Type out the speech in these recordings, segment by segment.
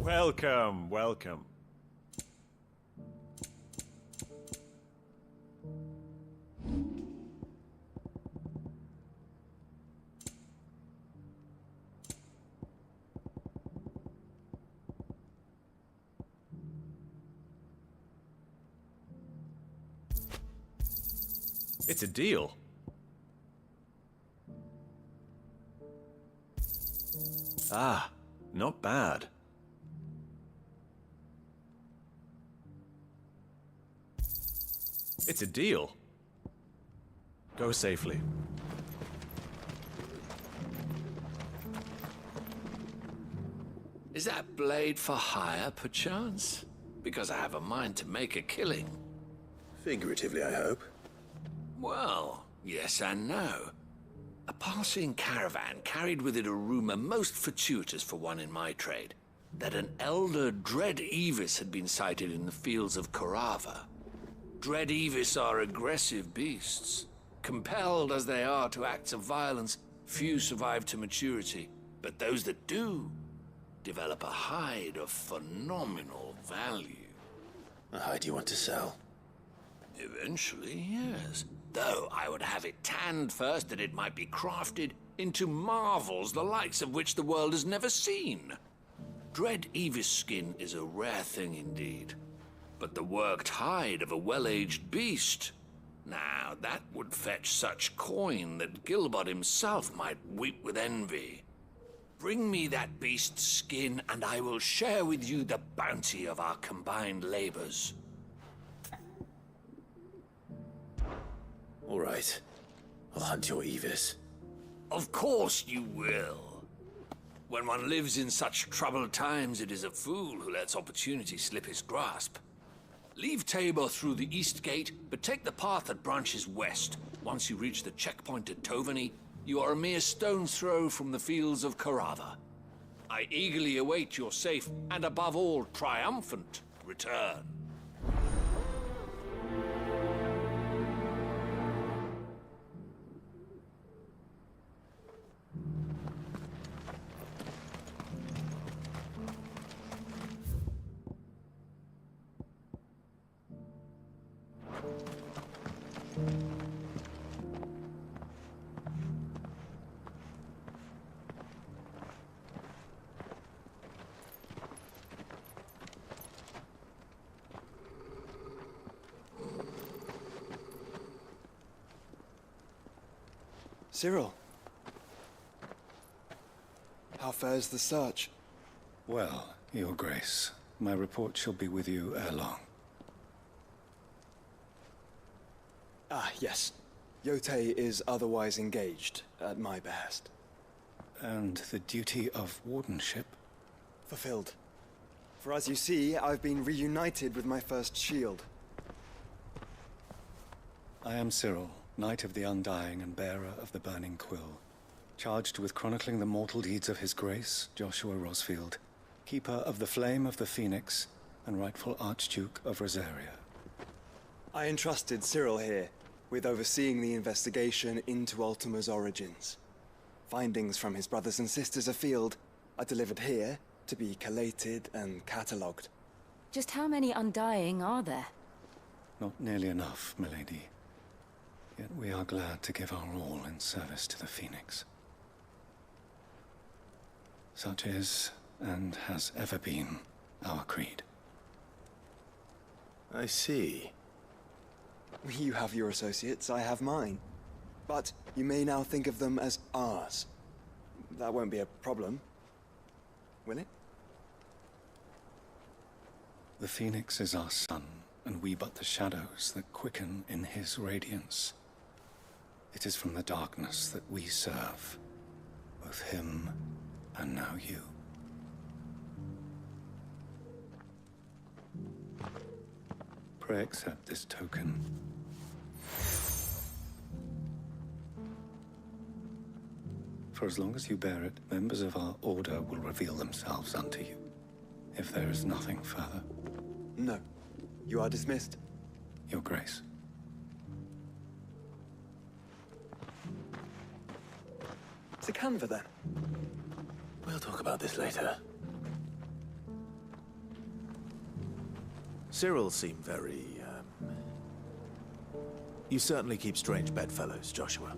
Welcome, welcome. It's a deal. Ah, not bad. It's a deal. Go safely. Is that blade for hire, perchance? Because I have a mind to make a killing. Figuratively, I hope. Well, yes and no. A passing caravan carried with it a rumor most fortuitous for one in my trade, that an elder Dread Evis had been sighted in the fields of Korava. Dread Evis are aggressive beasts. Compelled as they are to acts of violence, few survive to maturity, but those that do develop a hide of phenomenal value. A hide you want to sell? Eventually, yes. Though I would have it tanned first that it might be crafted into marvels the likes of which the world has never seen. Dread Evis skin is a rare thing indeed. But the worked hide of a well-aged beast, now that would fetch such coin that Gilbert himself might weep with envy. Bring me that beast's skin and I will share with you the bounty of our combined labors. All right. I'll hunt your Evis. Of course you will. When one lives in such troubled times, it is a fool who lets opportunity slip his grasp. Leave Tabor through the east gate, but take the path that branches west. Once you reach the checkpoint at Tovany, you are a mere stone's throw from the fields of Korava. I eagerly await your safe, and above all, triumphant return. Cyril, how fares the search? Well, Your Grace, my report shall be with you ere long. Ah, yes. Yotei is otherwise engaged, at my behest. And the duty of wardenship? Fulfilled. For as you see, I've been reunited with my first shield. I am Cyril, Knight of the Undying and bearer of the Burning Quill, charged with chronicling the mortal deeds of His Grace, Joshua Rosfield, Keeper of the Flame of the Phoenix, and rightful Archduke of Rosaria. I entrusted Cyril here with overseeing the investigation into Ultima's origins. Findings from his brothers and sisters afield are delivered here to be collated and catalogued. Just how many Undying are there? Not nearly enough, milady. Yet we are glad to give our all in service to the Phoenix. Such is, and has ever been, our creed. I see. You have your associates, I have mine. But you may now think of them as ours. That won't be a problem, will it? The Phoenix is our sun, and we but the shadows that quicken in his radiance. It is from the darkness that we serve, both him and now you. Pray accept this token. For as long as you bear it, members of our order will reveal themselves unto you, if there is nothing further. No. You are dismissed. Your Grace. To Canva, then. We'll talk about this later. Cyril seemed very, You certainly keep strange bedfellows, Joshua.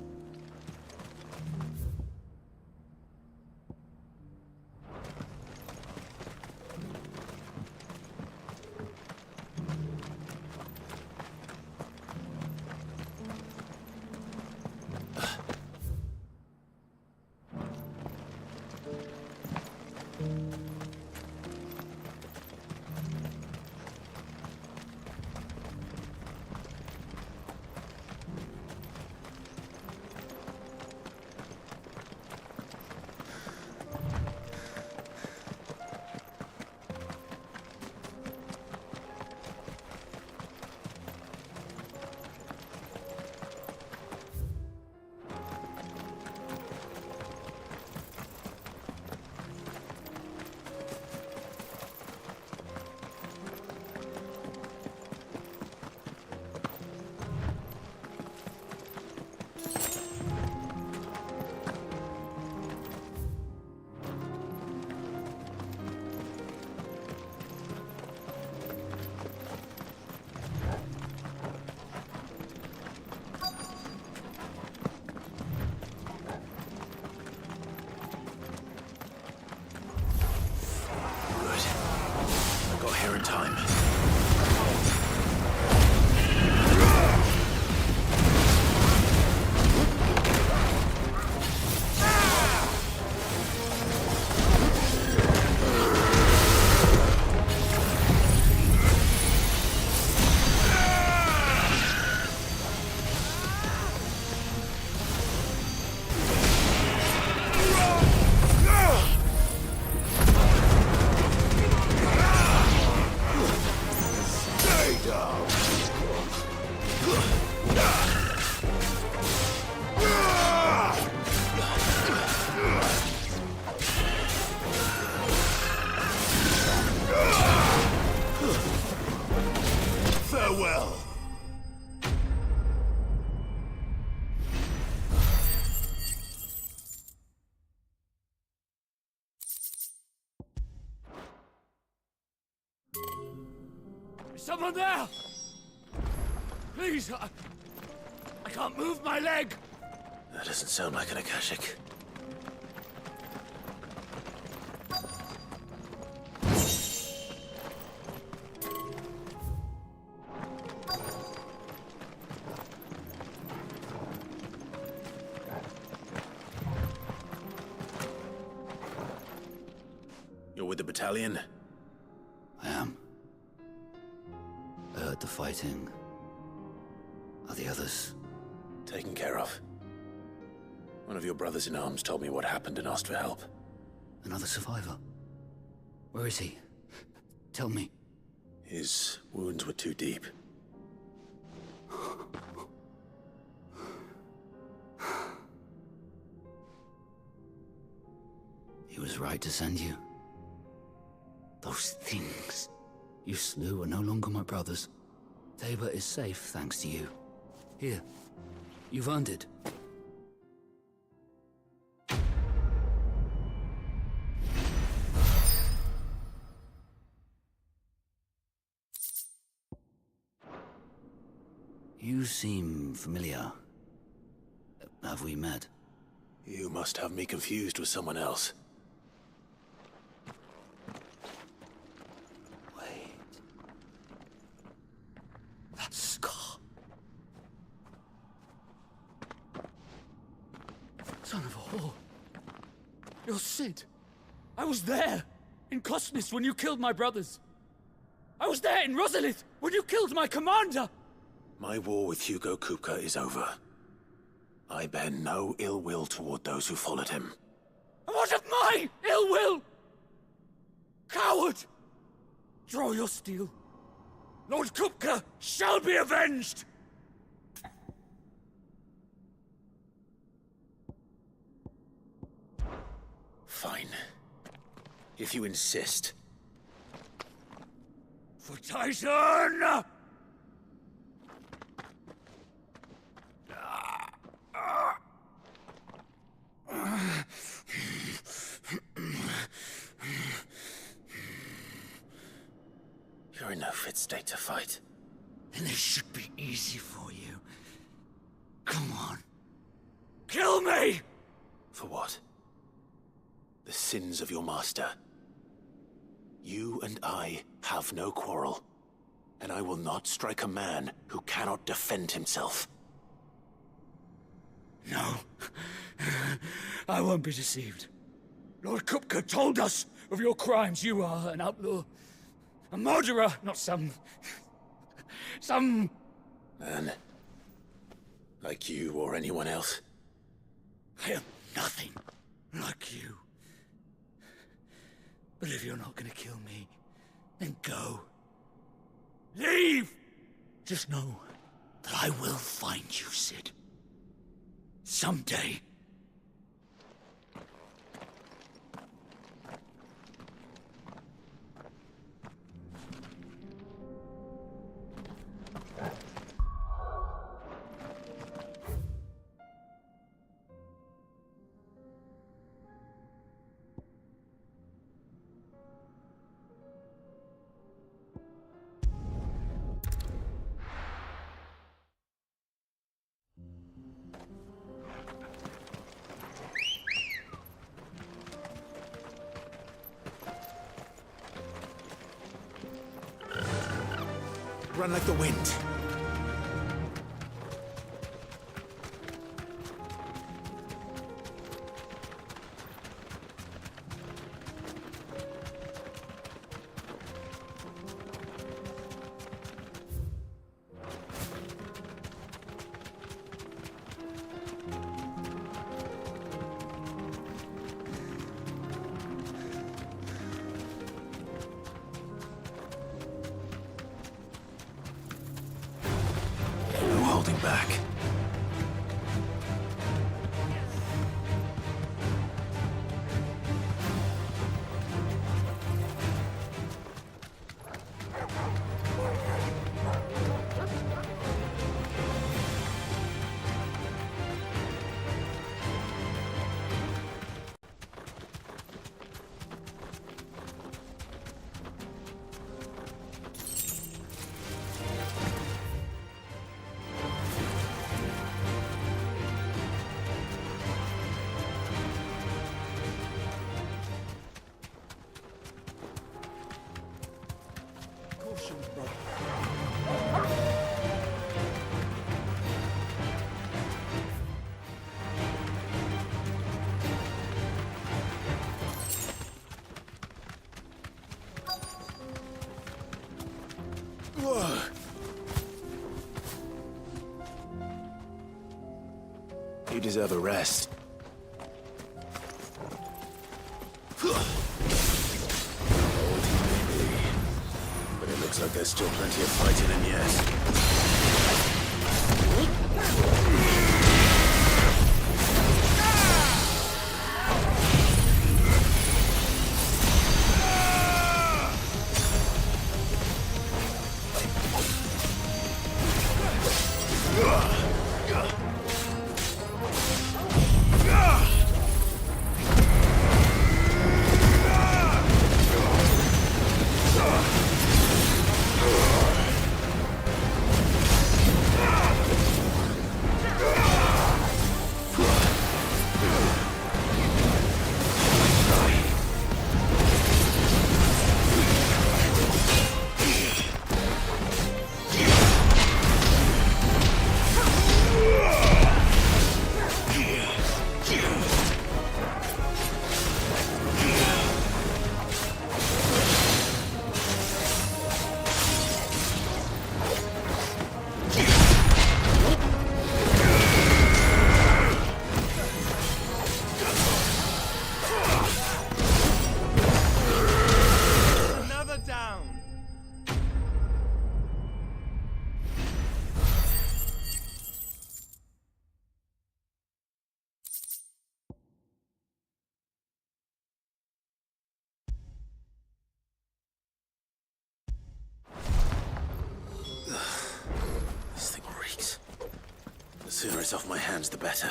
Here in time. Farewell. Is someone there? Please, I can't move my leg. That doesn't sound like an Akashic. You're with the battalion? I am. I heard the fighting. Are the others? Taken care of. One of your brothers in arms told me what happened and asked for help. Another survivor? Where is he? Tell me. His wounds were too deep. He was right to send you. Those things you slew are no longer my brothers. Tabor is safe thanks to you. Here, you've earned it. You seem familiar. Have we met? You must have me confused with someone else. Wait. That scar. Son of a whore. You're Sid. I was there, in Cosnes when you killed my brothers. I was there in Rosalith when you killed my commander. My war with Hugo Kupka is over. I bear no ill will toward those who followed him. And what of my ill will? Coward! Draw your steel. Lord Kupka shall be avenged! Fine. If you insist. For Titan! You're You're in no fit state to fight. Then this should be easy for you. Come on. Kill me! For what? The sins of your master. You and I have no quarrel, and I will not strike a man who cannot defend himself. No. I won't be deceived. Lord Kupka told us of your crimes. You are an outlaw. A murderer, not some... Man. Like you or anyone else. I am nothing like you. But if you're not gonna kill me, then go. Leave! Just know that I will find you, Sid. Someday. Run like the wind. Holding back. You deserve a rest. But it looks like there's still plenty of fighting in yet. The sooner it's off my hands, the better.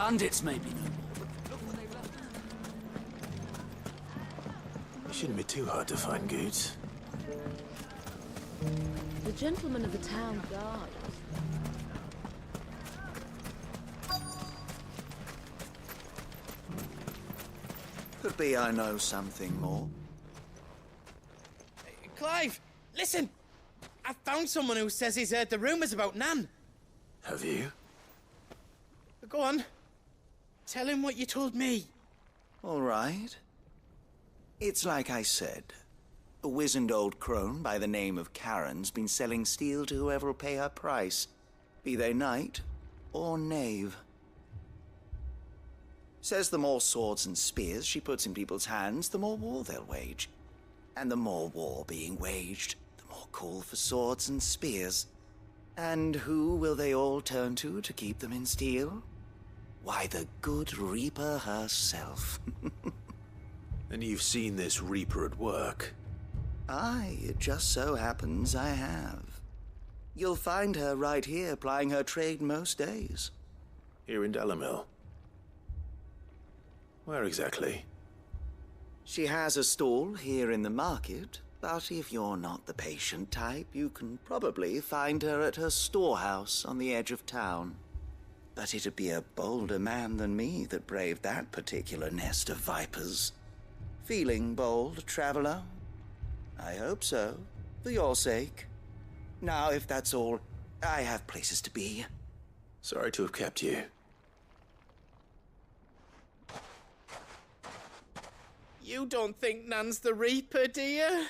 bandits may be no more, but look what they've left. It shouldn't be too hard to find goods. The gentleman of the town guard. Could be I know something more. Clive, listen! I found someone who says he's heard the rumours about Nan. Have you? Go on. Tell him what you told me. All right. It's like I said. A wizened old crone by the name of Karen's been selling steel to whoever'll pay her price, be they knight or knave. Says the more swords and spears she puts in people's hands, the more war they'll wage. And the more war being waged, the more call for swords and spears. And who will they all turn to keep them in steel? Why, the good Reaper herself. And you've seen this Reaper at work? Aye, it just so happens I have. You'll find her right here plying her trade most days. Here in Delamil? Where exactly? She has a stall here in the market, but if you're not the patient type, you can probably find her at her storehouse on the edge of town. But it'd be a bolder man than me that braved that particular nest of vipers. Feeling bold, traveler? I hope so, for your sake. Now, if that's all, I have places to be. Sorry to have kept you. You don't think Nan's the Reaper, do you?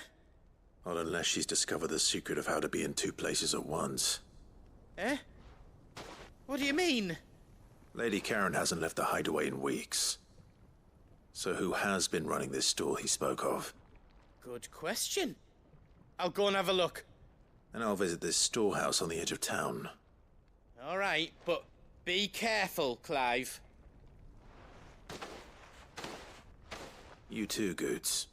Not unless she's discovered the secret of how to be in two places at once. Eh? What do you mean? Lady Karen hasn't left the hideaway in weeks. So who has been running this stall he spoke of? Good question. I'll go and have a look. And I'll visit this storehouse on the edge of town. All right, but be careful, Clive. You too, Goots.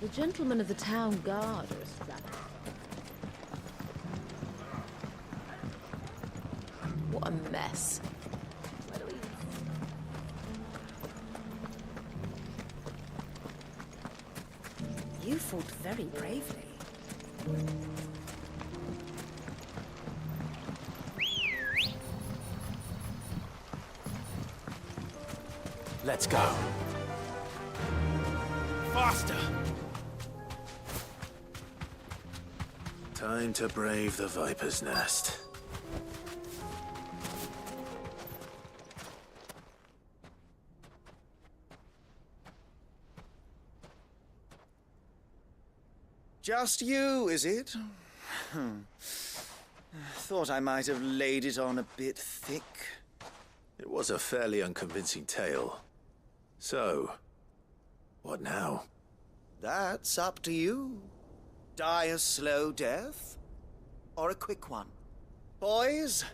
The gentleman of the town guard or something. What a mess. You fought very bravely. Let's go. Faster! Time to brave the Viper's Nest. Just you, is it? Thought I might have laid it on a bit thick. It was a fairly unconvincing tale. So, what now? That's up to you. Die a slow death, or a quick one. Boys,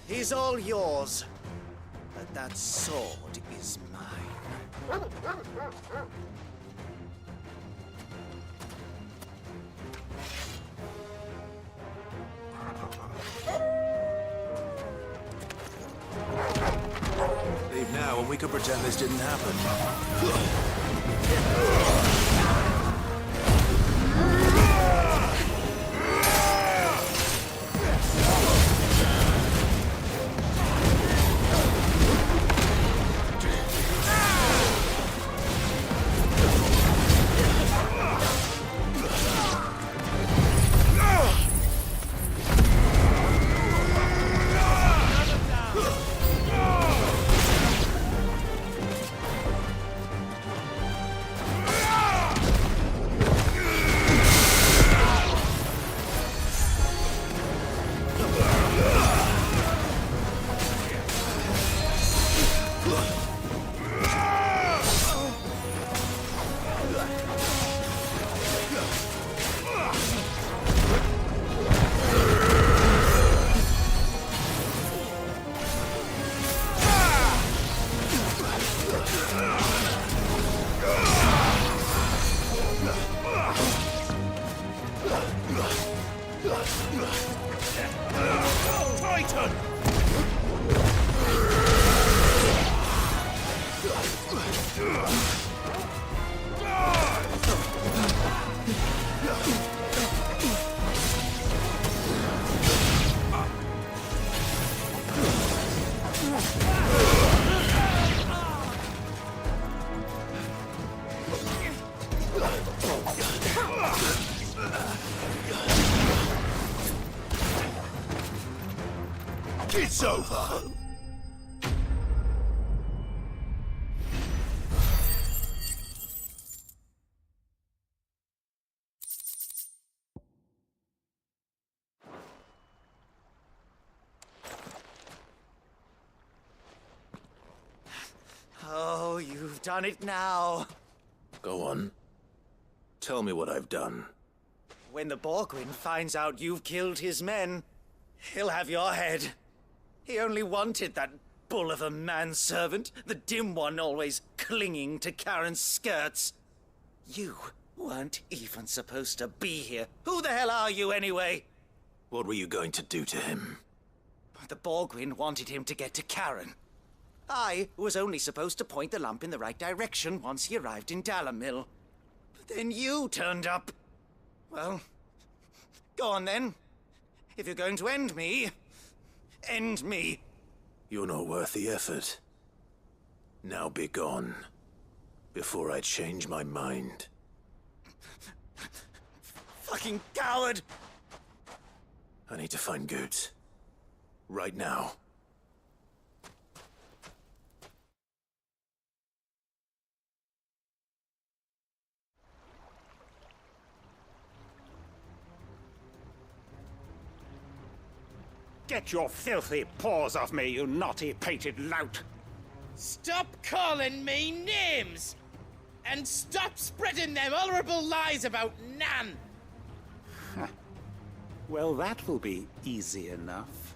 he's all yours. But that sword is mine. Leave now and we can pretend this didn't happen. Titan! It's over! Oh, you've done it now. Go on. Tell me what I've done. When the Borgwyn finds out you've killed his men, he'll have your head. He only wanted that bull of a manservant, the dim one always clinging to Karen's skirts. You weren't even supposed to be here. Who the hell are you anyway? What were you going to do to him? The Borgwyn wanted him to get to Karen. I was only supposed to point the lamp in the right direction once he arrived in Dalamil. But then you turned up. Well, go on then. If you're going to end me, end me. You're not worth the effort. Now be gone, before I change my mind. Fucking coward! I need to find Goots. Right now. Get your filthy paws off me, you naughty-pated lout! Stop calling me names! And stop spreading them horrible lies about Nan! Well, that will be easy enough.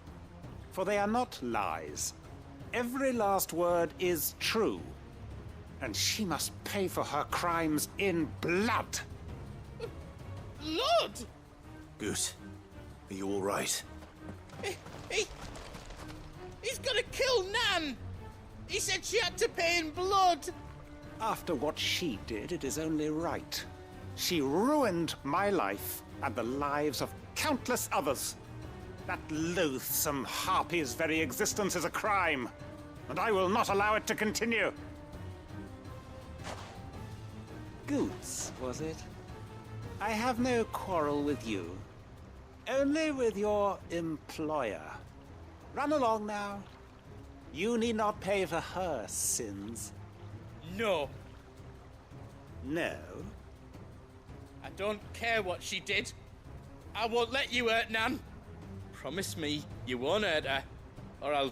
For they are not lies. Every last word is true. And she must pay for her crimes in blood. Lord! Goot, are you all right? He's gonna kill Nan! He said she had to pay in blood! After what she did, it is only right. She ruined my life and the lives of countless others. That loathsome harpy's very existence is a crime, and I will not allow it to continue. Goots, was it? I have no quarrel with you. Only with your employer. Run along now. You need not pay for her sins. No. No? I don't care what she did. I won't let you hurt Nan. Promise me you won't hurt her, or I'll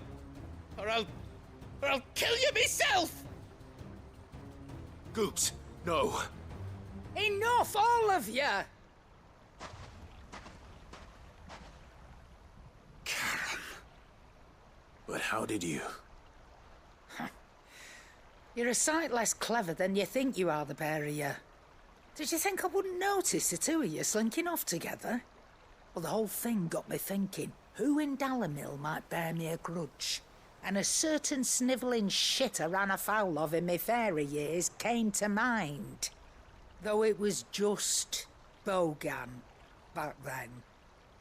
kill you myself! Goots, no. Enough, all of you! But how did you? You're a sight less clever than you think you are, the pair of you. Did you think I wouldn't notice the two of you slinking off together? Well, the whole thing got me thinking, who in Dalamil might bear me a grudge? And a certain snivelling shit I ran afoul of in my fairy years came to mind. Though it was just Bogan back then,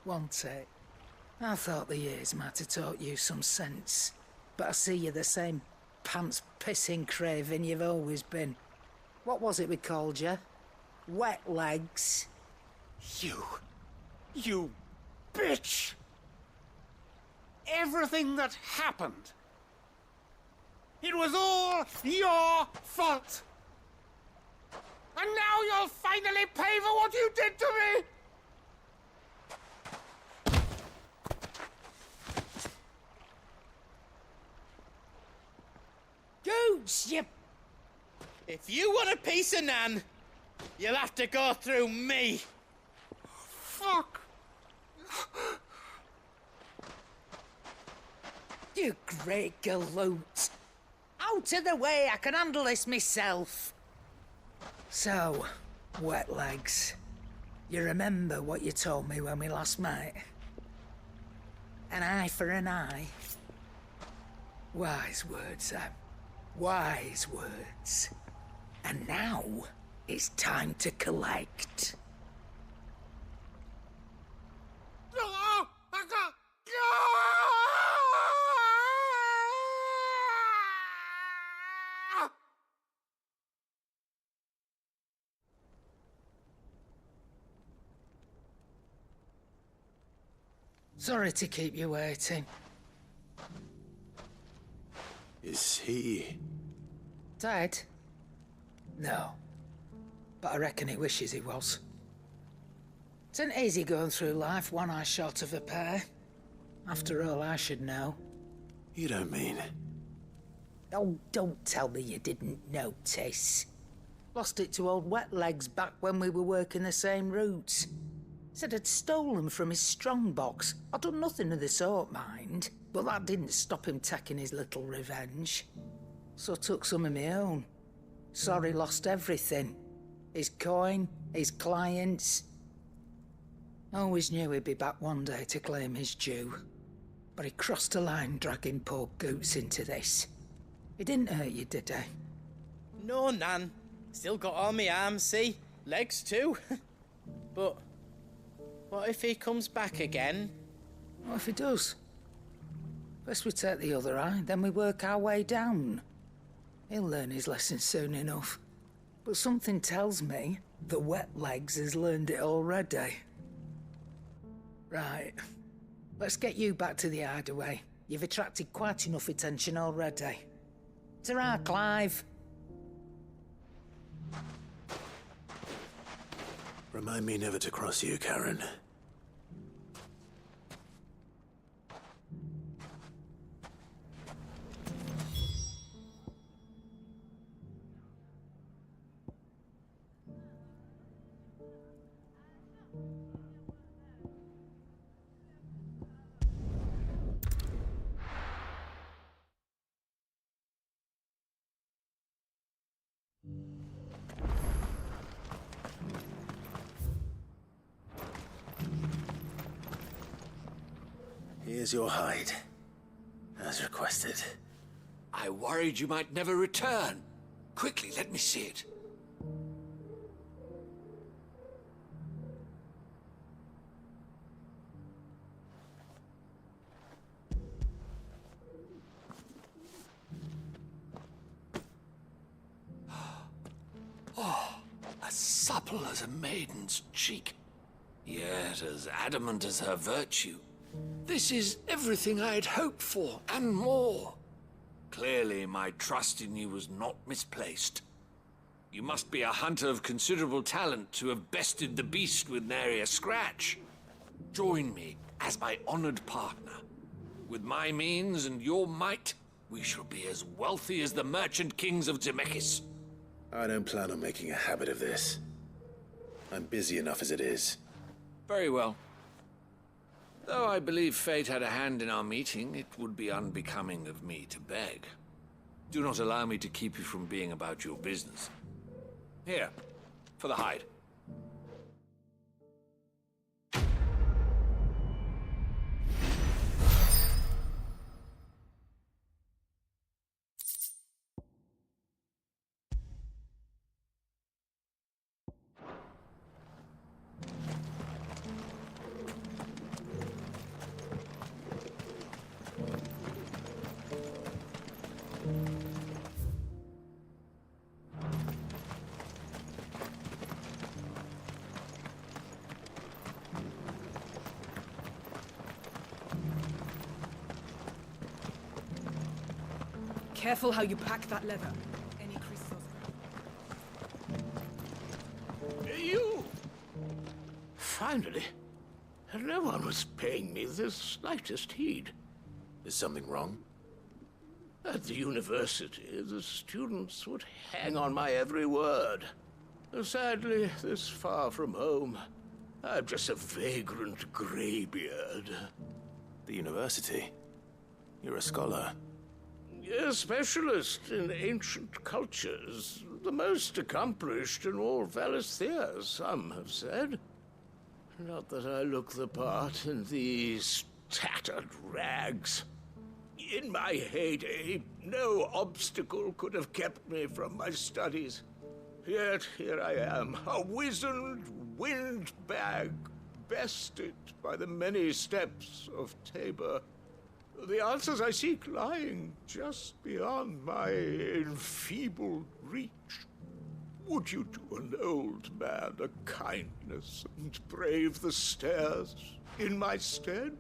wasn't it? I thought the years might have taught you some sense, but I see you're the same pants-pissing craven you've always been. What was it we called you? Wet legs? You bitch! Everything that happened, it was all your fault! And now you'll finally pay for what you did to me! Goots, you... If you want a piece of Nan, you'll have to go through me. Fuck! You great galoot. Out of the way, I can handle this myself. So, wet legs. You remember what you told me when we last met? An eye for an eye. Wise words, Sam. Wise words. And now, it's time to collect. Sorry to keep you waiting. Is he... Dead? No. But I reckon he wishes he was. It ain't easy going through life one eye short of a pair. After all, I should know. You don't mean... Oh, don't tell me you didn't notice. Lost it to old Wet Legs back when we were working the same routes. Said I'd stolen from his strongbox. I'd done nothing of the sort, mind. But that didn't stop him taking his little revenge. So I took some of my own. Sorry, lost everything. His coin, his clients. Always knew he'd be back one day to claim his due. But he crossed a line dragging poor Goots into this. He didn't hurt you, did he? No, Nan. Still got all my arms, see? Legs too. But what if he comes back again? What if he does? First we take the other eye, then we work our way down. He'll learn his lesson soon enough. But something tells me that Wet Legs has learned it already. Right. Let's get you back to the hideaway. You've attracted quite enough attention already. Ta-ra, Clive. Remind me never to cross you, Karen. Here's your hide, as requested. I worried you might never return. Quickly, let me see it. Oh, as supple as a maiden's cheek, yet as adamant as her virtue. This is everything I had hoped for, and more. Clearly, my trust in you was not misplaced. You must be a hunter of considerable talent to have bested the beast with nary a scratch. Join me as my honored partner. With my means and your might, we shall be as wealthy as the merchant kings of Zemeckis. I don't plan on making a habit of this. I'm busy enough as it is. Very well. Though I believe fate had a hand in our meeting, it would be unbecoming of me to beg. Do not allow me to keep you from being about your business. Here, for the hide. Careful how you pack that leather. Any crystals? You! Finally. No one was paying me the slightest heed. Is something wrong? At the university, the students would hang on my every word. Sadly, this far from home, I'm just a vagrant greybeard. The university? You're a scholar. A specialist in ancient cultures. The most accomplished in all Valisthea, some have said. Not that I look the part in these tattered rags. In my heyday, no obstacle could have kept me from my studies. Yet here I am, a wizened windbag, bested by the many steps of Tabor. The answers I seek lying just beyond my enfeebled reach. Would you do an old man a kindness and brave the stairs in my stead?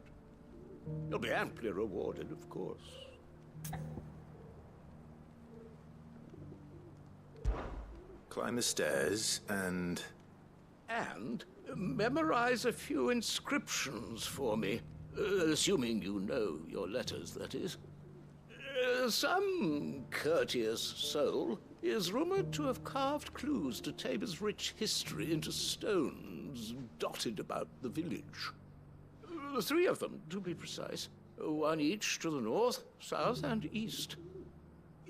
You'll be amply rewarded, of course. Climb the stairs and memorize a few inscriptions for me. Assuming you know your letters, that is. Some courteous soul is rumored to have carved clues to Tabor's rich history into stones dotted about the village. 3 of them, to be precise. 1 each to the north, south, and east.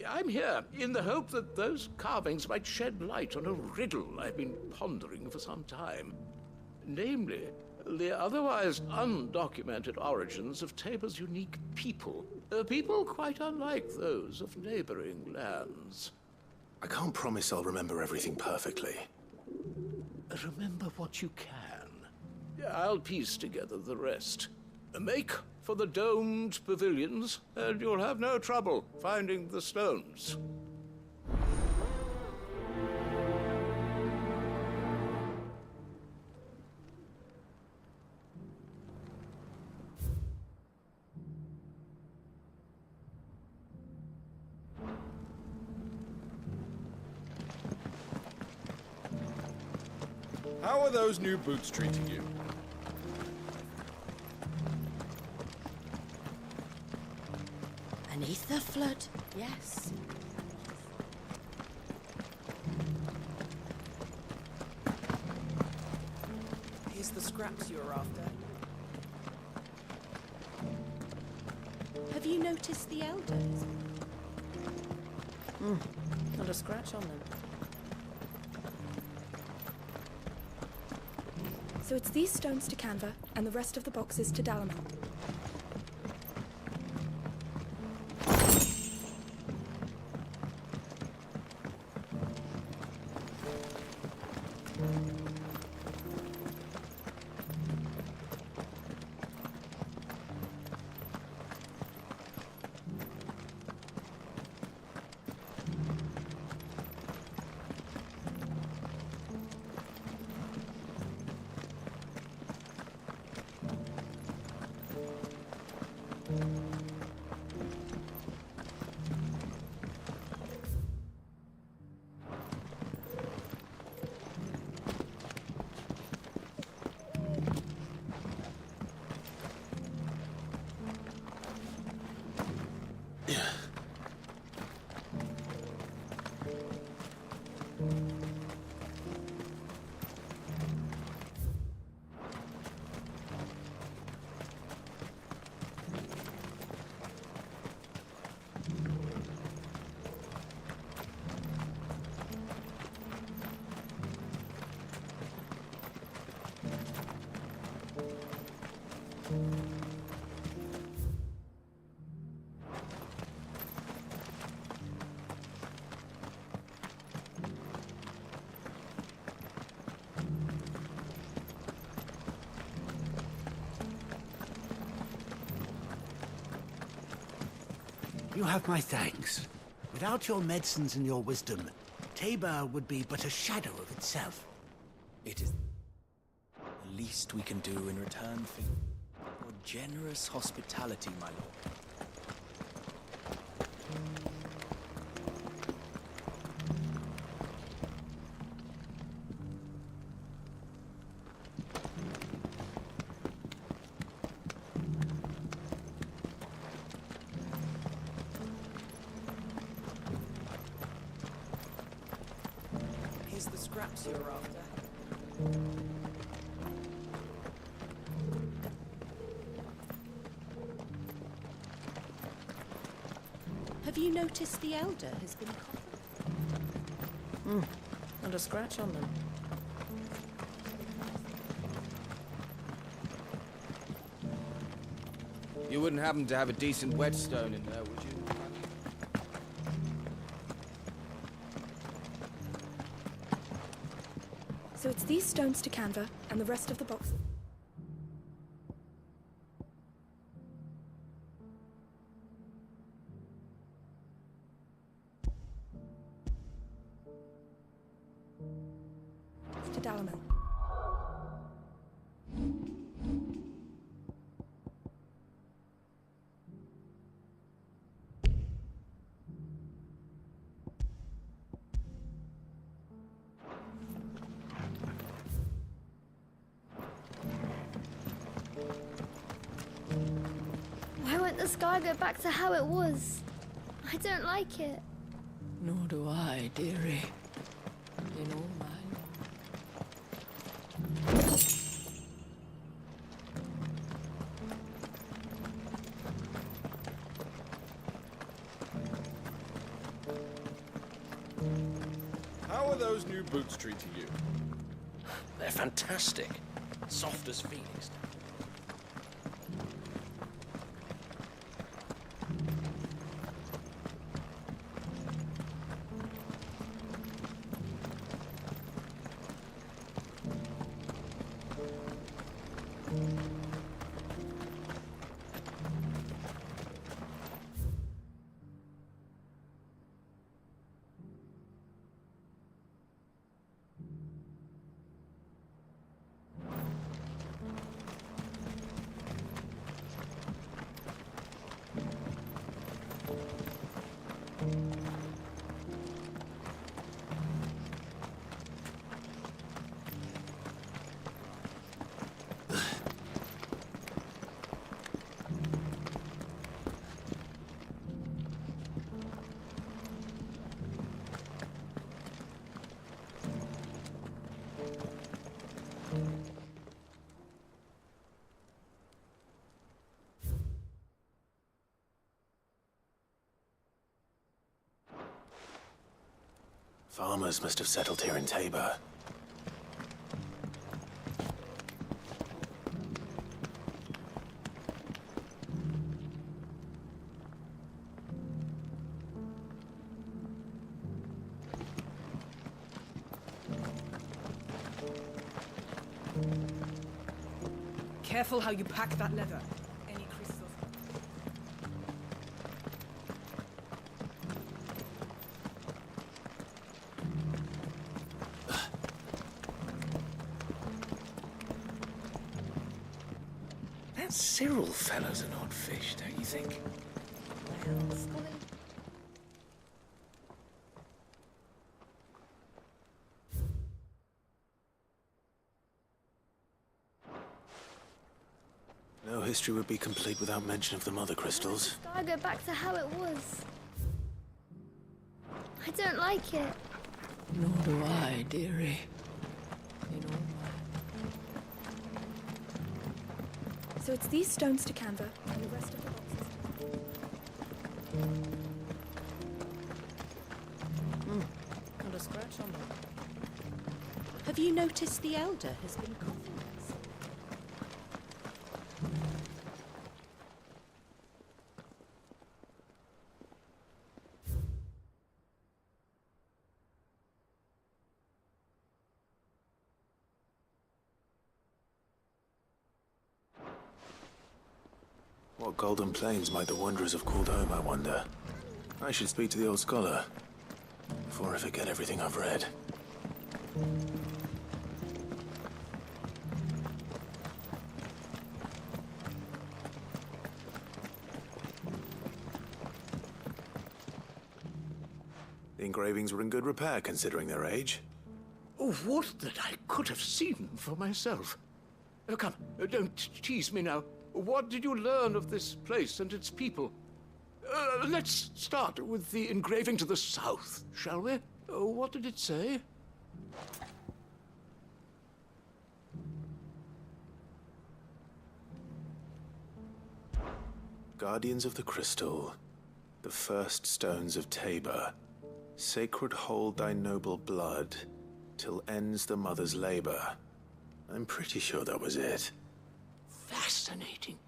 I'm here in the hope that those carvings might shed light on a riddle I've been pondering for some time. Namely, the otherwise undocumented origins of Tabor's unique people. People quite unlike those of neighboring lands. I can't promise I'll remember everything perfectly. Remember what you can. I'll piece together the rest. Make for the domed pavilions, and you'll have no trouble finding the stones. How are those new boots treating you? Beneath the flood, yes. Here's the scraps you're after. Have you noticed the elders? Not a scratch on them. So it's these stones to Canva, and the rest of the boxes to Dalamar. You have my thanks. Without your medicines and your wisdom, Tabor would be but a shadow of itself. It is the least we can do in return for your generous hospitality, my lord. Here's the scraps you're after. Have you noticed the elder has been coughing? Not a scratch on them. You wouldn't happen to have a decent whetstone in there, would you? So it's these stones to Canva, and the rest of the box. To Dalamil. Why won't the sky go back to how it was? I don't like it. Nor do I, dearie. In all my How are those new boots treating you? They're fantastic. Soft as phoenix. Farmers must have settled here in Tabor. Careful how you pack that leather. Any crystals. That Cyril fellow's an odd fish, don't you think? Well, Scully. No history would be complete without mention of the mother crystals. Sky go back to how it was. I don't like it. Nor do I, dearie. In all So it's these stones to Canva, and the rest of the boxes. Not a scratch on them. Have you noticed the elder has been coughing? What golden plains might the wanderers have called home, I wonder? I should speak to the old scholar before I forget everything I've read. The engravings were in good repair, considering their age. Oh, what that I could have seen for myself. Oh, come, don't tease me now. What did you learn of this place and its people? Let's start with the engraving to the south, shall we? What did it say? Guardians of the Crystal, the first stones of Tabor, sacred hold thy noble blood, till ends the mother's labor. I'm pretty sure that was it. Fascinating.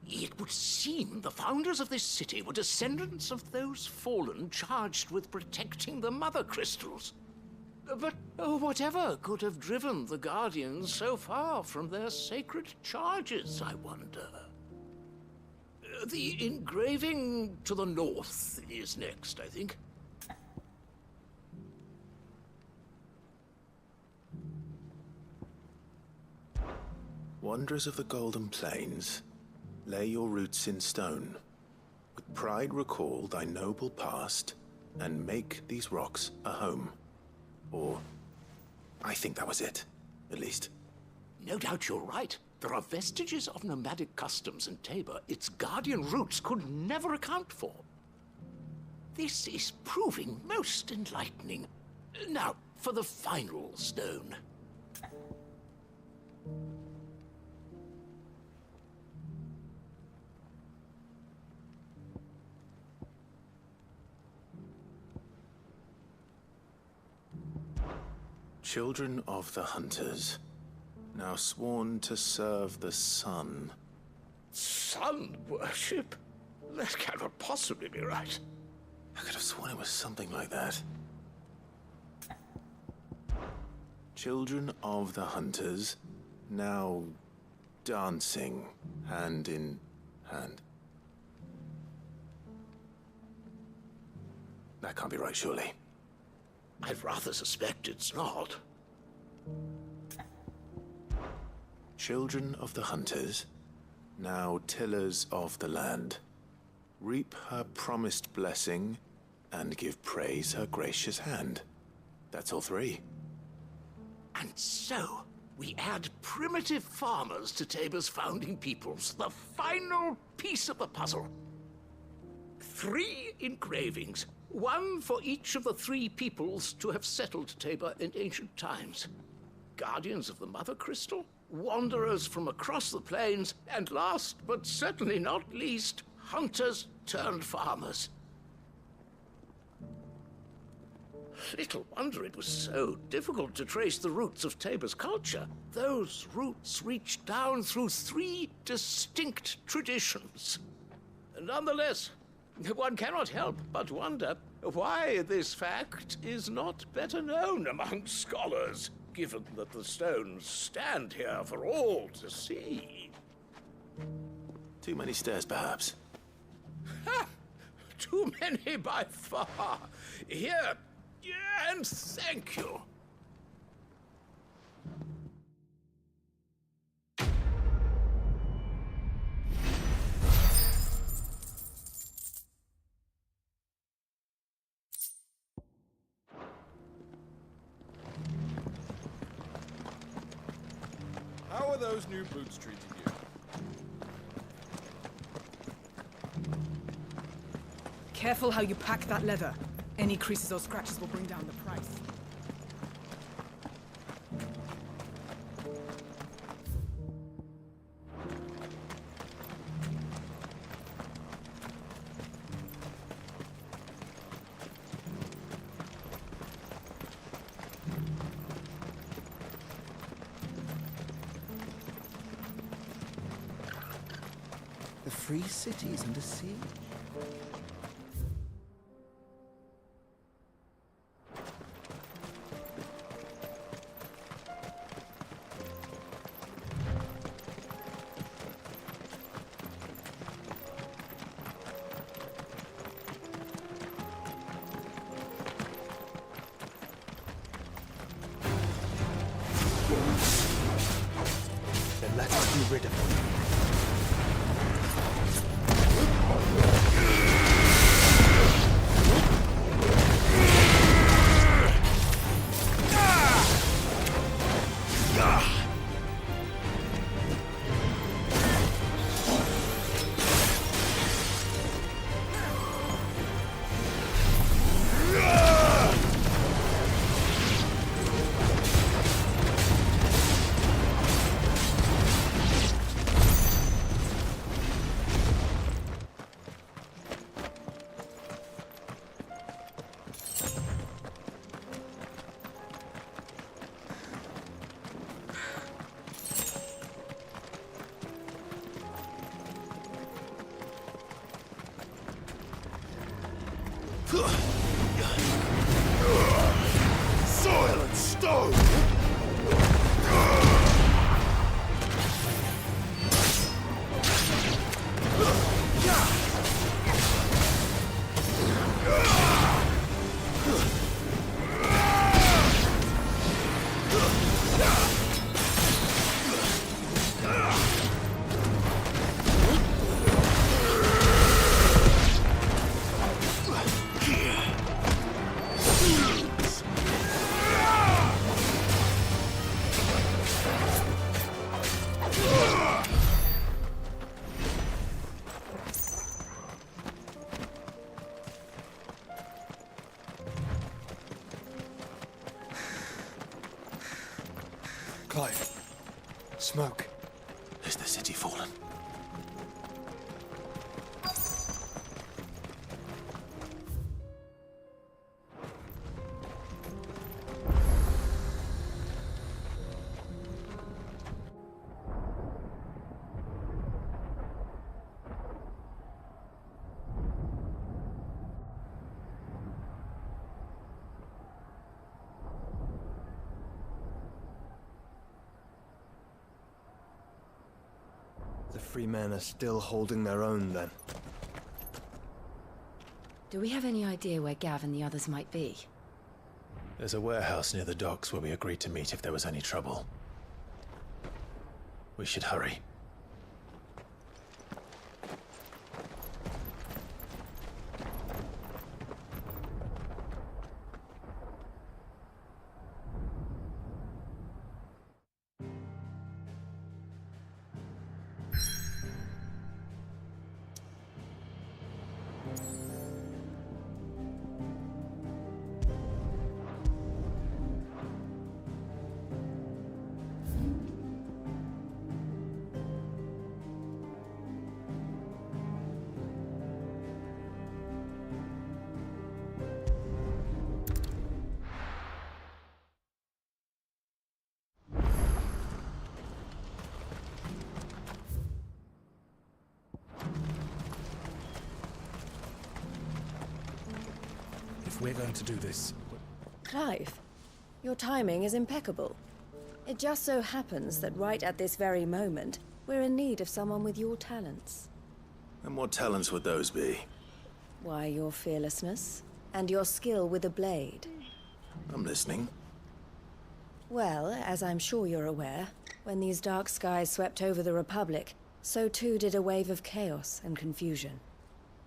It would seem the founders of this city were descendants of those fallen charged with protecting the mother crystals. But whatever could have driven the Guardians so far from their sacred charges, I wonder? The engraving to the north is next, I think. Wanderers of the Golden Plains, lay your roots in stone. With pride recall thy noble past, and make these rocks a home. Or, I think that was it, at least. No doubt you're right. There are vestiges of nomadic customs in Tabor its guardian roots could never account for. This is proving most enlightening. Now, for the final stone. Children of the Hunters, now sworn to serve the sun. Sun worship? That cannot possibly be right. I could have sworn it was something like that. Children of the Hunters, now dancing hand in hand. That can't be right, surely. I'd rather suspect it's not. Children of the Hunters, now tillers of the land, reap her promised blessing and give praise her gracious hand. That's all three. And so, we add primitive farmers to Tabor's founding peoples, the final piece of the puzzle. 3 engravings, one for each of the 3 peoples to have settled Tabor in ancient times. Guardians of the Mother Crystal, wanderers from across the plains, and last but certainly not least, hunters turned farmers. Little wonder it was so difficult to trace the roots of Tabor's culture. Those roots reach down through 3 distinct traditions. Nonetheless, one cannot help but wonder why this fact is not better known among scholars, given that the stones stand here for all to see. Too many stairs, perhaps. Ha! Too many by far. Here, and thank you. How are those new boots treating you? Careful how you pack that leather. Any creases or scratches will bring down the price. The free city is under siege. Then let us be rid of them. Clive. Smoke. Is the city fallen? The free men are still holding their own, then. Do we have any idea where Gav and the others might be? There's a warehouse near the docks where we agreed to meet if there was any trouble. We should hurry. If we're going to do this, Clive, your timing is impeccable. It just so happens that right at this very moment, we're in need of someone with your talents. And what talents would those be? Why, your fearlessness and your skill with a blade. I'm listening. Well, as I'm sure you're aware, when these dark skies swept over the Republic, so too did a wave of chaos and confusion.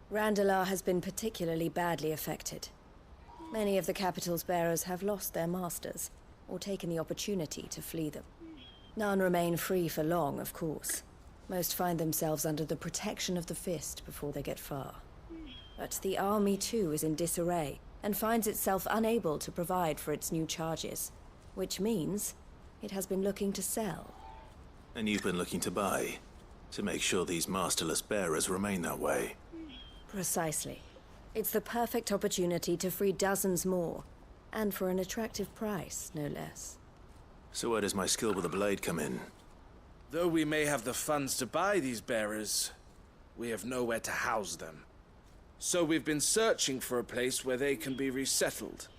Randalar has been particularly badly affected. Many of the capital's bearers have lost their masters, or taken the opportunity to flee them. None remain free for long, of course. Most find themselves under the protection of the Fist before they get far. But the army too is in disarray, and finds itself unable to provide for its new charges. Which means it has been looking to sell. And you've been looking to buy, to make sure these masterless bearers remain that way. Precisely. It's the perfect opportunity to free dozens more, and for an attractive price, no less. So where does my skill with the blade come in? Though we may have the funds to buy these bearers, we have nowhere to house them. So we've been searching for a place where they can be resettled.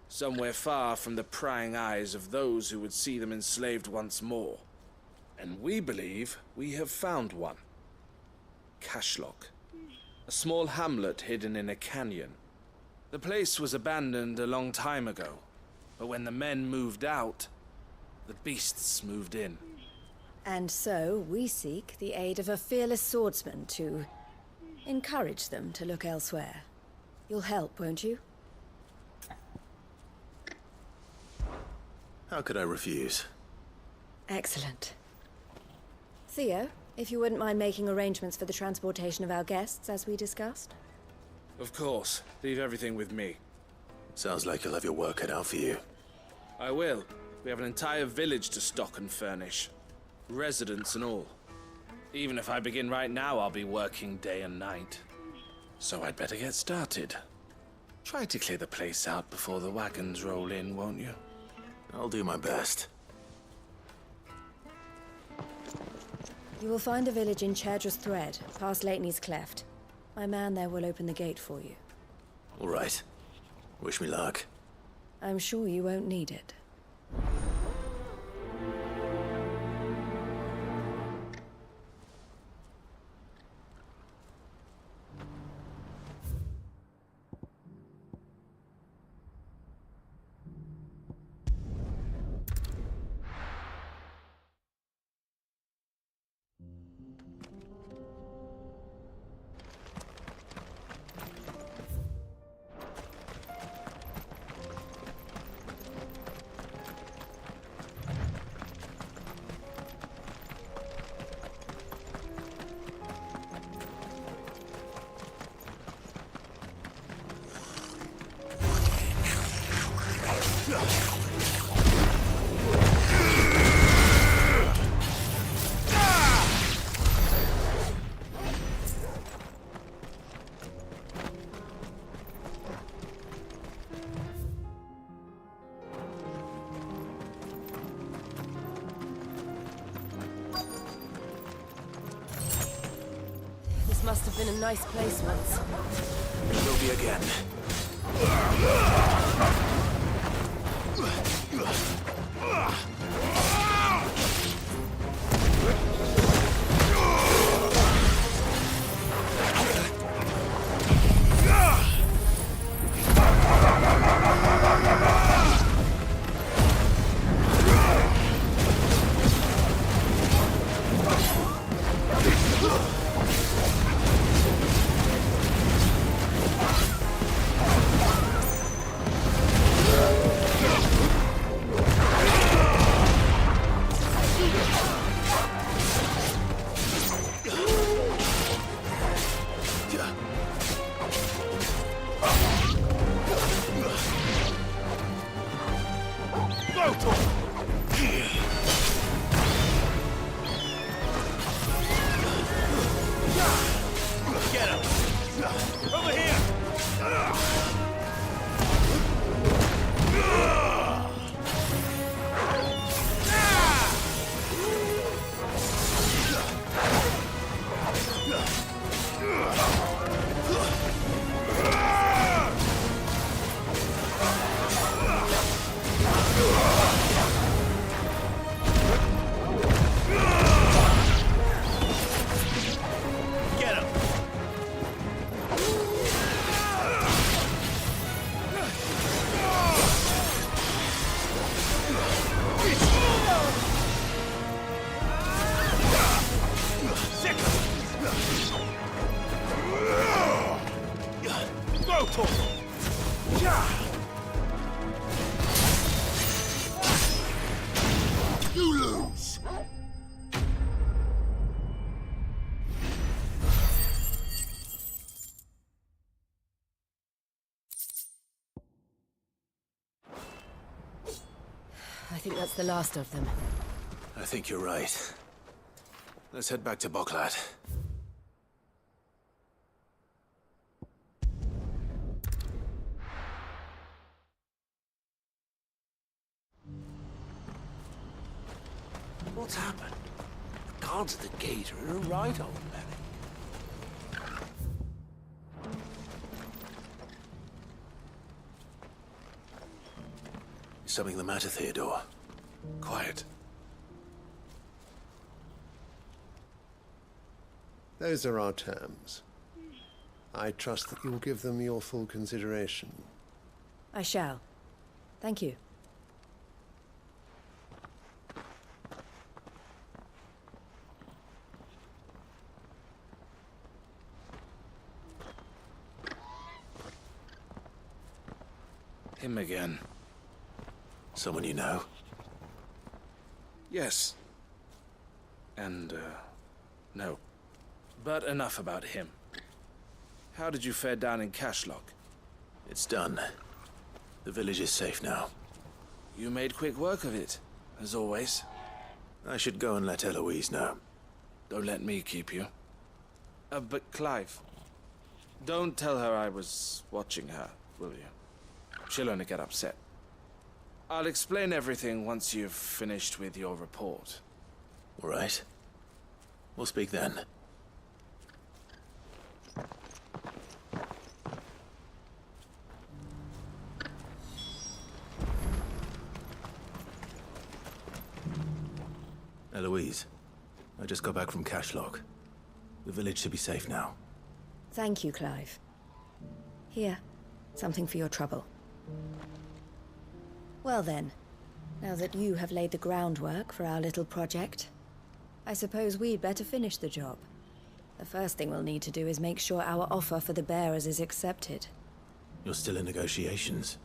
Somewhere far from the prying eyes of those who would see them enslaved once more. And we believe we have found one. Cashlock. A small hamlet hidden in a canyon. The place was abandoned a long time ago, but when the men moved out, the beasts moved in. And so we seek the aid of a fearless swordsman to encourage them to look elsewhere. You'll help, won't you? How could I refuse? Excellent. Theo, if you wouldn't mind making arrangements for the transportation of our guests, as we discussed. Of course. Leave everything with me. Sounds like you'll have your work cut out for you. I will. We have an entire village to stock and furnish. Residents and all. Even if I begin right now, I'll be working day and night. So I'd better get started. Try to clear the place out before the wagons roll in, won't you? I'll do my best. You will find a village in Chairdra's Thread, past Lateney's Cleft. My man there will open the gate for you. All right. Wish me luck. I'm sure you won't need it. must have been a nice place once. It will be again. I think that's the last of them. I think you're right. Let's head back to Boklat. What's happened? The guards at the gate are in a right old panic. Is something the matter, Theodore? Quiet. Those are our terms. I trust that you'll give them your full consideration. I shall. Thank you. Him again. Someone you know? Yes. And, no. But enough about him. How did you fare down in Cashlock? It's done. The village is safe now. You made quick work of it, as always. I should go and let Eloise know. Don't let me keep you. But Clive, don't tell her I was watching her, will you? She'll only get upset. I'll explain everything once you've finished with your report. All right. We'll speak then. Eloise, I just got back from Cashlock. The village should be safe now. Thank you, Clive. Here, something for your trouble. Well then, now that you have laid the groundwork for our little project, I suppose we'd better finish the job. The first thing we'll need to do is make sure our offer for the bearers is accepted. You're still in negotiations?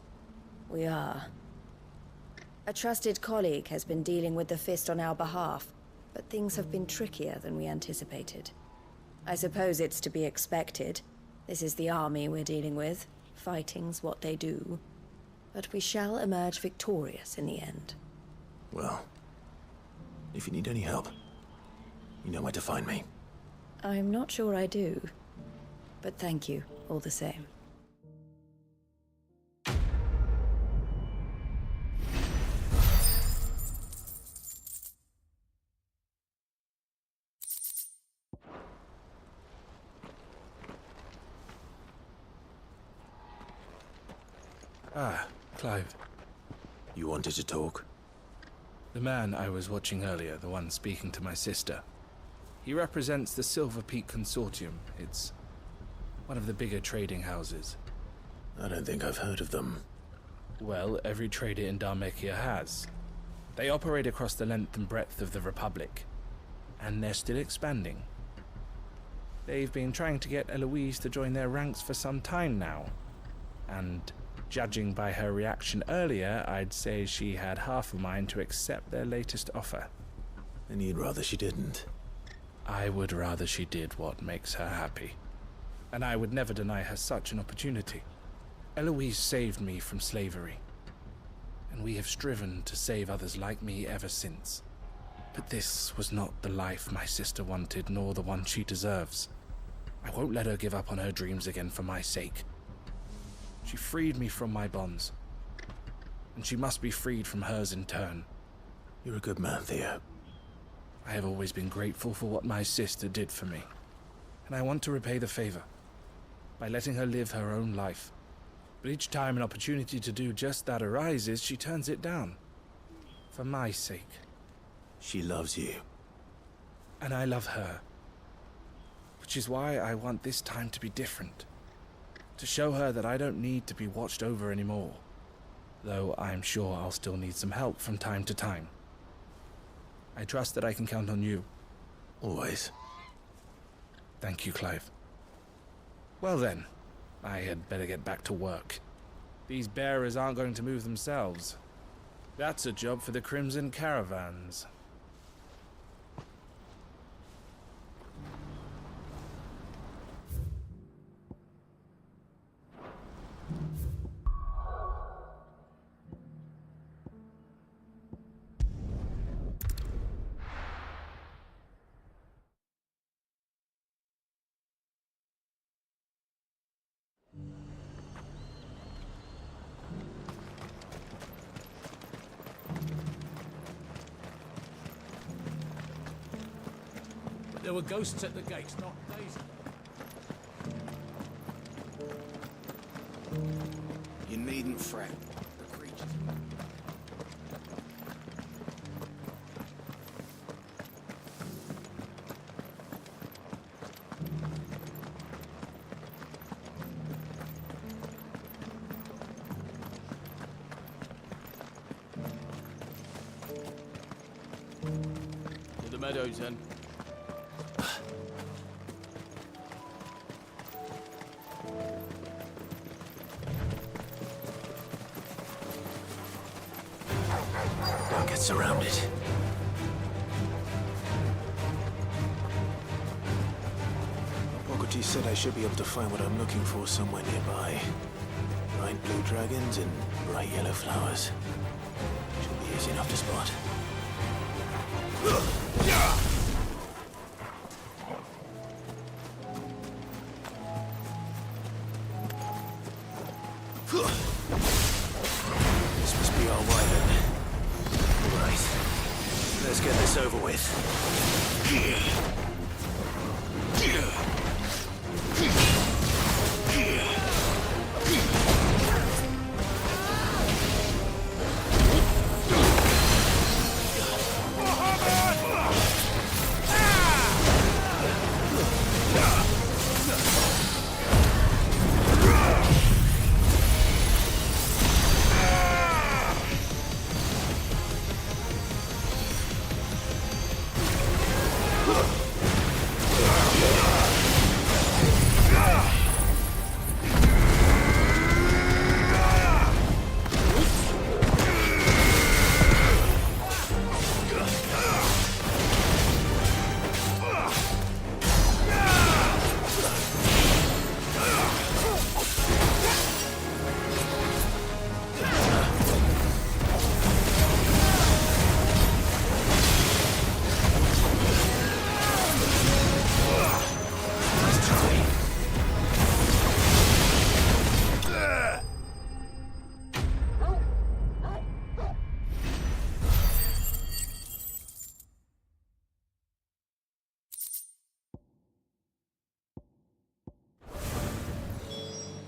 We are. A trusted colleague has been dealing with the Fist on our behalf, but things have been trickier than we anticipated. I suppose it's to be expected. This is the army we're dealing with. Fighting's what they do. But we shall emerge victorious in the end. Well, if you need any help, you know where to find me. I'm not sure I do. But thank you, all the same. Ah, Clive. You wanted to talk? The man I was watching earlier, the one speaking to my sister. He represents the Silver Peak Consortium. It's one of the bigger trading houses. I don't think I've heard of them. Well, every trader in Dharmekia has. They operate across the length and breadth of the Republic, and they're still expanding. They've been trying to get Eloise to join their ranks for some time now, and judging by her reaction earlier, I'd say she had half a mind to accept their latest offer. And you'd rather she didn't? I would rather she did what makes her happy, and I would never deny her such an opportunity. Eloise saved me from slavery, and we have striven to save others like me ever since. But this was not the life my sister wanted, nor the one she deserves. I won't let her give up on her dreams again for my sake. She freed me from my bonds, and she must be freed from hers in turn. You're a good man, Theo. I have always been grateful for what my sister did for me, and I want to repay the favor by letting her live her own life. But each time an opportunity to do just that arises, she turns it down. For my sake. She loves you. And I love her. Which is why I want this time to be different. To show her that I don't need to be watched over anymore. Though I'm sure I'll still need some help from time to time. I trust that I can count on you. Always. Thank you, Clive. Well then, I had better get back to work. These bearers aren't going to move themselves. That's a job for the Crimson Caravans. There were ghosts at the gates, not days. You needn't fret. The creatures. To the meadows, then. Don't get surrounded. Pockety said I should be able to find what I'm looking for somewhere nearby. Bright blue dragons and bright yellow flowers. Should be easy enough to spot. This must be our wyvern. Right. Let's get this over with.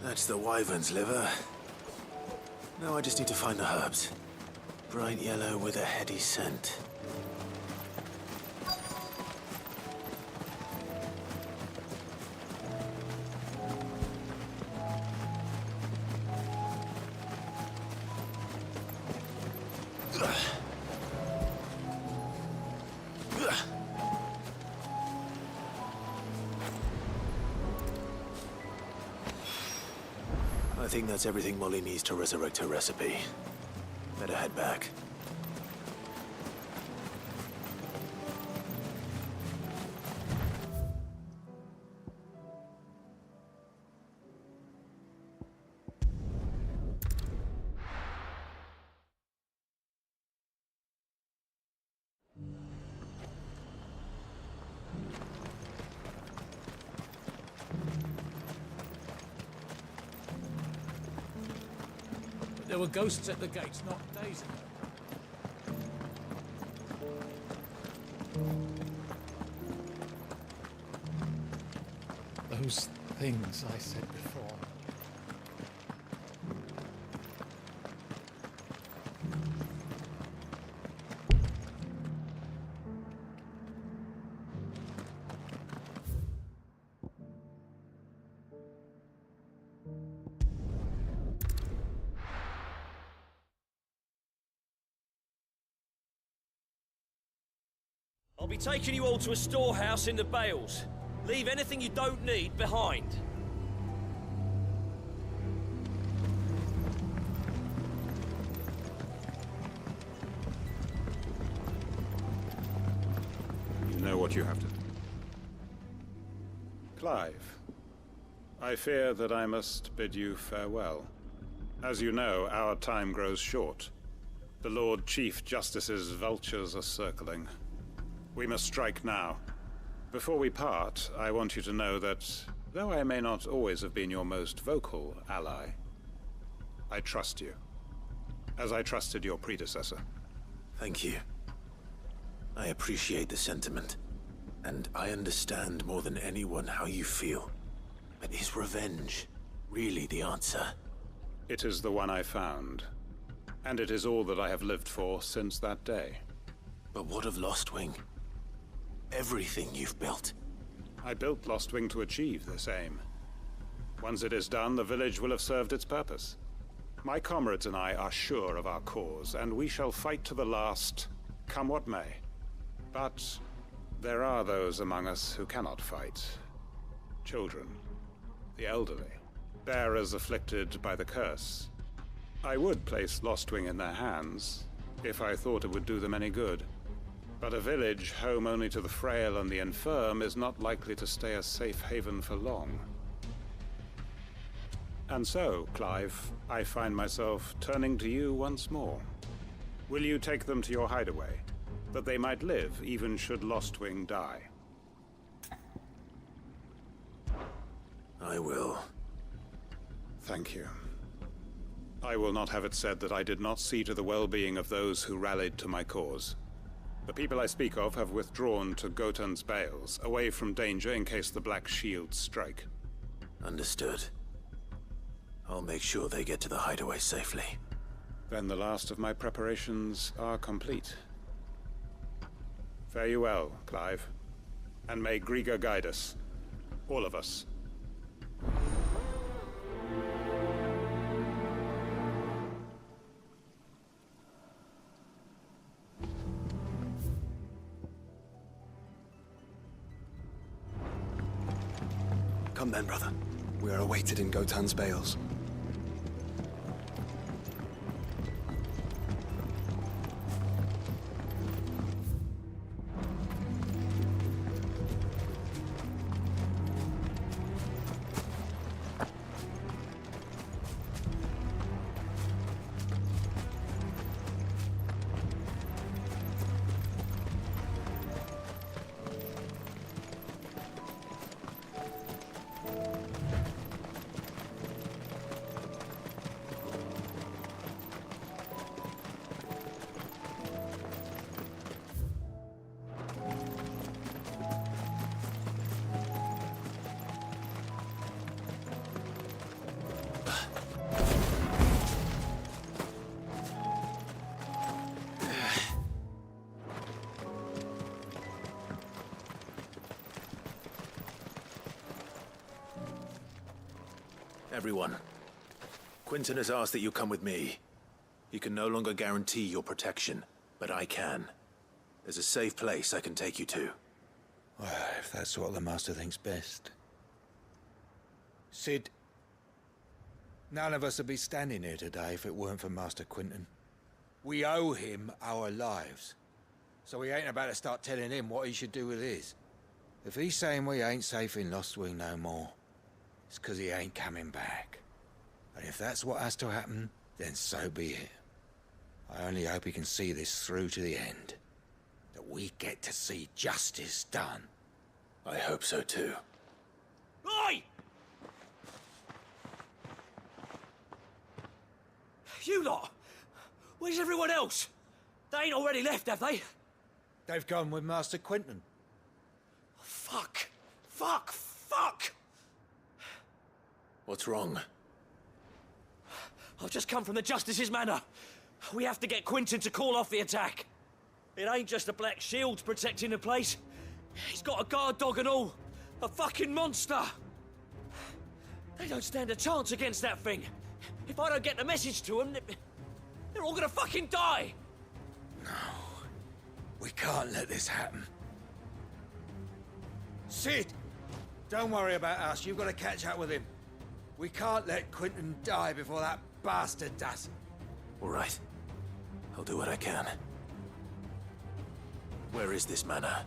That's the wyvern's liver. Now I just need to find the herbs. Bright yellow with a heady scent. I think that's everything Molly needs to resurrect her recipe. Better head back. There were ghosts at the gates not days ago. Those things I said before. I'll be taking you all to a storehouse in the Bales. Leave anything you don't need behind. You know what you have to do. Clive, I fear that I must bid you farewell. As you know, our time grows short. The Lord Chief Justice's vultures are circling. We must strike now. Before we part, I want you to know that, though I may not always have been your most vocal ally, I trust you, as I trusted your predecessor. Thank you. I appreciate the sentiment, and I understand more than anyone how you feel. But is revenge really the answer? It is the one I found, and it is all that I have lived for since that day. But what of Lostwing? Everything you've built. I built Lostwing to achieve this aim. Once it is done, the village will have served its purpose. My comrades and I are sure of our cause, and we shall fight to the last, come what may. But there are those among us who cannot fight. Children, the elderly, bearers afflicted by the curse. I would place Lostwing in their hands, if I thought it would do them any good. But a village home only to the frail and the infirm is not likely to stay a safe haven for long. And so, Clive, I find myself turning to you once more. Will you take them to your hideaway, that they might live even should Lostwing die? I will. Thank you. I will not have it said that I did not see to the well-being of those who rallied to my cause. The people I speak of have withdrawn to Gotan's Bales, away from danger in case the Black Shields strike. Understood. I'll make sure they get to the hideaway safely. Then the last of my preparations are complete. Fare you well, Clive. And may Griga guide us. All of us. Come then, brother. We are awaited in Gotan's Bales. Everyone. Quentin has asked that you come with me. He can no longer guarantee your protection, but I can. There's a safe place I can take you to. Well, if that's what the Master thinks best. Sid, none of us would be standing here today if it weren't for Master Quentin. We owe him our lives. So we ain't about to start telling him what he should do with his. If he's saying we ain't safe in Lost Wing no more, it's 'cause he ain't coming back. And if that's what has to happen, then so be it. I only hope he can see this through to the end. That we get to see justice done. I hope so too. Oi! You lot! Where's everyone else? They ain't already left, have they? They've gone with Master Quentin. Fuck! Fuck! Fuck! What's wrong? I've just come from the Justice's manor. We have to get Quentin to call off the attack. It ain't just the Black Shields protecting the place. He's got a guard dog and all. A fucking monster. They don't stand a chance against that thing. If I don't get the message to them, they're all gonna fucking die. No. We can't let this happen. Sid! Don't worry about us. You've got to catch up with him. We can't let Quentin die before that bastard does. All right. I'll do what I can. Where is this manor?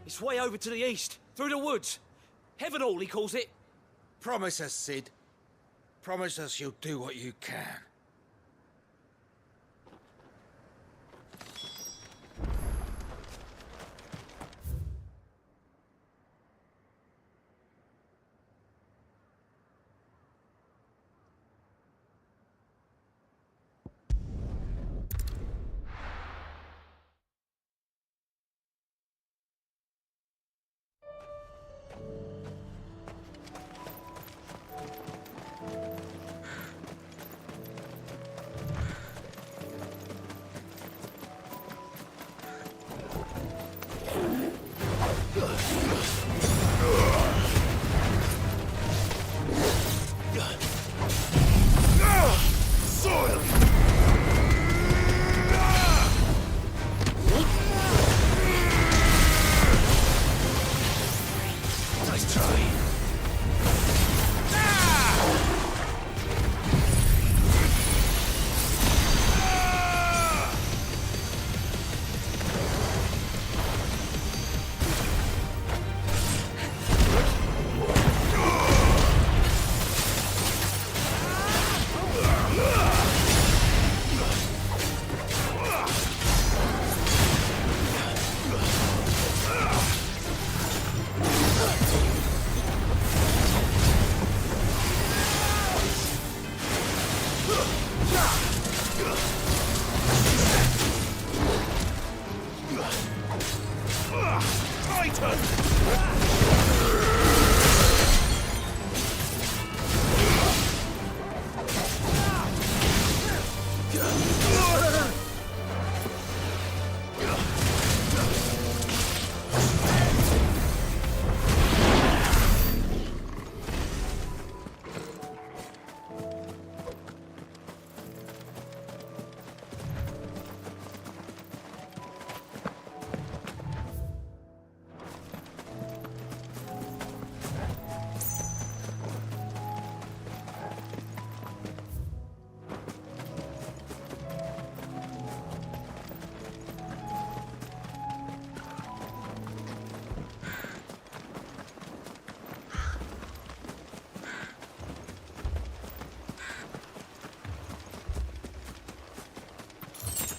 It's way over to the east, through the woods. Heaven Hall, he calls it. Promise us, Sid. Promise us you'll do what you can.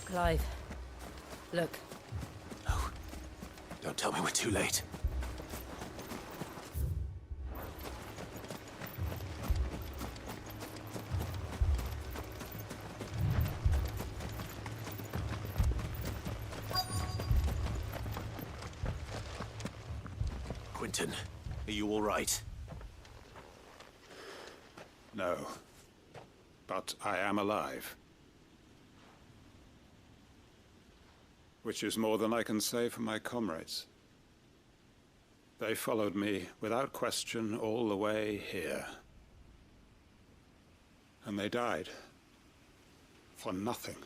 Clive, look. No. Don't tell me we're too late. Quentin, are you all right? No. But I am alive. Which is more than I can say for my comrades. They followed me without question all the way here. And they died. For nothing.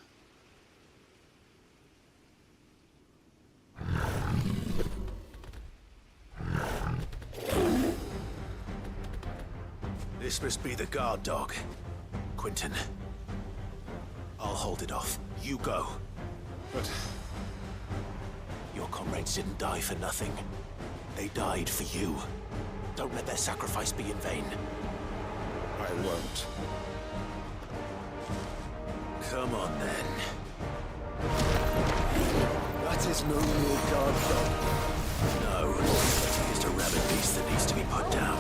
This must be the guard dog. Quentin. I'll hold it off. You go. But... Your comrades didn't die for nothing. They died for you. Don't let their sacrifice be in vain. I won't. Come on, then. That is no mere guard dog. No, it's just a rabid beast that needs to be put down.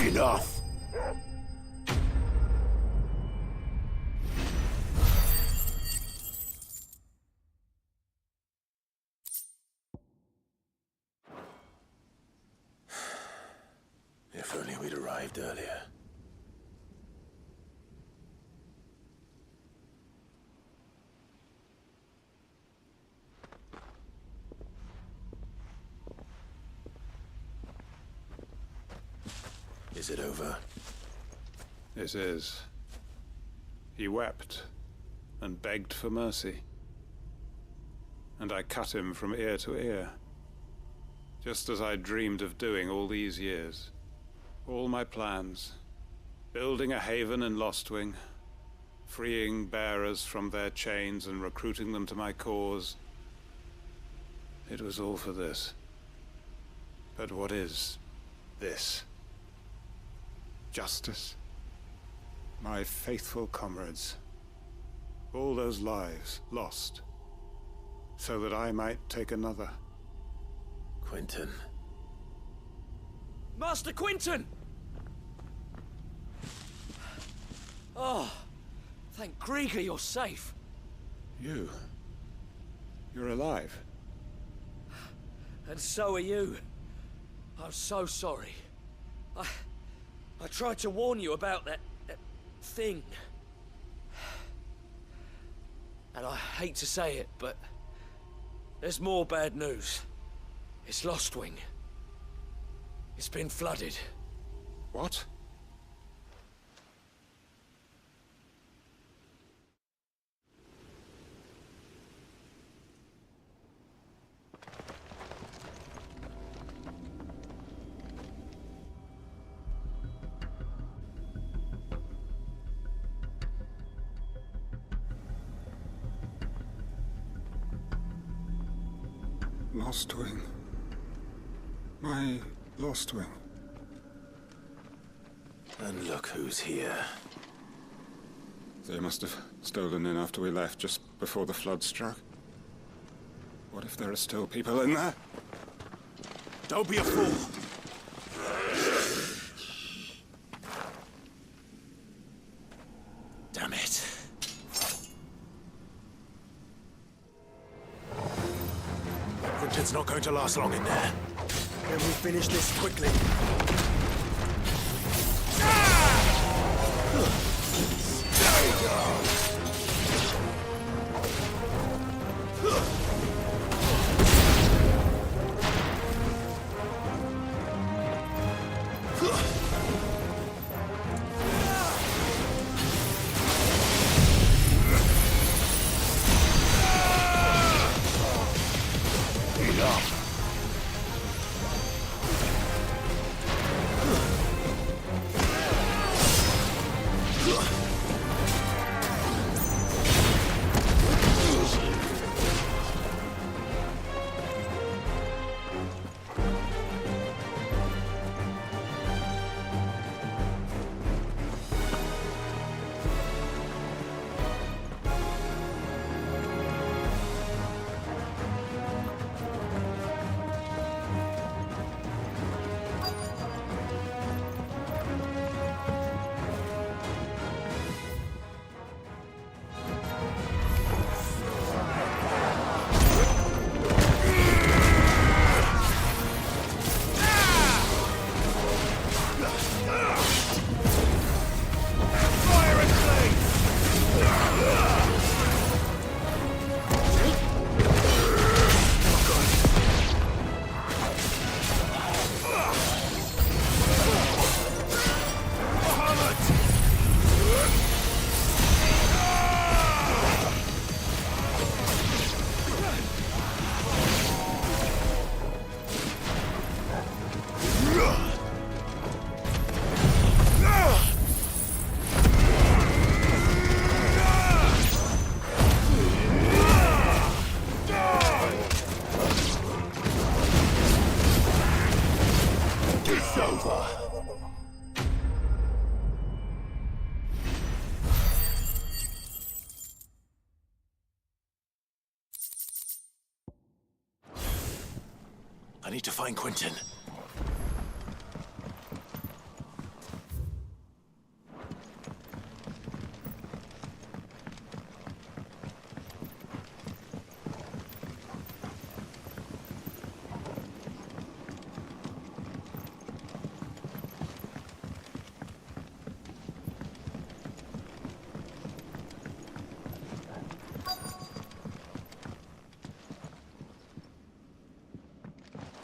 Enough! If only we'd arrived earlier. Is it over? It is. He wept and begged for mercy. And I cut him from ear to ear. Just as I dreamed of doing all these years. All my plans. Building a haven in Lostwing. Freeing bearers from their chains and recruiting them to my cause. It was all for this. But what is this? Justice? My faithful comrades. All those lives lost. So that I might take another. Quentin. Master Quentin! Oh, thank Grieger you're safe. You're alive. And so are you. I'm so sorry. I tried to warn you about that thing. And I hate to say it, but there's more bad news. It's Lostwing. It's been flooded. What? Lostwing. My Lostwing. And look who's here. They must have stolen in after we left, just before the flood struck. What if there are still people in there? Don't be a fool! Damn it. Quentin's not going to last long in there. Can we finish this quickly? need to find Quentin.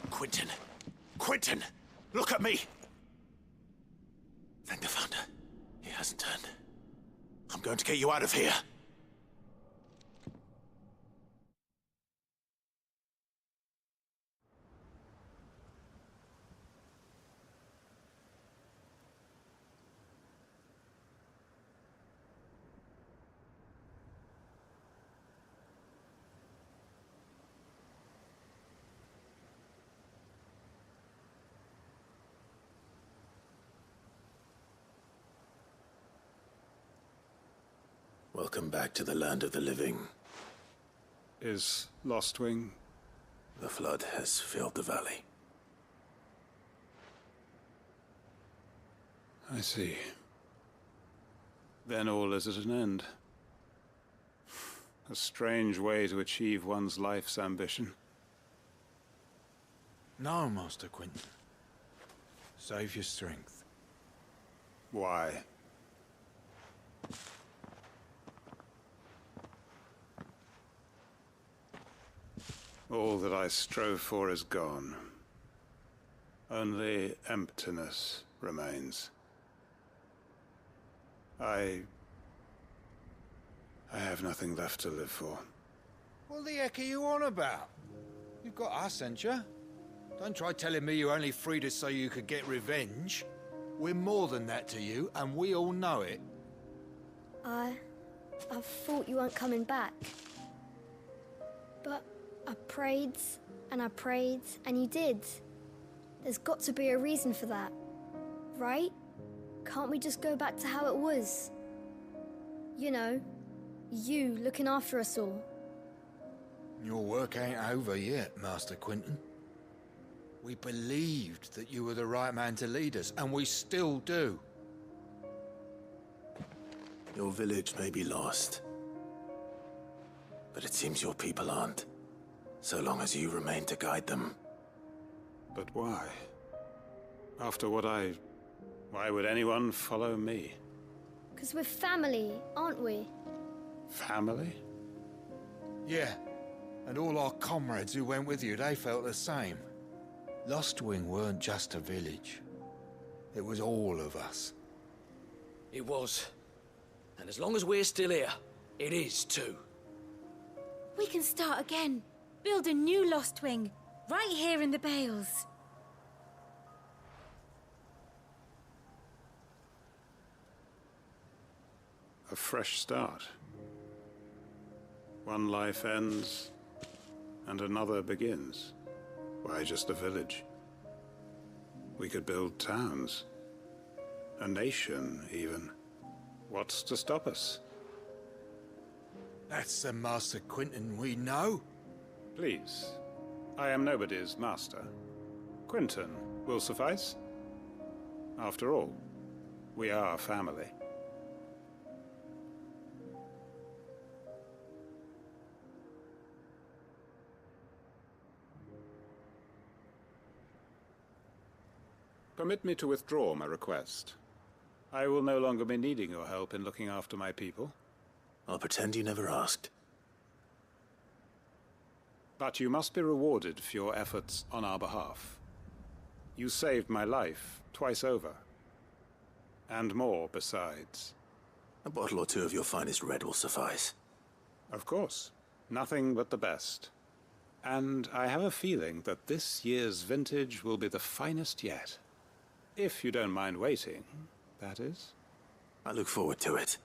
Quentin! Quentin! Look at me! Thank the Founder. He hasn't turned. I'm going to get you out of here. Welcome back to the land of the living. Is Lostwing? The flood has filled the valley. I see. Then all is at an end. A strange way to achieve one's life's ambition. No, Master Quentin. Save your strength. Why? All that I strove for is gone. Only emptiness remains. I have nothing left to live for. What the heck are you on about? You've got us, ain't you? Don't try telling me you only freed us so you could get revenge. We're more than that to you, and we all know it. I thought you weren't coming back. But I prayed, and you did. There's got to be a reason for that, right? Can't we just go back to how it was? You know, you looking after us all. Your work ain't over yet, Master Quentin. We believed that you were the right man to lead us, and we still do. Your village may be lost, but it seems your people aren't. So long as you remain to guide them. But why? After what why would anyone follow me? 'Cause we're family, aren't we? Family? Yeah, and all our comrades who went with you, they felt the same. Lostwing weren't just a village. It was all of us. It was. And as long as we're still here, it is too. We can start again. Build a new Lostwing, right here in the Bales. A fresh start. One life ends, and another begins. Why just a village? We could build towns. A nation, even. What's to stop us? That's the Master Quentin we know. Please. I am nobody's master. Quentin will suffice. After all, we are family. Permit me to withdraw my request. I will no longer be needing your help in looking after my people. I'll pretend you never asked. But you must be rewarded for your efforts on our behalf. You saved my life twice over. And more besides. A bottle or two of your finest red will suffice. Of course. Nothing but the best. And I have a feeling that this year's vintage will be the finest yet. If you don't mind waiting, that is. I look forward to it.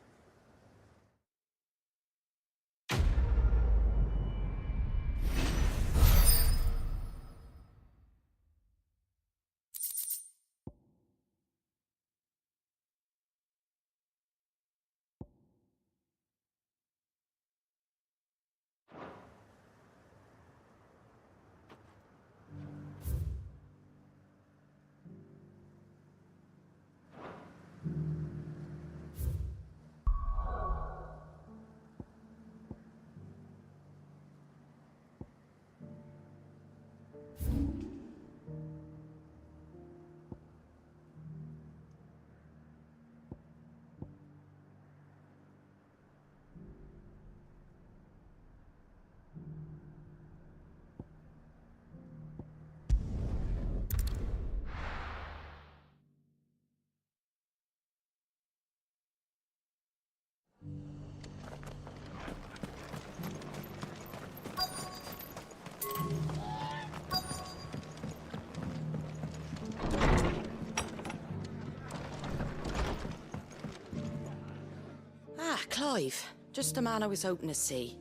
Clive. Just a man I was hoping to see.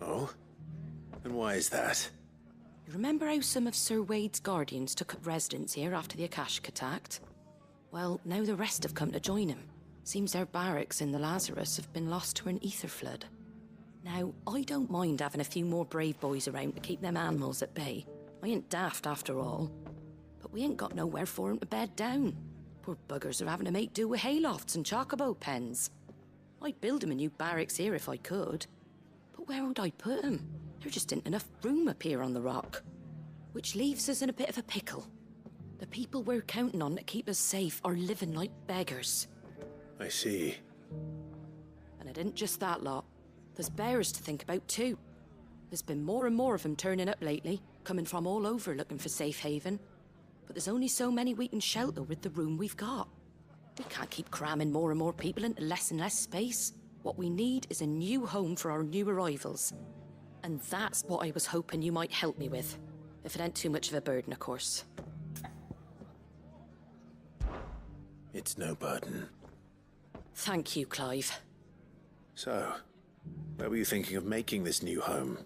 Oh? And why is that? You remember how some of Sir Wade's guardians took up residence here after the Akashic attacked? Well, now the rest have come to join him. Seems their barracks in the Lazarus have been lost to an ether flood. Now, I don't mind having a few more brave boys around to keep them animals at bay. I ain't daft after all. But we ain't got nowhere for them to bed down. Poor buggers are having to make do with haylofts and chocobo pens. I'd build them a new barracks here if I could. But where would I put them? There just ain't enough room up here on the rock. Which leaves us in a bit of a pickle. The people we're counting on to keep us safe are living like beggars. I see. And it isn't just that lot. There's bears to think about too. There's been more and more of them turning up lately, coming from all over looking for safe haven. But there's only so many we can shelter with the room we've got. We can't keep cramming more and more people into less and less space. What we need is a new home for our new arrivals. And that's what I was hoping you might help me with. If it ain't too much of a burden, of course. It's no burden. Thank you, Clive. So, where were you thinking of making this new home?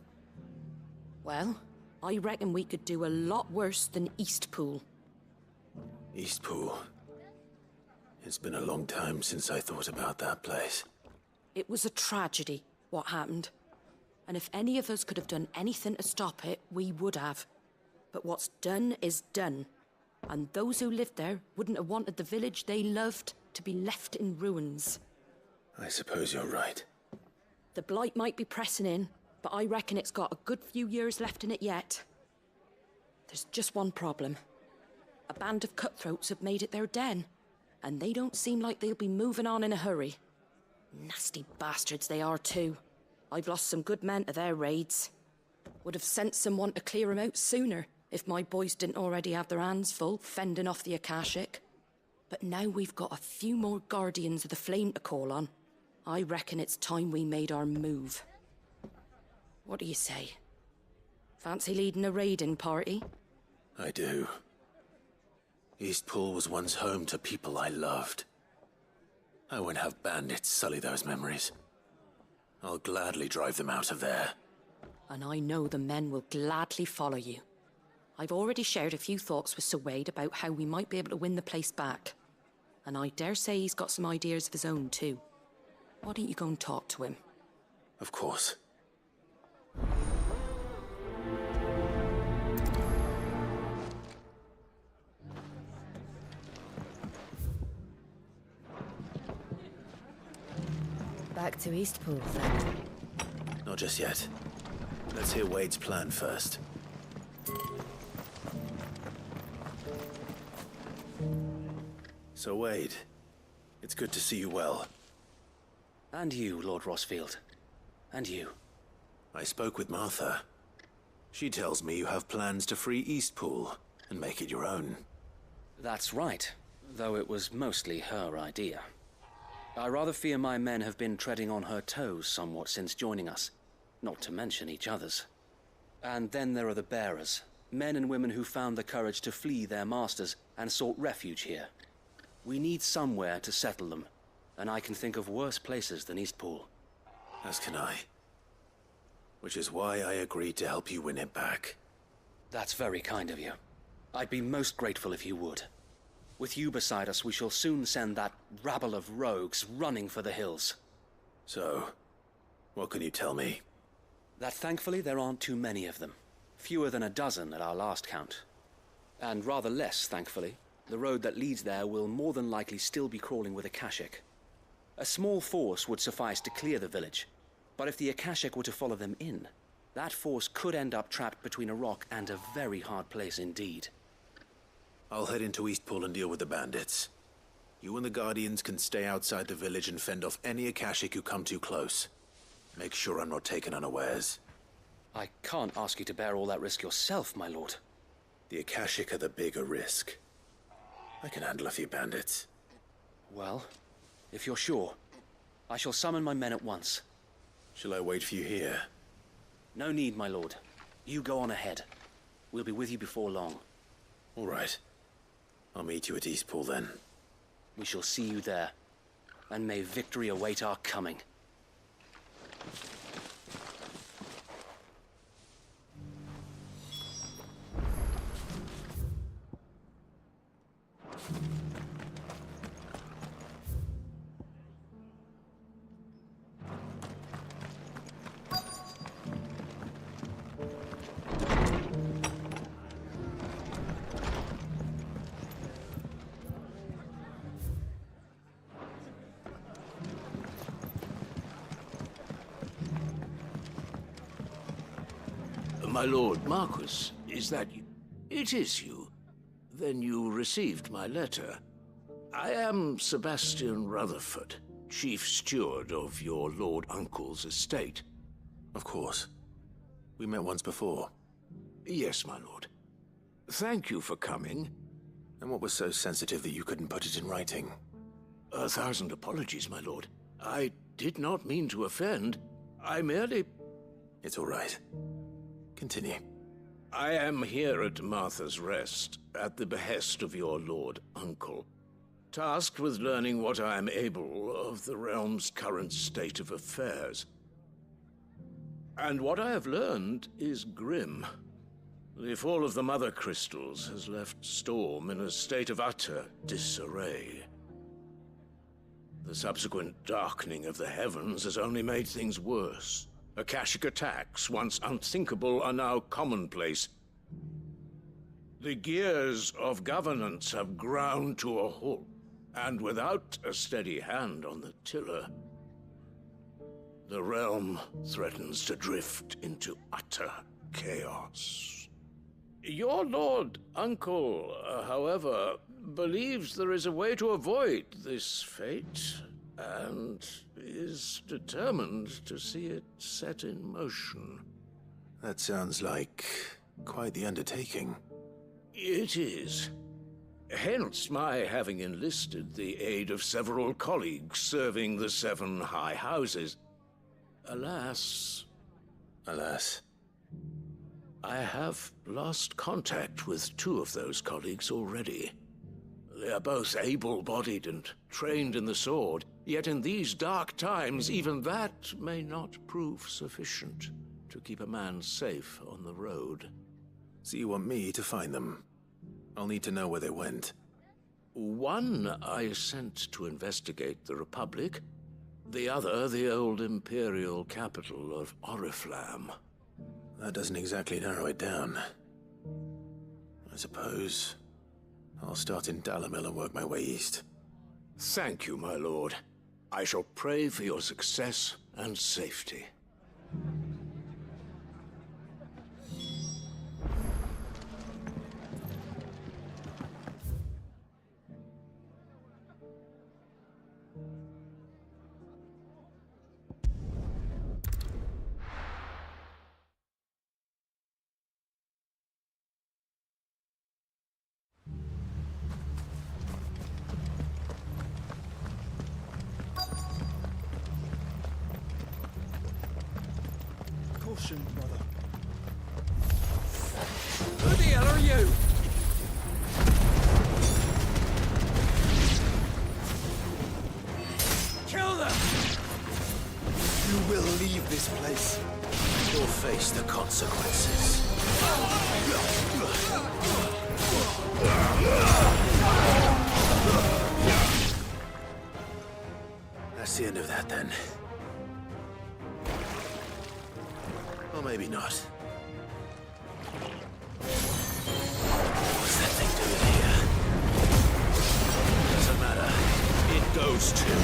Well, I reckon we could do a lot worse than Eastpool. Eastpool. It's been a long time since I thought about that place. It was a tragedy, what happened. And if any of us could have done anything to stop it, we would have. But what's done is done. And those who lived there wouldn't have wanted the village they loved to be left in ruins. I suppose you're right. The blight might be pressing in, but I reckon it's got a good few years left in it yet. There's just one problem. A band of cutthroats have made it their den, and they don't seem like they'll be moving on in a hurry. Nasty bastards they are too. I've lost some good men to their raids. Would have sent someone to clear them out sooner, if my boys didn't already have their hands full fending off the Akashic. But now we've got a few more guardians of the flame to call on. I reckon it's time we made our move. What do you say? Fancy leading a raiding party? I do. Eastpool was once home to people I loved. I won't have bandits sully those memories. I'll gladly drive them out of there. And I know the men will gladly follow you. I've already shared a few thoughts with Sir Wade about how we might be able to win the place back. And I dare say he's got some ideas of his own too. Why don't you go and talk to him? Of course. Back to Eastpool, then. Not just yet. Let's hear Wade's plan first. So, Wade, it's good to see you well. And you, Lord Rossfield. And you. I spoke with Martha. She tells me you have plans to free Eastpool and make it your own. That's right, though it was mostly her idea. I rather fear my men have been treading on her toes somewhat since joining us, not to mention each other's. And then there are the bearers, men and women who found the courage to flee their masters and sought refuge here. We need somewhere to settle them, and I can think of worse places than Eastpool. As can I. Which is why I agreed to help you win it back. That's very kind of you. I'd be most grateful if you would. With you beside us, we shall soon send that rabble of rogues running for the hills. So, what can you tell me? That thankfully there aren't too many of them. Fewer than a dozen at our last count. And rather less, thankfully. The road that leads there will more than likely still be crawling with Akashic. A small force would suffice to clear the village, but if the Akashic were to follow them in, that force could end up trapped between a rock and a very hard place indeed. I'll head into Eastpool and deal with the bandits. You and the Guardians can stay outside the village and fend off any Akashic who come too close. Make sure I'm not taken unawares. I can't ask you to bear all that risk yourself, my lord. The Akashic are the bigger risk. I can handle a few bandits. Well, if you're sure, I shall summon my men at once. Shall I wait for you here? No need, my lord. You go on ahead. We'll be with you before long. All right. I'll meet you at Eastpool then. We shall see you there. And may victory await our coming. My lord Marquis, is that you? It is you. Then you received my letter. I am Sebastian Rutherford, chief steward of your lord uncle's estate. Of course. We met once before. Yes, my lord. Thank you for coming. And what was so sensitive that you couldn't put it in writing? 1,000 apologies, my lord. I did not mean to offend. I merely... It's all right. Continue. I am here at Martha's Rest, at the behest of your lord uncle, tasked with learning what I am able of the realm's current state of affairs. And what I have learned is grim. The fall of the Mother Crystals has left Storm in a state of utter disarray. The subsequent darkening of the heavens has only made things worse. Akashic attacks, once unthinkable, are now commonplace. The gears of governance have ground to a halt, and without a steady hand on the tiller, the realm threatens to drift into utter chaos. Your lord uncle, however, believes there is a way to avoid this fate, and is determined to see it set in motion. That sounds like quite the undertaking. It is. Hence my having enlisted the aid of several colleagues serving the 7 high houses. Alas... Alas? I have lost contact with 2 of those colleagues already. They are both able-bodied and trained in the sword, yet in these dark times, even that may not prove sufficient to keep a man safe on the road. So you want me to find them? I'll need to know where they went. One I sent to investigate the Republic, the other the old Imperial capital of Oriflamme. That doesn't exactly narrow it down. I suppose I'll start in Dalamil and work my way east. Thank you, my lord. I shall pray for your success and safety. Brother. Who the hell are you? Kill them! You will leave this place. You'll face the consequences. That's the end of that, then. Or maybe not. What's that thing doing here? Doesn't matter. It goes too.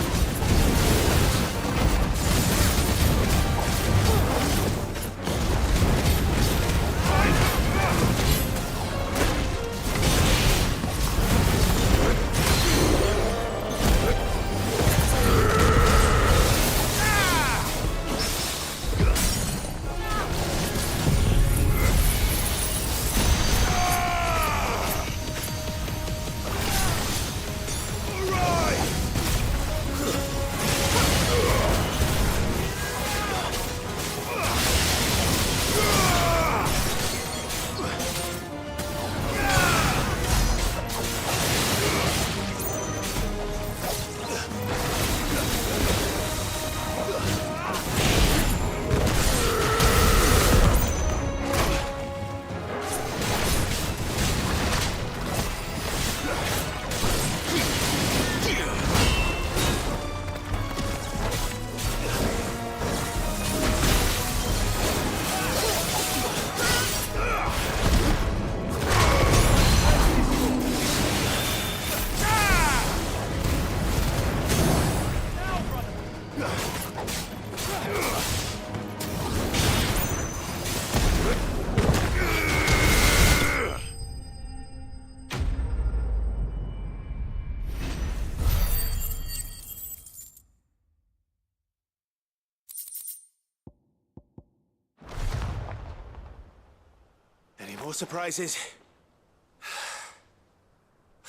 more surprises?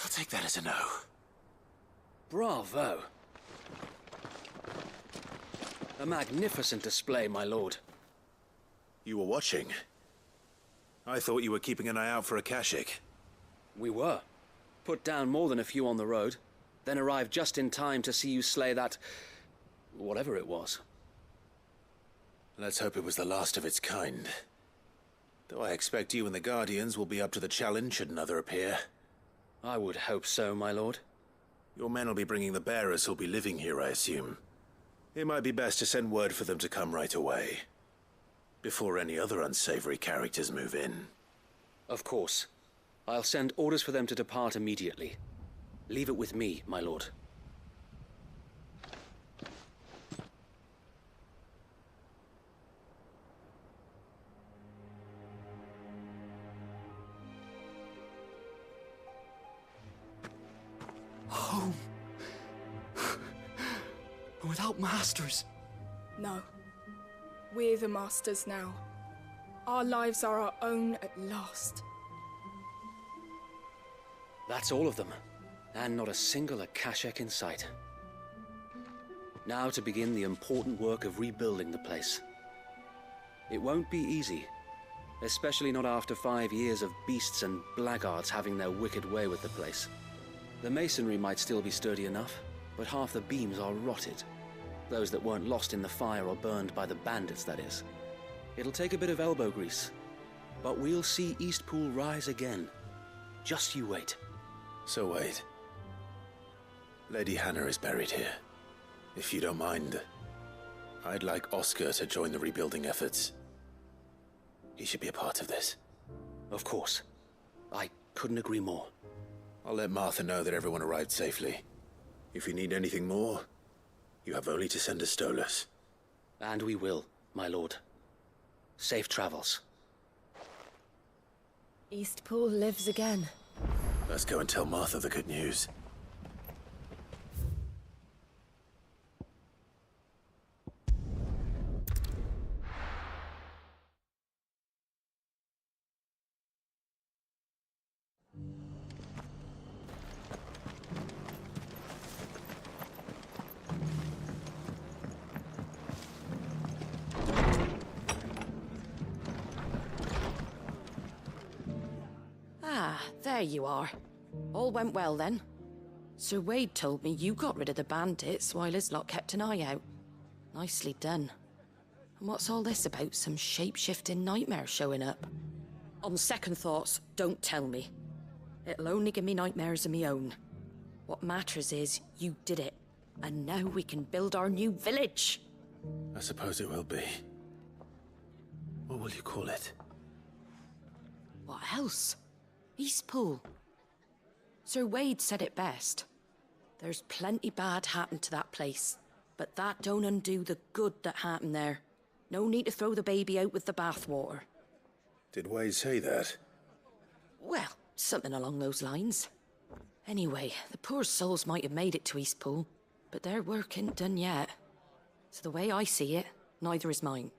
I'll take that as a no. Bravo. A magnificent display, my lord. You were watching? I thought you were keeping an eye out for a Kashik. We were. Put down more than a few on the road, then arrived just in time to see you slay that... whatever it was. Let's hope it was the last of its kind. Though I expect you and the Guardians will be up to the challenge should another appear. I would hope so, my lord. Your men will be bringing the bearers who'll be living here, I assume. It might be best to send word for them to come right away, before any other unsavory characters move in. Of course. I'll send orders for them to depart immediately. Leave it with me, my lord. Home. Without masters. No. We're the masters now. Our lives are our own at last. That's all of them. And not a single Akashek in sight. Now to begin the important work of rebuilding the place. It won't be easy. Especially not after 5 years of beasts and blackguards having their wicked way with the place. The masonry might still be sturdy enough, but half the beams are rotted. Those that weren't lost in the fire or burned by the bandits, that is. It'll take a bit of elbow grease, but we'll see Eastpool rise again. Just you wait. So wait. Lady Hannah is buried here. If you don't mind, I'd like Oscar to join the rebuilding efforts. He should be a part of this. Of course. I couldn't agree more. I'll let Martha know that everyone arrived safely. If you need anything more, you have only to send a Stolas. And we will, my lord. Safe travels. Eastpool lives again. Let's go and tell Martha the good news. There you are. All went well then. Sir Wade told me you got rid of the bandits while his lot kept an eye out. Nicely done. And what's all this about some shape-shifting nightmare showing up? On second thoughts, don't tell me. It'll only give me nightmares of me own. What matters is you did it. And now we can build our new village. I suppose it will be. What will you call it? What else? Eastpool. Sir Wade said it best. There's plenty bad happened to that place, but that don't undo the good that happened there. No need to throw the baby out with the bathwater. Did Wade say that? Well, something along those lines. Anyway, the poor souls might have made it to Eastpool, but their work ain't done yet. So the way I see it, neither is mine.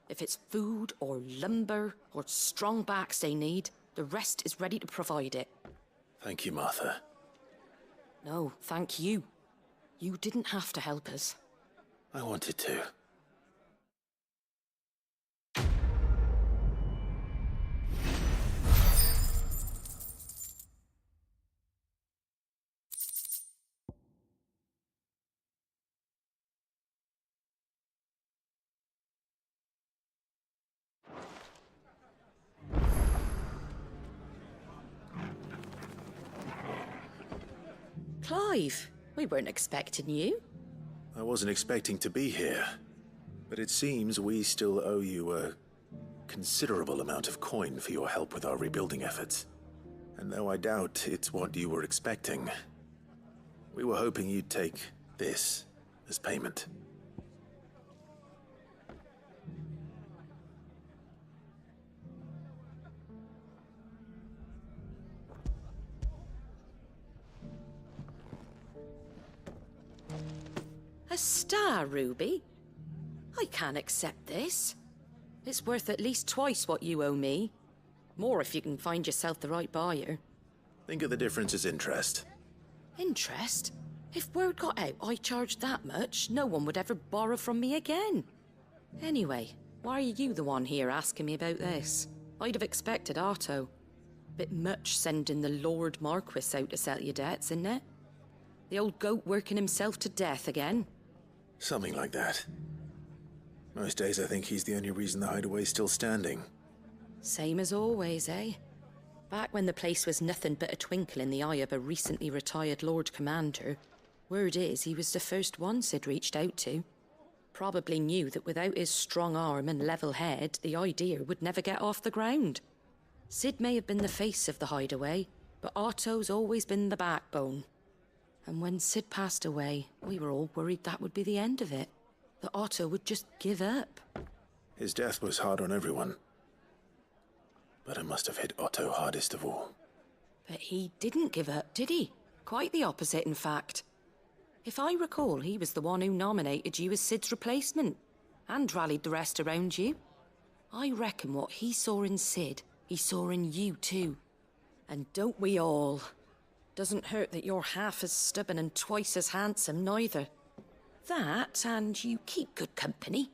If it's food or lumber or strong backs they need, the rest is ready to provide it. Thank you, Martha. No, thank you. You didn't have to help us. I wanted to. Clive, we weren't expecting you. I wasn't expecting to be here, but it seems we still owe you a considerable amount of coin for your help with our rebuilding efforts. And though I doubt it's what you were expecting, we were hoping you'd take this as payment. A star ruby? I can't accept this. It's worth at least twice what you owe me. More if you can find yourself the right buyer. Think of the difference as interest. Interest? If word got out I charged that much, no one would ever borrow from me again. Anyway, why are you the one here asking me about this? I'd have expected Otto. Bit much sending the Lord Marquis out to settle your debts, isn't it? The old goat working himself to death again? Something like that. Most days I think he's the only reason the hideaway's still standing. Same as always, eh? Back when the place was nothing but a twinkle in the eye of a recently retired Lord Commander, word is he was the first one Sid reached out to. Probably knew that without his strong arm and level head, the idea would never get off the ground. Sid may have been the face of the hideaway, but Otto's always been the backbone. And when Sid passed away, we were all worried that would be the end of it. That Otto would just give up. His death was hard on everyone. But it must have hit Otto hardest of all. But he didn't give up, did he? Quite the opposite, in fact. If I recall, he was the one who nominated you as Sid's replacement, and rallied the rest around you. I reckon what he saw in Sid, he saw in you too. And don't we all? Doesn't hurt that you're half as stubborn and twice as handsome, neither. That, and you keep good company.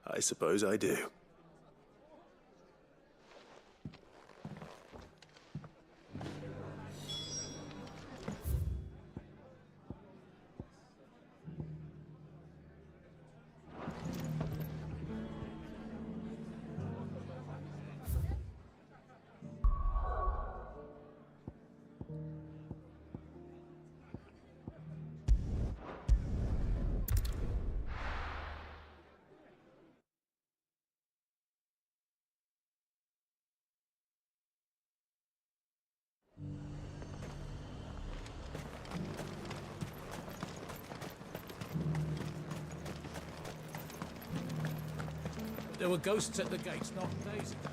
I suppose I do. There were ghosts at the gates not days ago.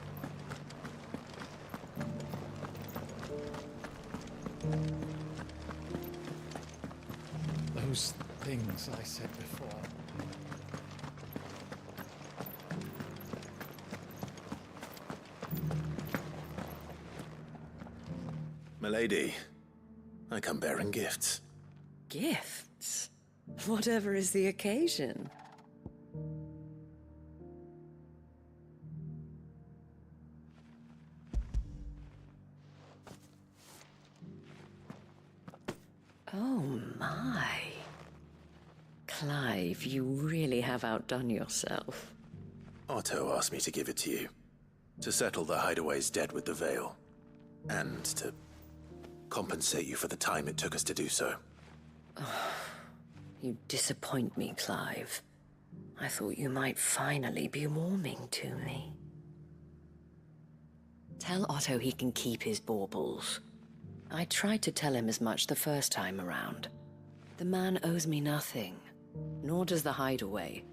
Those things I said before. Milady, I come bearing gifts. Gifts? Whatever is the occasion. Oh my. Clive, you really have outdone yourself. Otto asked me to give it to you. To settle the hideaway's debt with the Veil. And to compensate you for the time it took us to do so. Oh, you disappoint me, Clive. I thought you might finally be warming to me. Tell Otto he can keep his baubles. I tried to tell him as much the first time around. The man owes me nothing, nor does the hideaway.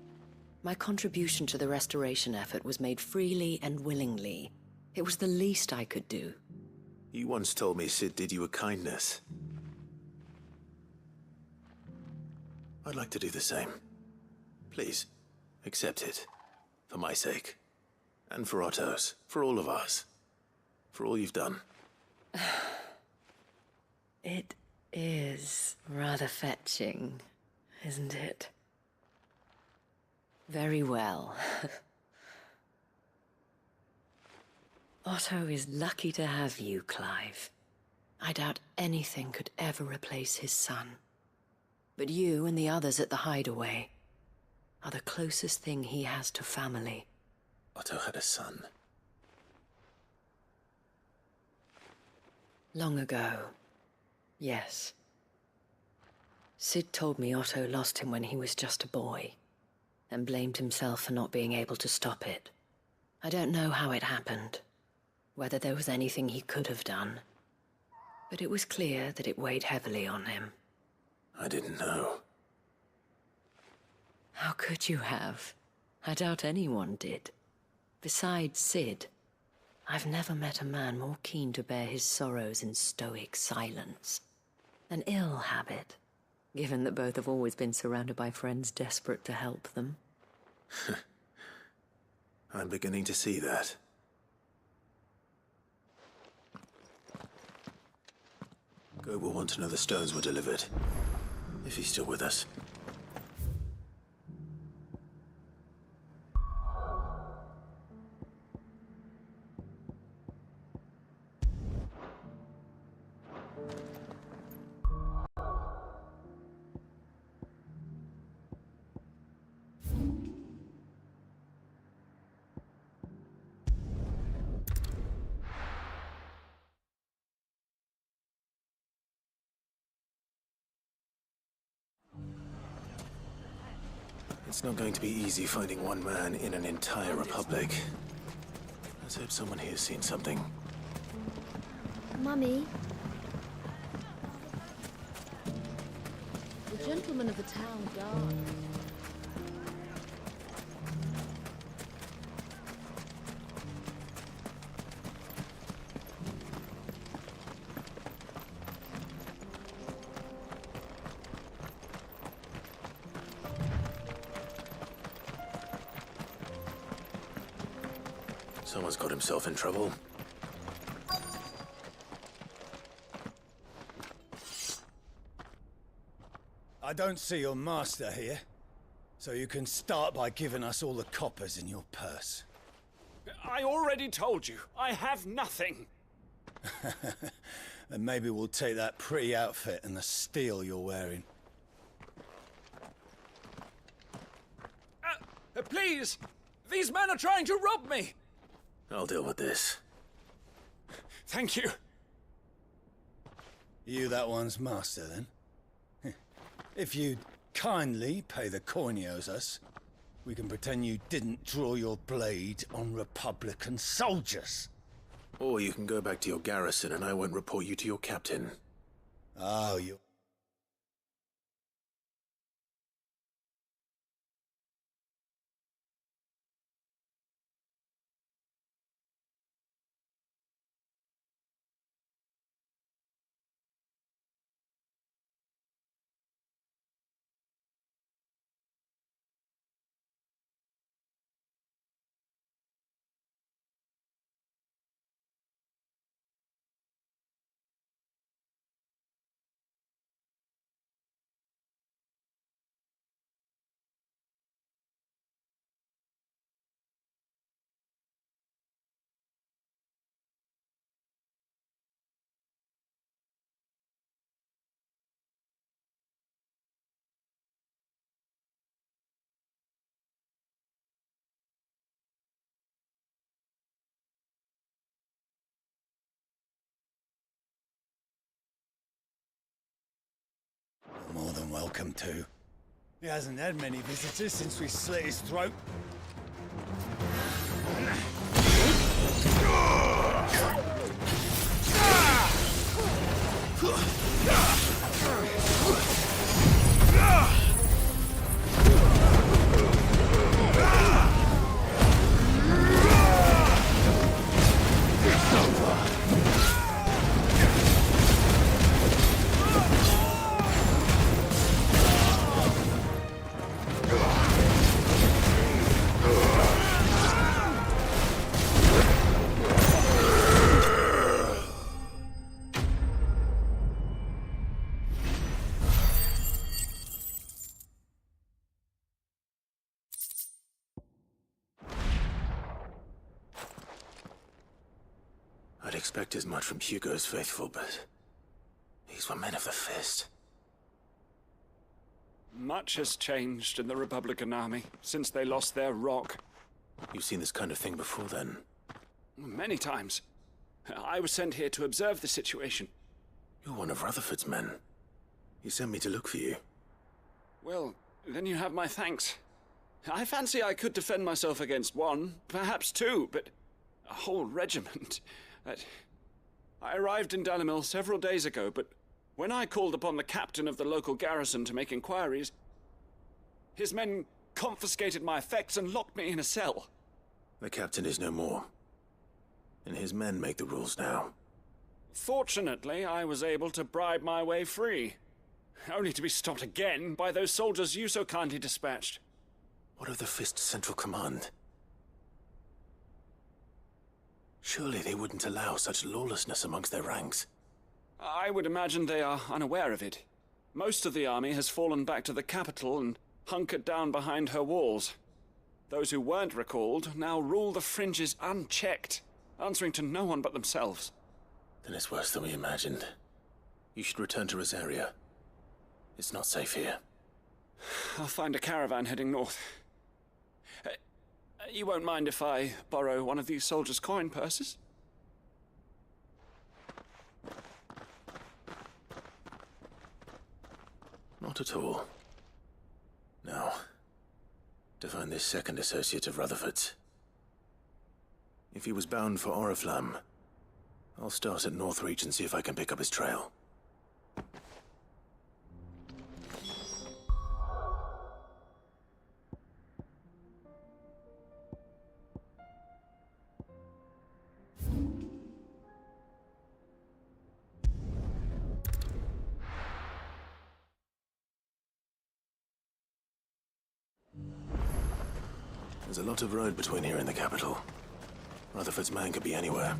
My contribution to the restoration effort was made freely and willingly. It was the least I could do. You once told me Sid did you a kindness. I'd like to do the same. Please, accept it. For my sake. And for Otto's. For all of us. For all you've done. It is rather fetching, isn't it? Very well. Otto is lucky to have you, Clive. I doubt anything could ever replace his son. But you and the others at the hideaway are the closest thing he has to family. Otto had a son. Long ago, yes. Sid told me Otto lost him when he was just a boy, and blamed himself for not being able to stop it. I don't know how it happened, whether there was anything he could have done, but it was clear that it weighed heavily on him. I didn't know. How could you have? I doubt anyone did. Besides Sid, I've never met a man more keen to bear his sorrows in stoic silence. An ill habit, given that both have always been surrounded by friends desperate to help them. I'm beginning to see that. Go will want to know the stones were delivered, if he's still with us. It's not going to be easy finding one man in an entire republic. Let's hope someone here's seen something. Mummy? The gentleman of the town guard. Someone's got himself in trouble. I don't see your master here, so you can start by giving us all the coppers in your purse. I already told you, I have nothing. Then maybe we'll take that pretty outfit and the steel you're wearing. Please! These men are trying to rob me! I'll deal with this. Thank you. You that one's master, then? If you'd kindly pay the coin he owes us, we can pretend you didn't draw your blade on Republican soldiers. Or you can go back to your garrison and I won't report you to your captain. Oh, you... More than welcome to. He hasn't had many visitors since we slit his throat. I'd expect as much from Hugo's faithful, but these were men of the fist. Much has changed in the Republican army since they lost their rock. You've seen this kind of thing before, then? Many times. I was sent here to observe the situation. You're one of Rutherford's men. He sent me to look for you. Well, then you have my thanks. I fancy I could defend myself against one, perhaps two, but a whole regiment. I arrived in Dalimil several days ago, but when I called upon the captain of the local garrison to make inquiries, his men confiscated my effects and locked me in a cell. The captain is no more, and his men make the rules now. Fortunately, I was able to bribe my way free, only to be stopped again by those soldiers you so kindly dispatched. What of the Fist's central command? Surely they wouldn't allow such lawlessness amongst their ranks. I would imagine they are unaware of it. Most of the army has fallen back to the capital and hunkered down behind her walls. Those who weren't recalled now rule the fringes unchecked, answering to no one but themselves. Then it's worse than we imagined. You should return to Rosaria. It's not safe here. I'll find a caravan heading north. You won't mind if I borrow one of these soldiers' coin purses? Not at all. Now, to find this second associate of Rutherford's. If he was bound for Oriflamme, I'll start at Northreach and see if I can pick up his trail. There's a lot of road between here and the capital. Rutherford's man could be anywhere.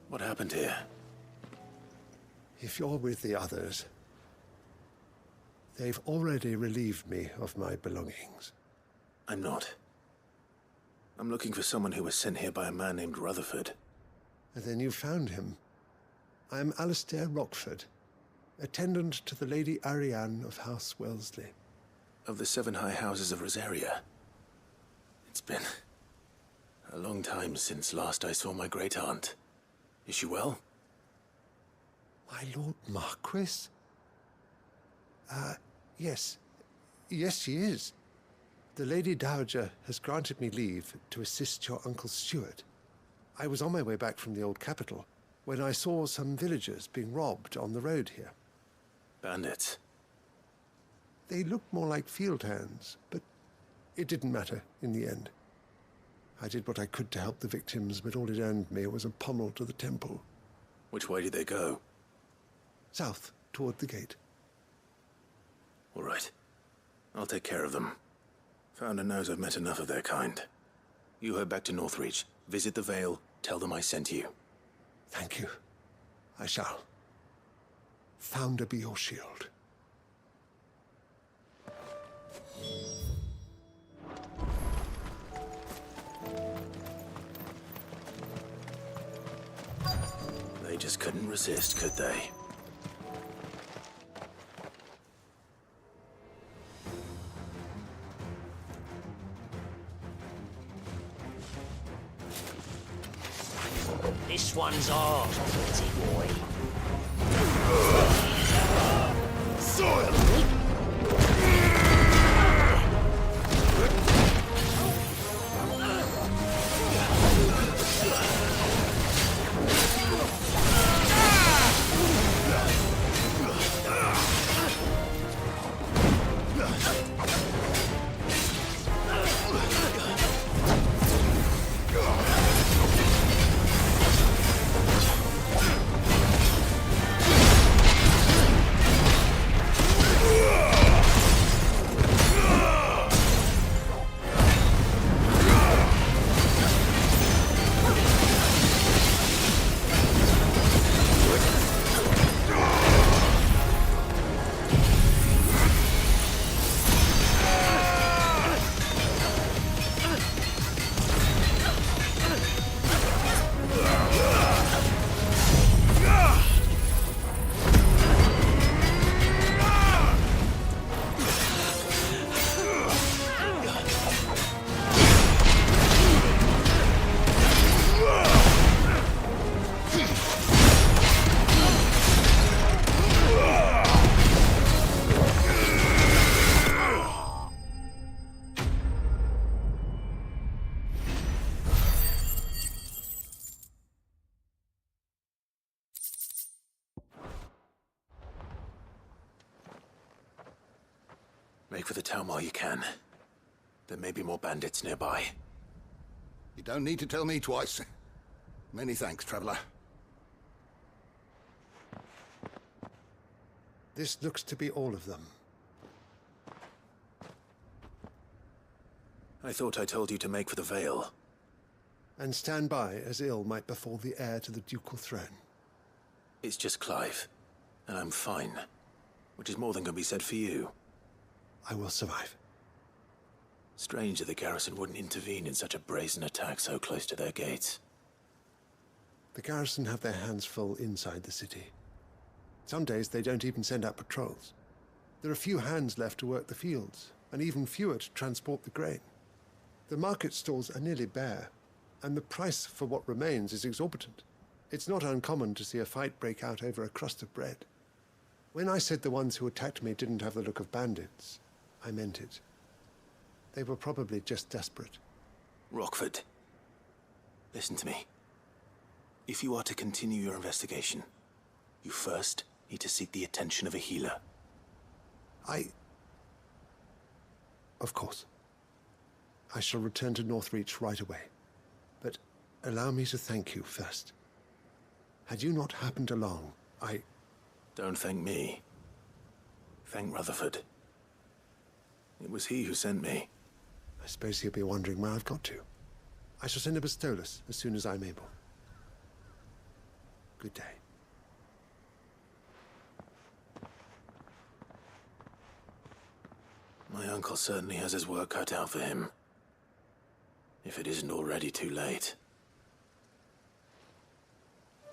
What happened here? If you're with the others, they've already relieved me of my belongings. I'm not. I'm looking for someone who was sent here by a man named Rutherford. And then you found him. I'm Alistair Rockford, attendant to the Lady Ariane of House Wellesley. Of the 7 high houses of Rosaria. It's been a long time since last I saw my great-aunt. Is she well? My Lord Marquis? Yes. Yes, she is. The Lady Dowager has granted me leave to assist your Uncle Stuart. I was on my way back from the old capital when I saw some villagers being robbed on the road here. Bandits? They looked more like field hands, but it didn't matter in the end. I did what I could to help the victims, but all it earned me was a pommel to the temple. Which way did they go? South, toward the gate. All right. I'll take care of them. Founder knows I've met enough of their kind. You head back to Northreach, visit the Vale, tell them I sent you. Thank you. I shall. Founder be your shield. They just couldn't resist, could they? This one's ours, pretty boy. Soil! Make for the town while you can. There may be more bandits nearby. You don't need to tell me twice. Many thanks, traveler. This looks to be all of them. I thought I told you to make for the Vale. And stand by as ill might befall the heir to the ducal throne. It's just Clive, and I'm fine. Which is more than can be said for you. I will survive. Strange that the garrison wouldn't intervene in such a brazen attack so close to their gates. The garrison have their hands full inside the city. Some days they don't even send out patrols. There are few hands left to work the fields, and even fewer to transport the grain. The market stalls are nearly bare, and the price for what remains is exorbitant. It's not uncommon to see a fight break out over a crust of bread. When I said the ones who attacked me didn't have the look of bandits, I meant it. They were probably just desperate. Rockford, listen to me. If you are to continue your investigation, you first need to seek the attention of a healer. Of course. I shall return to Northreach right away. But allow me to thank you first. Had you not happened along, Don't thank me. Thank Rutherford. It was he who sent me. I suppose he'll be wondering where I've got to. I shall send a Pistolus as soon as I'm able. Good day. My uncle certainly has his work cut out for him. If it isn't already too late.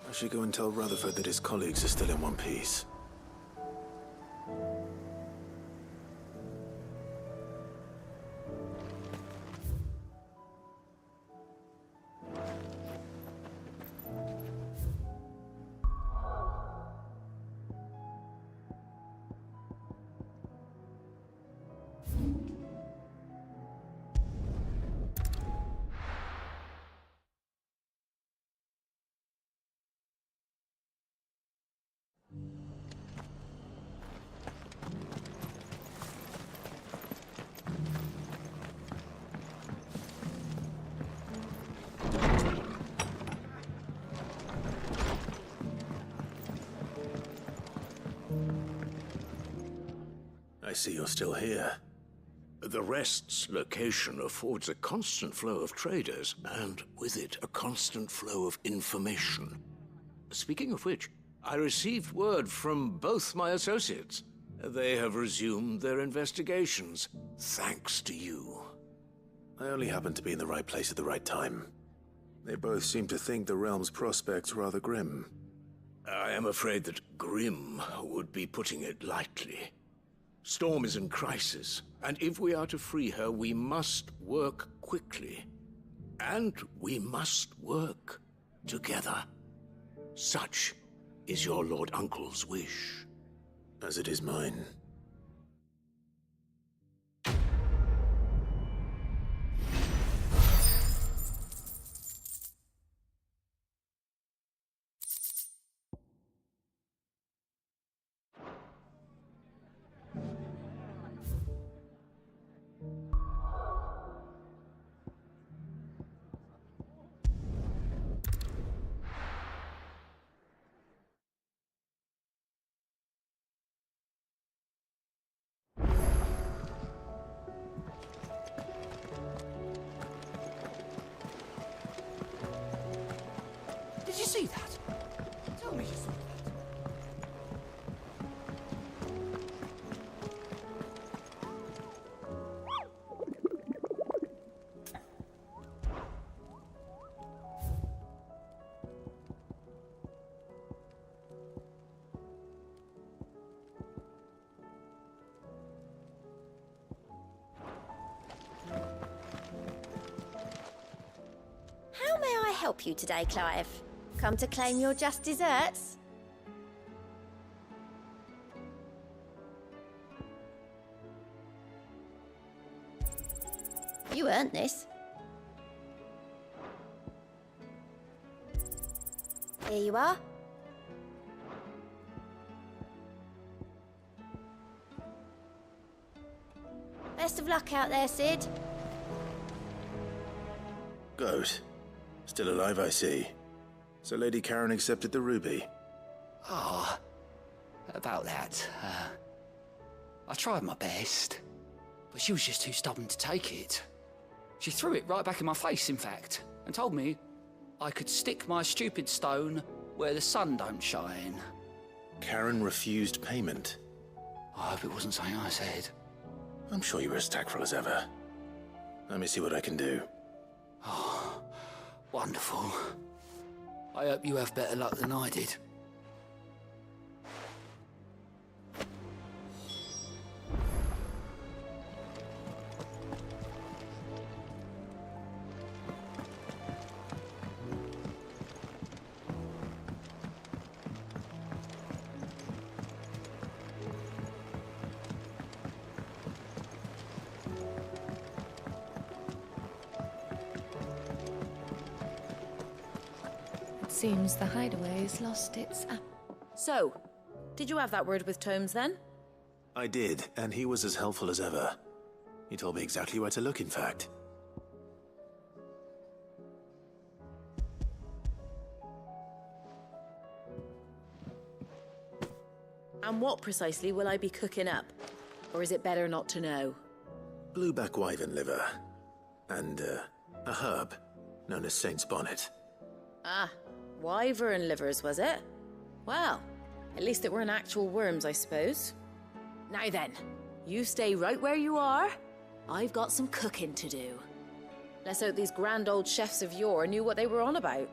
I should go and tell Rutherford that his colleagues are still in one piece. I see you're still here. The Rest's location affords a constant flow of traders, and with it, a constant flow of information. Speaking of which, I received word from both my associates. They have resumed their investigations, thanks to you. I only happened to be in the right place at the right time. They both seem to think the realm's prospects rather grim. I am afraid that grim would be putting it lightly. Storm is in crisis, and if we are to free her, we must work quickly. And we must work together. Such is your Lord Uncle's wish. As it is mine. Did you see that? Tell me you saw that. How may I help you today, Clive? Come to claim your just desserts? You earned this. Here you are. Best of luck out there, Sid. Good. Still alive, I see. So Lady Karen accepted the ruby? Ah, about that. I tried my best, but she was just too stubborn to take it. She threw it right back in my face, in fact, and told me I could stick my stupid stone where the sun don't shine. Karen refused payment. I hope it wasn't something I said. I'm sure you were as tactful as ever. Let me see what I can do. Oh, wonderful. I hope you have better luck than I did. Seems the hideaway's lost its So, did you have that word with Tomes then? I did, and he was as helpful as ever. He told me exactly where to look, in fact. And what precisely will I be cooking up? Or is it better not to know? Blueback wyvern liver. And, a herb known as Saint's Bonnet. Ah, wyvern livers, was it? Well, at least it weren't actual worms, I suppose. Now then, you stay right where you are. I've got some cooking to do. Let's hope these grand old chefs of yore knew what they were on about.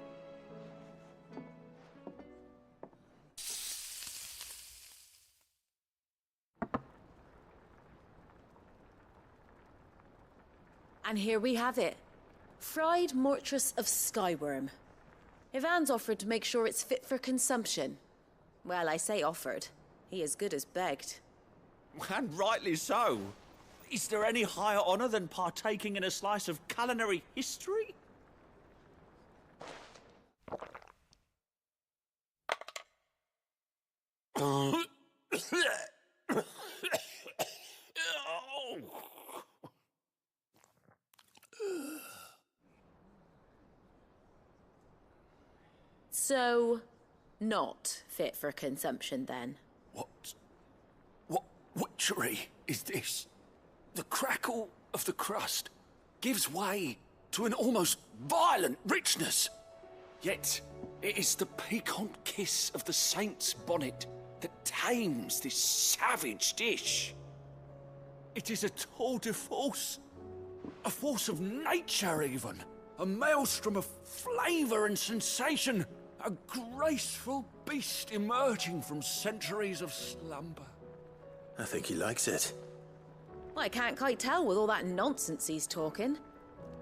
And here we have it. Fried mortress of skyworm. Ivan's offered to make sure it's fit for consumption. Well, I say offered. He as good as begged. And rightly so. Is there any higher honour than partaking in a slice of culinary history? So, not fit for consumption then? What witchery is this? The crackle of the crust gives way to an almost violent richness. Yet, it is the piquant kiss of the saint's bonnet that tames this savage dish. It is a tour de force. A force of nature, even. A maelstrom of flavour and sensation. A graceful beast emerging from centuries of slumber. I think he likes it. Well, I can't quite tell with all that nonsense he's talking.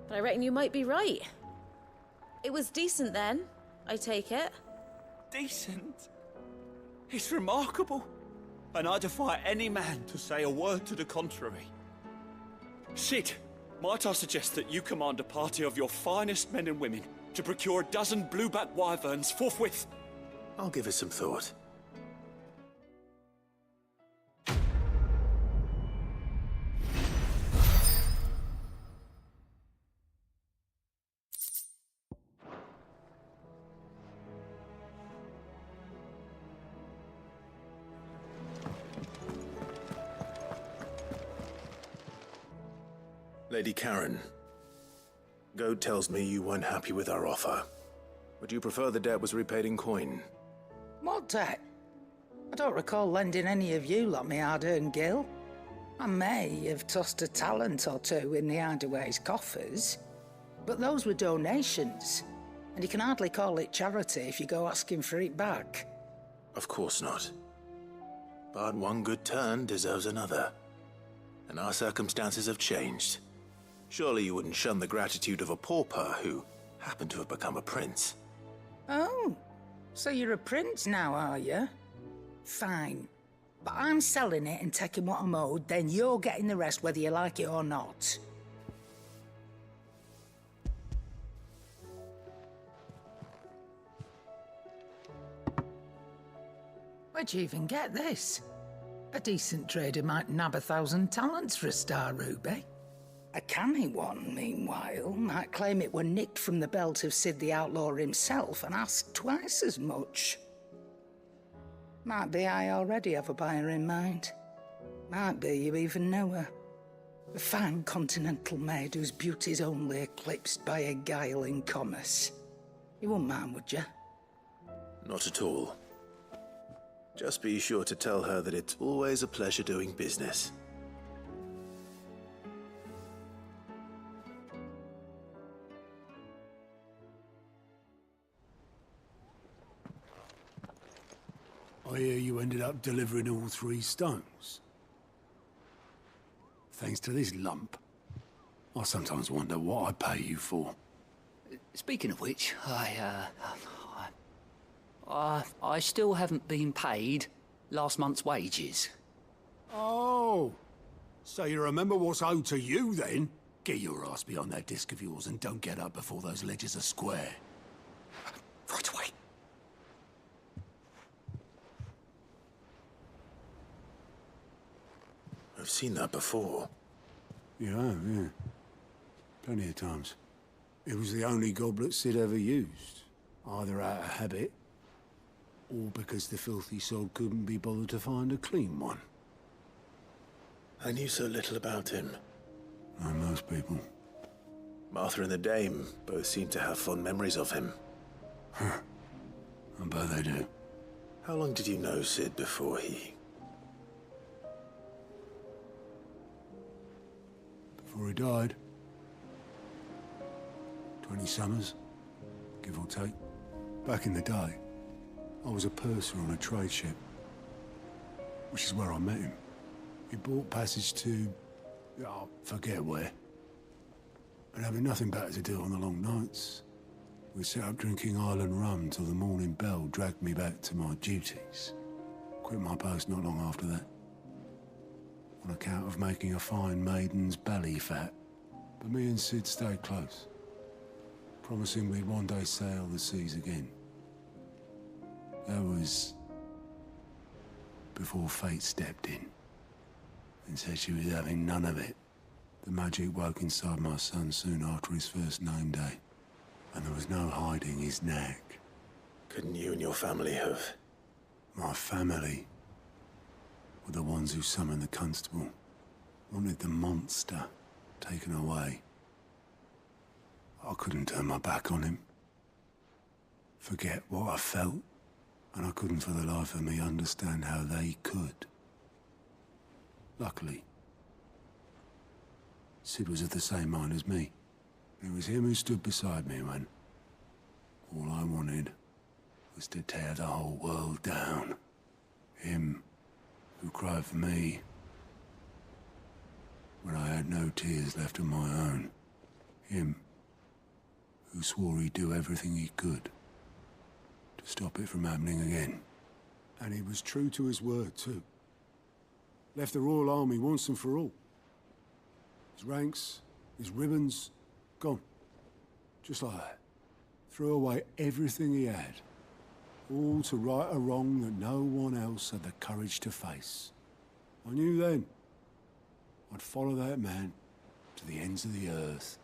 But I reckon you might be right. It was decent then, I take it. Decent? It's remarkable. And I defy any man to say a word to the contrary. Sid, might I suggest that you command a party of your finest men and women to procure a dozen blueback wyverns forthwith? I'll give it some thought. Lady Karen, Goad tells me you weren't happy with our offer. Would you prefer the debt was repaid in coin? What debt? I don't recall lending any of you like me hard-earned gil. I may have tossed a talent or two in the Hideaway's coffers, but those were donations, and you can hardly call it charity if you go asking for it back. Of course not. But one good turn deserves another. And our circumstances have changed. Surely you wouldn't shun the gratitude of a pauper who happened to have become a prince. Oh, so you're a prince now, are you? Fine. But I'm selling it and taking what I'm owed, then you're getting the rest whether you like it or not. Where'd you even get this? A decent trader might nab 1,000 talents for a star ruby. A canny one, meanwhile, might claim it were nicked from the belt of Sid the Outlaw himself and ask twice as much. Might be I already have a buyer in mind. Might be you even know her. A fine continental maid whose beauty's only eclipsed by a guile in commerce. You wouldn't mind, would you? Not at all. Just be sure to tell her that it's always a pleasure doing business. I hear you ended up delivering all 3 stones. Thanks to this lump. I sometimes wonder what I pay you for. Speaking of which, I still haven't been paid last month's wages. Oh, so you remember what's owed to you then? Get your ass behind that disc of yours and don't get up before those ledgers are square. Right away. I've seen that before. You have, yeah. Plenty of times. It was the only goblet Sid ever used. Either out of habit, or because the filthy sod couldn't be bothered to find a clean one. I knew so little about him. Like most people. Martha and the Dame both seem to have fond memories of him. Huh. I bet they do. How long did you know Sid before he... Before he died? 20 summers, give or take. Back in the day, I was a purser on a trade ship, which is where I met him. He bought passage to... oh, forget where. And having nothing better to do on the long nights, we set up drinking island rum till the morning bell dragged me back to my duties. Quit my post not long after that, on account of making a fine maiden's belly fat. But me and Sid stayed close, promising we'd one day sail the seas again. That was before fate stepped in and said she was having none of it. The magic woke inside my son soon after his first name day, and there was no hiding his knack. Couldn't you and your family have... My family were the ones who summoned the constable, wanted the monster taken away. I couldn't turn my back on him, forget what I felt, and I couldn't for the life of me understand how they could. Luckily, Sid was of the same mind as me. It was him who stood beside me when all I wanted was to tear the whole world down. Him who cried for me when I had no tears left of my own. Him who swore he'd do everything he could to stop it from happening again. And he was true to his word, too. Left the Royal Army once and for all. His ranks, his ribbons, gone. Just like that. Threw away everything he had. All to right a wrong that no one else had the courage to face. I knew then I'd follow that man to the ends of the earth.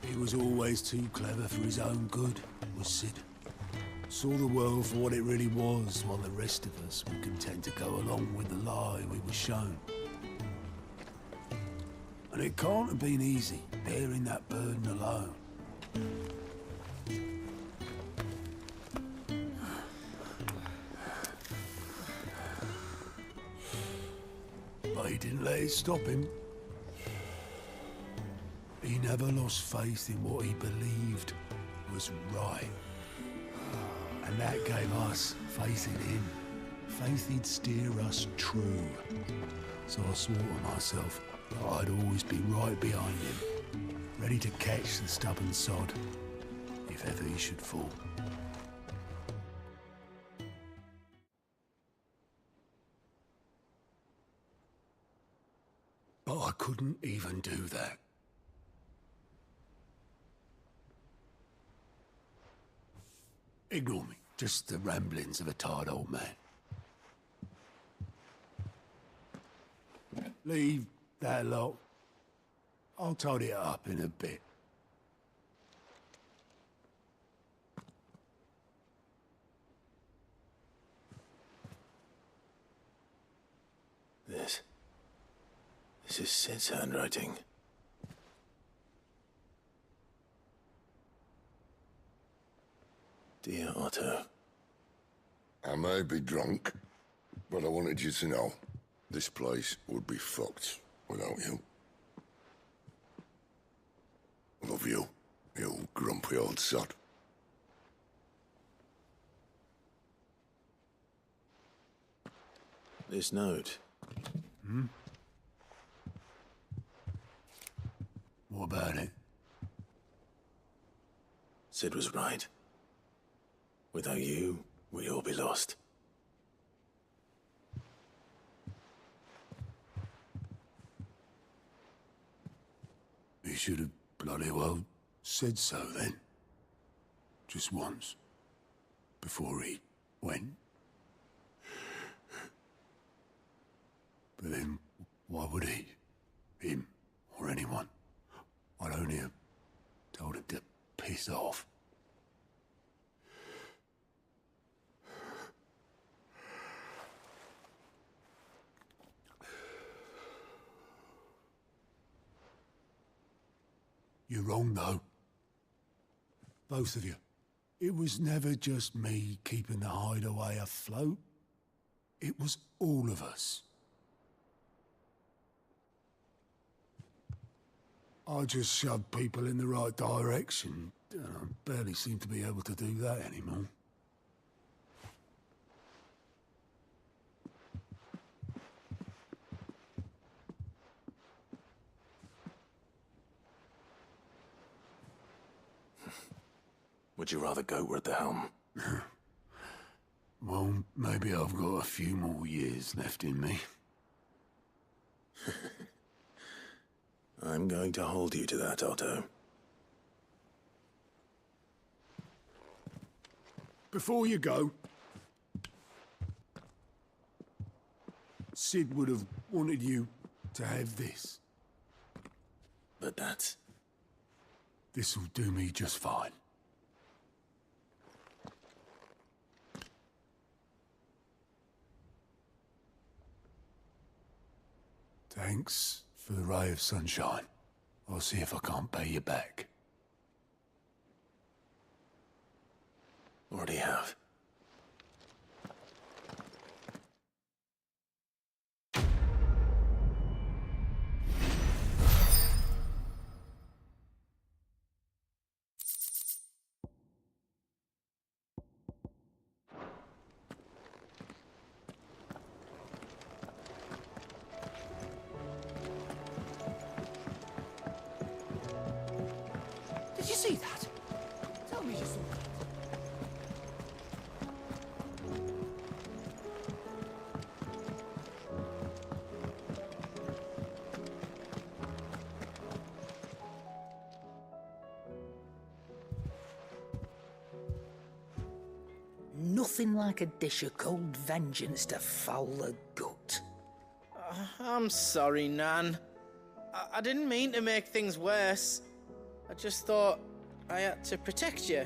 He was always too clever for his own good, was Sid. Saw the world for what it really was, while the rest of us were content to go along with the lie we were shown. And it can't have been easy, bearing that burden alone. But he didn't let it stop him. He never lost faith in what he believed was right. And that gave us faith in him. Faith he'd steer us true. So I swore to myself that I'd always be right behind him, ready to catch the stubborn sod, if ever he should fall. But I couldn't even do that. Ignore me. Just the ramblings of a tired old man. Leave that lot. I'll tidy it up in a bit. This is Sid's handwriting. Dear Otto. I may be drunk, but I wanted you to know this place would be fucked without you. Love you, you grumpy old sod. This note. Hmm? What about it? Sid was right. Without you, we'd all be lost. He should have bloody well said so then. Just once. Before he went. But then, why would he? Him, or anyone? I'd only have told him to piss off. You're wrong, though. Both of you. It was never just me keeping the hideaway afloat. It was all of us. I just shoved people in the right direction, and I barely seem to be able to do that anymore. Would you rather goat were at the helm? Well, maybe I've got a few more years left in me. I'm going to hold you to that, Otto. Before you go, Sid would have wanted you to have this. But that's... This'll do me just fine. Thanks for the ray of sunshine. I'll see if I can't pay you back. Already have. Did you see that? Tell me you saw that. Nothing like a dish of cold vengeance to foul the gut. I'm sorry, Nan. I didn't mean to make things worse. I just thought I had to protect you.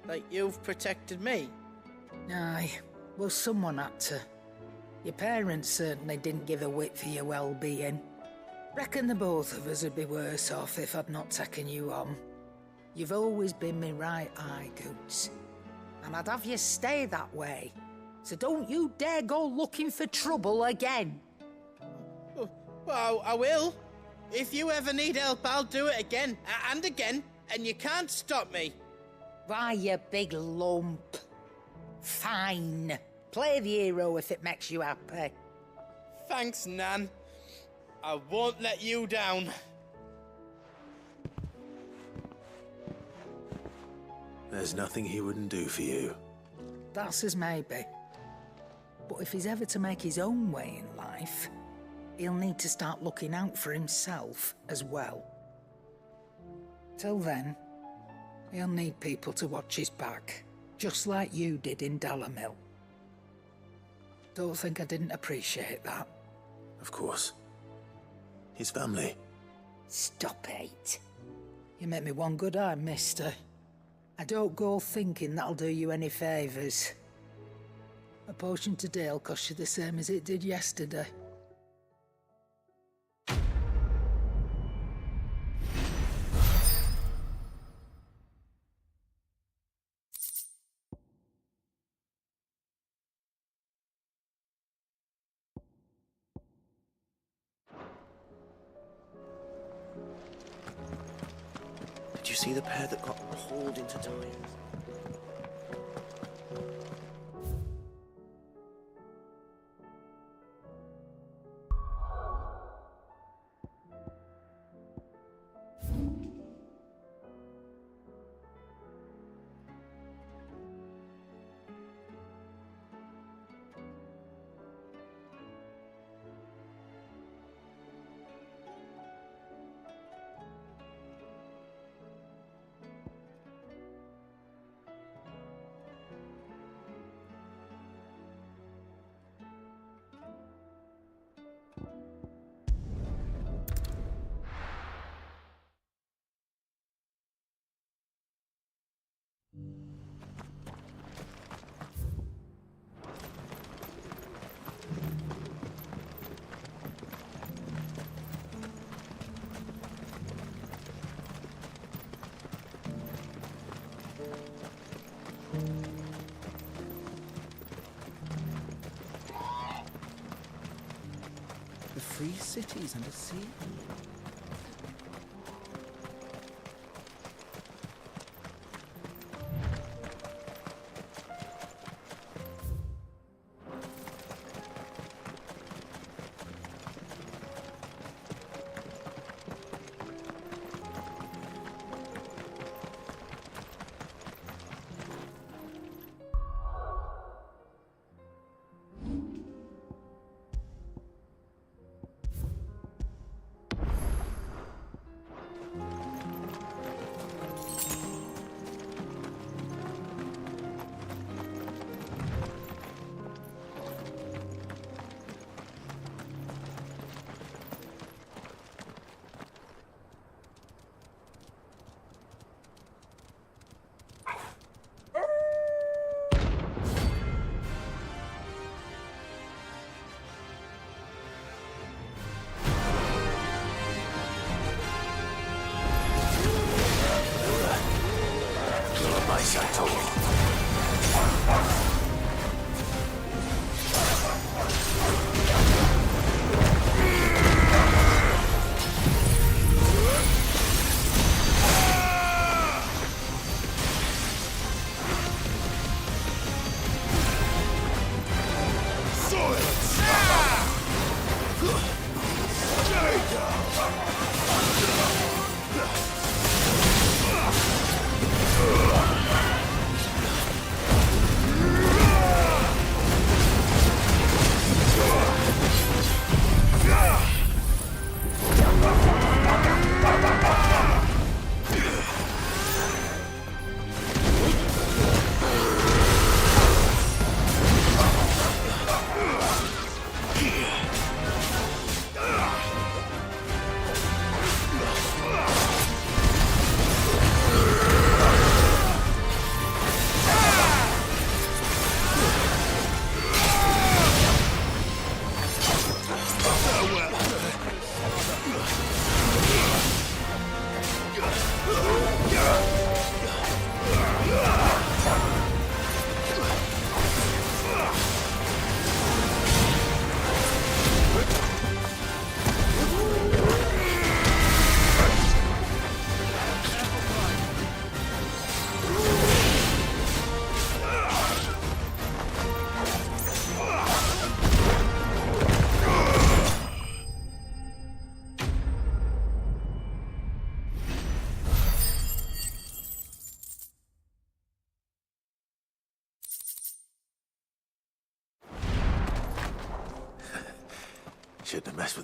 Like you've protected me. Aye, well, someone had to. Your parents certainly didn't give a whit for your well-being. Reckon the both of us would be worse off if I'd not taken you on. You've always been me right eye, Goots. And I'd have you stay that way. So don't you dare go looking for trouble again. Well, I will. If you ever need help, I'll do it again and again, and you can't stop me. Why, you big lump. Fine. Play the hero if it makes you happy. Thanks, Nan. I won't let you down. There's nothing he wouldn't do for you. That's as maybe. But if he's ever to make his own way in life, he'll need to start looking out for himself as well. Till then, he'll need people to watch his back, just like you did in Dalamil. Don't think I didn't appreciate that. Of course. His family. Stop it. You make me one good eye, mister. I don't go thinking that'll do you any favours. A potion today'll cost you the same as it did yesterday. Did you see the pair that got hauled into time? The free cities and a sea.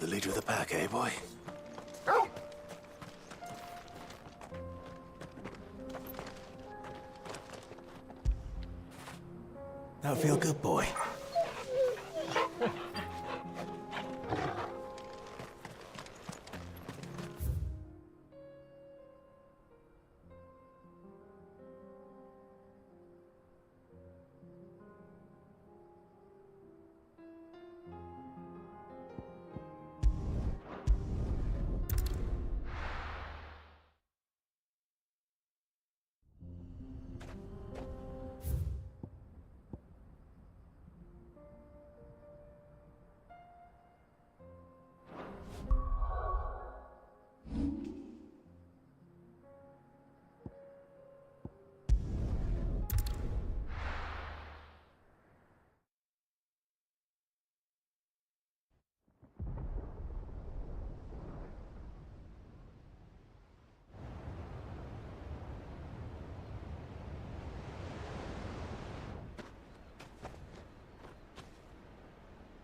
the leader of the pack, eh, boy? That feel good, boy.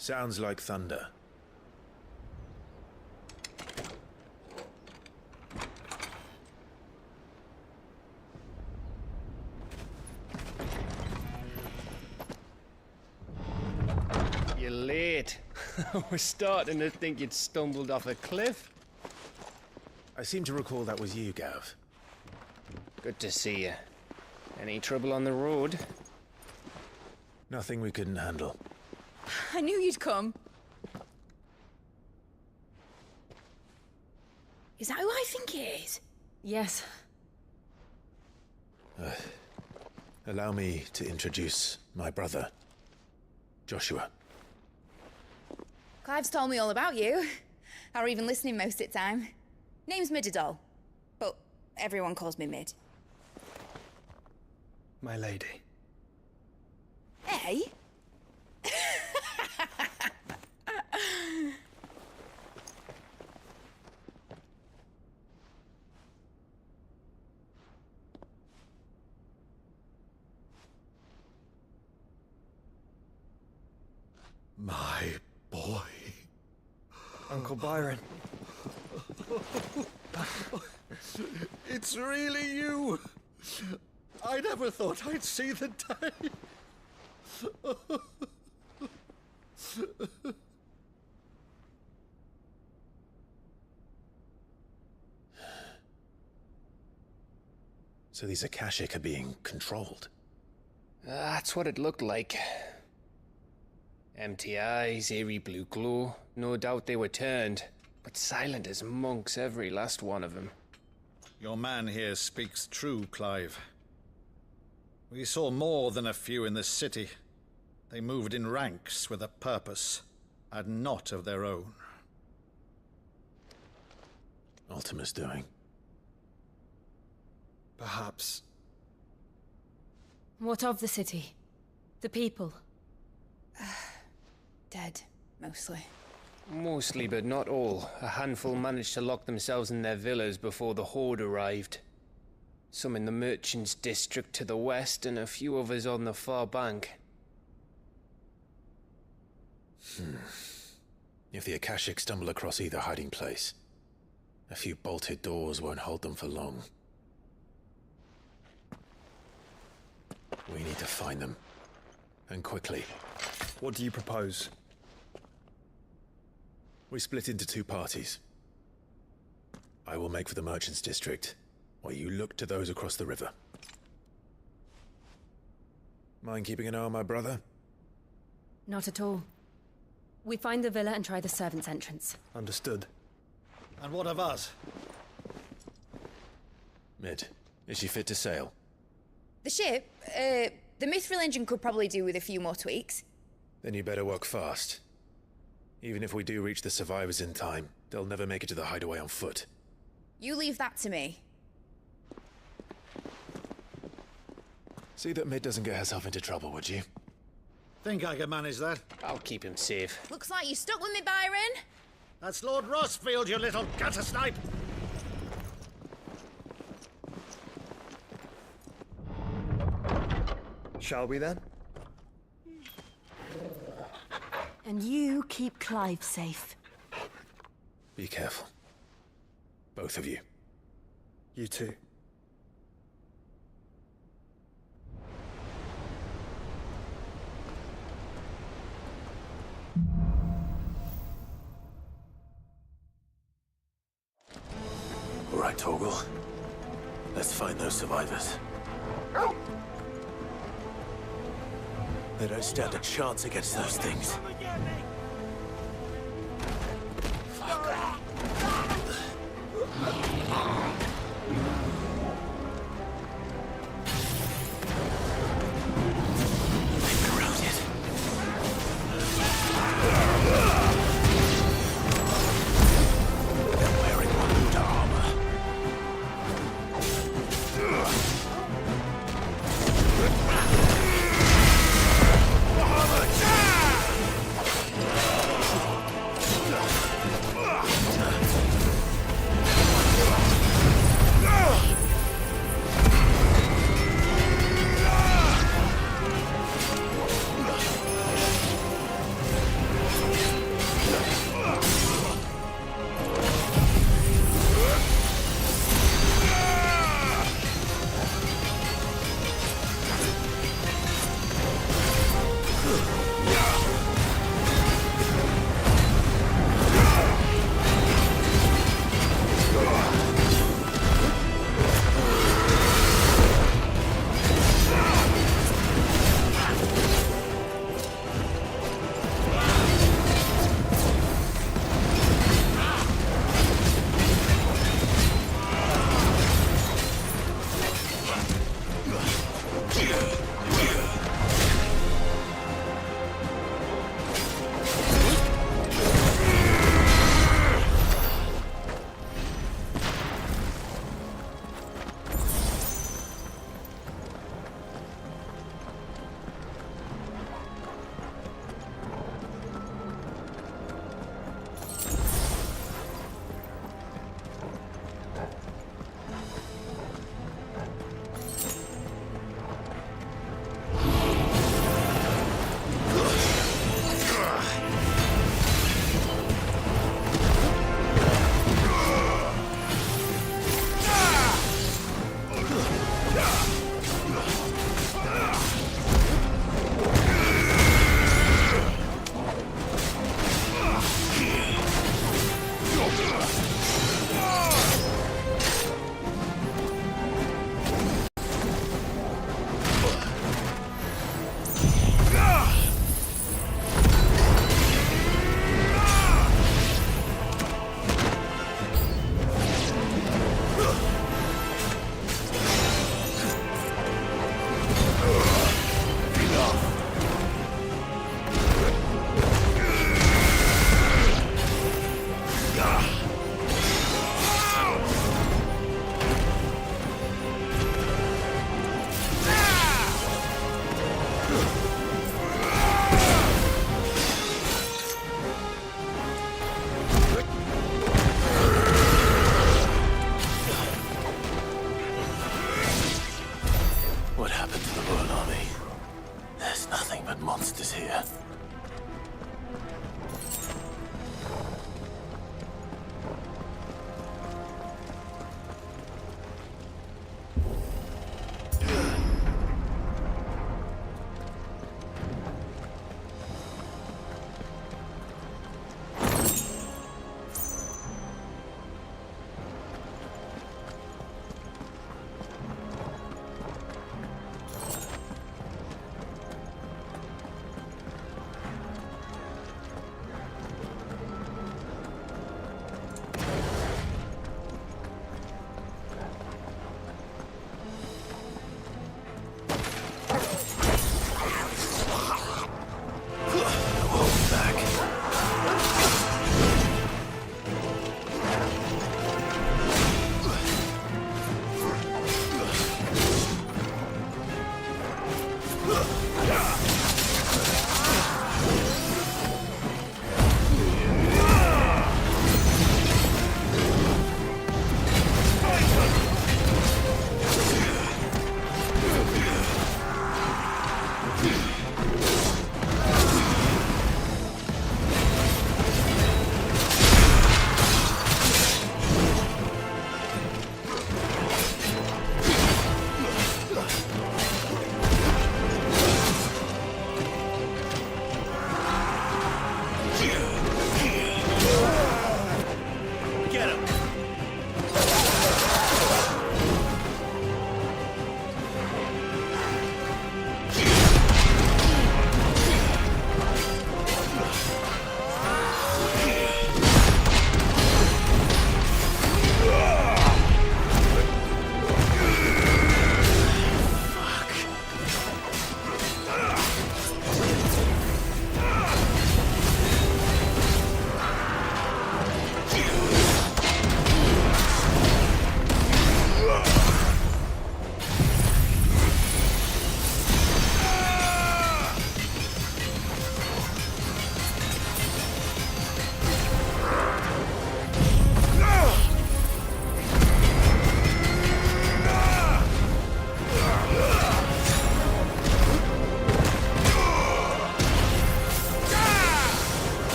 Sounds like thunder. You're late. I was starting to think you'd stumbled off a cliff. I seem to recall that was you, Gav. Good to see you. Any trouble on the road? Nothing we couldn't handle. I knew you'd come. Is that who I think it is? Yes. Allow me to introduce my brother, Joshua. Clive's told me all about you. Or even listening most of the time. Name's Midadol, but everyone calls me Mid. My lady. Hey? My boy. Uncle Byron. It's really you. I never thought I'd see the day. So these Akashic are being controlled? That's what it looked like. Empty eyes, eerie blue glow. No doubt they were turned, but silent as monks, every last one of them. Your man here speaks true, Clive. We saw more than a few in this city. They moved in ranks with a purpose, and not of their own. Ultima's doing. Perhaps. What of the city? The people? Dead, mostly. Mostly, but not all. A handful managed to lock themselves in their villas before the Horde arrived. Some in the Merchants' District to the west, and a few others on the far bank. If the Akashic stumble across either hiding place, a few bolted doors won't hold them for long. We need to find them. And quickly. What do you propose? We split into two parties. I will make for the Merchants' District, while you look to those across the river. Mind keeping an eye on my brother? Not at all. We find the villa and try the servants' entrance. Understood. And what of us? Mid, is she fit to sail? The ship, the Mithril engine could probably do with a few more tweaks. Then you better work fast. Even if we do reach the survivors in time, they'll never make it to the hideaway on foot. You leave that to me. See that Mid doesn't get herself into trouble, would you? Think I can manage that? I'll keep him safe. Looks like you stuck with me, Byron. That's Lord Rossfield, you little gutter snipe! Shall we then? And you keep Clive safe. Be careful. Both of you. You too. All right, Torgal. Let's find those survivors. They don't stand a chance against those things. monsters here.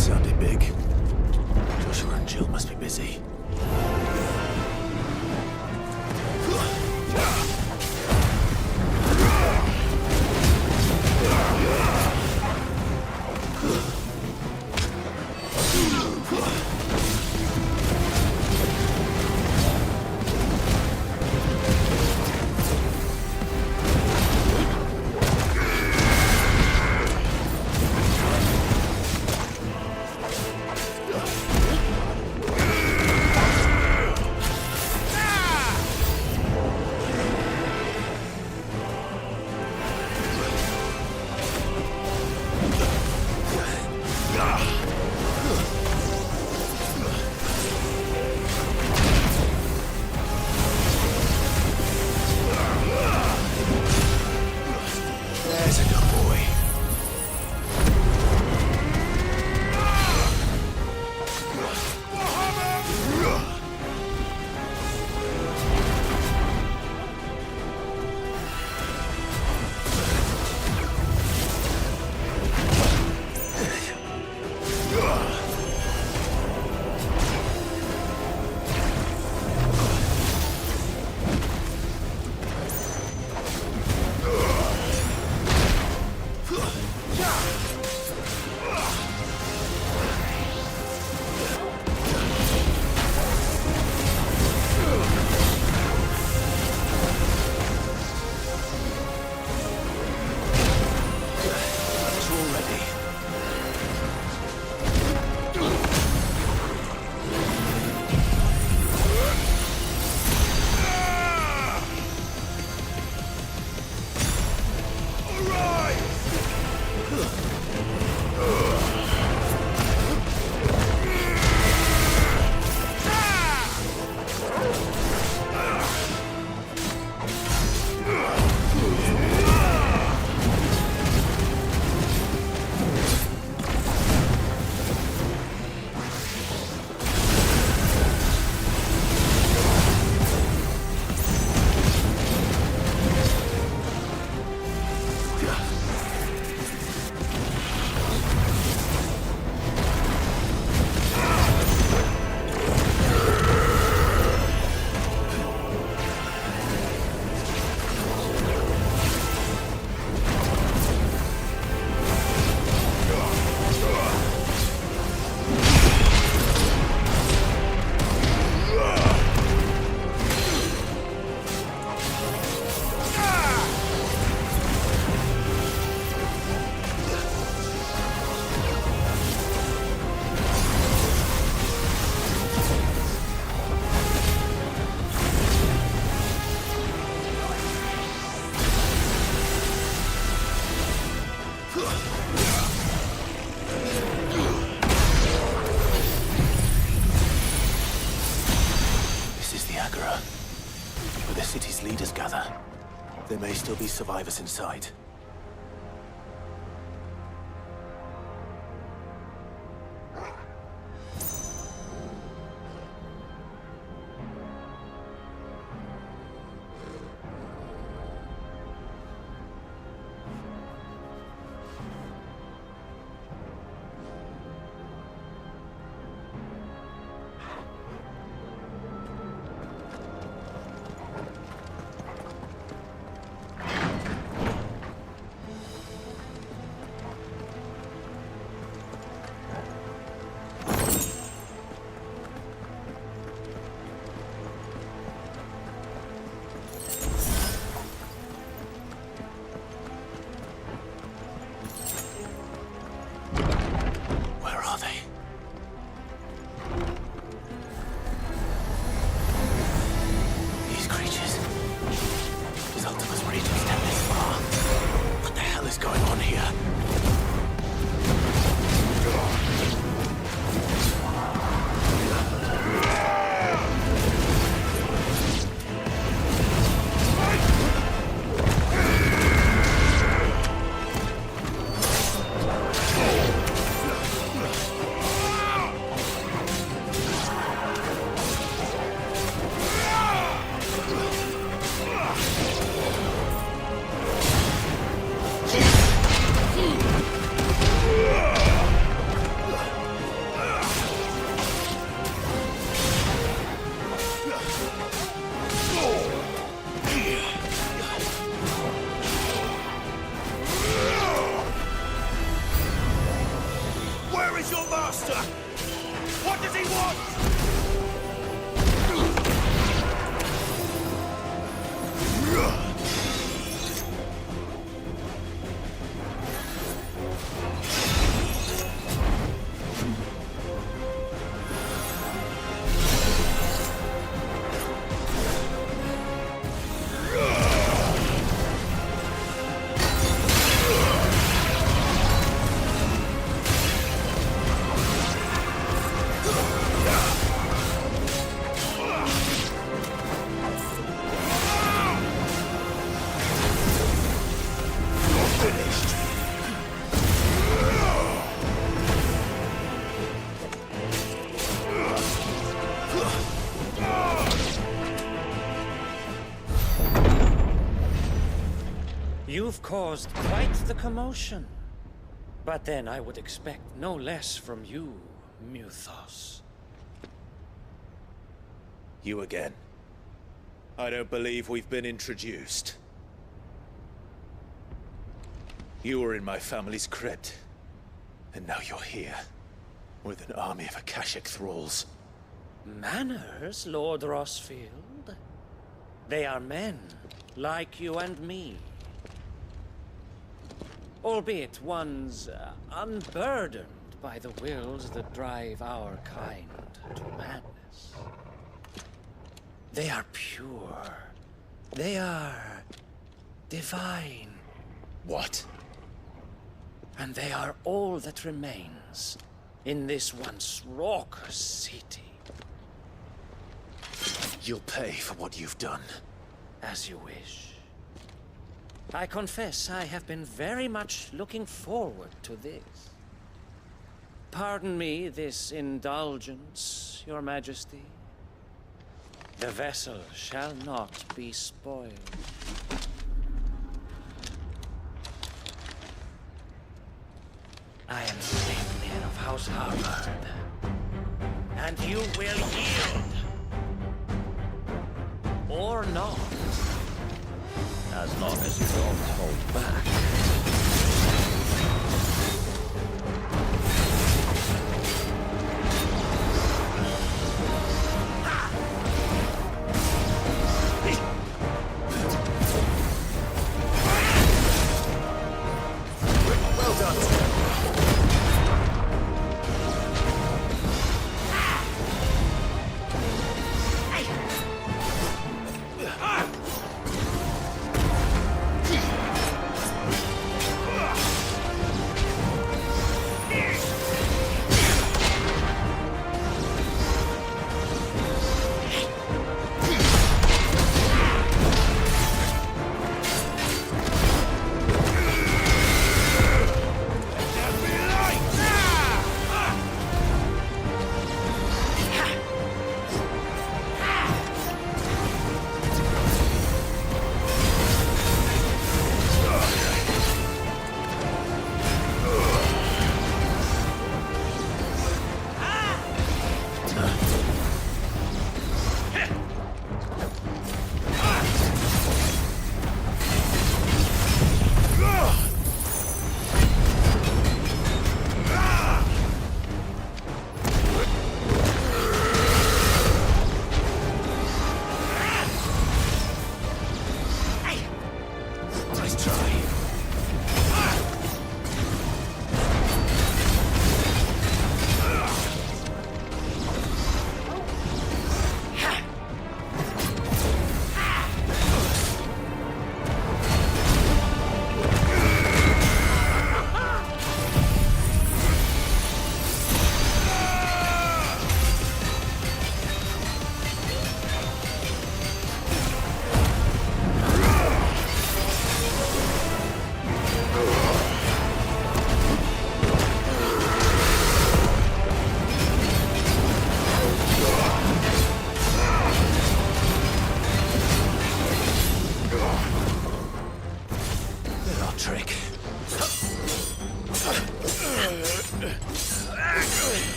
That sounded big. Joshua and Jill must be busy. There may still be survivors inside. Where is your master? What does he want? You've caused quite the commotion. But then I would expect no less from you, Muthos. You again. I don't believe we've been introduced. You were in my family's crypt, and now you're here, with an army of Akashic thralls. Manners, Lord Rossfield? They are men, like you and me. Albeit ones unburdened by the wills that drive our kind to madness. They are pure. They are divine. What? And they are all that remains in this once raucous city. You'll pay for what you've done. As you wish. I confess I have been very much looking forward to this. Pardon me this indulgence, Your Majesty. The vessel shall not be spoiled. I am the Saintman of House Harvard, and you will yield. Or not. As long as you don't hold back. Well done.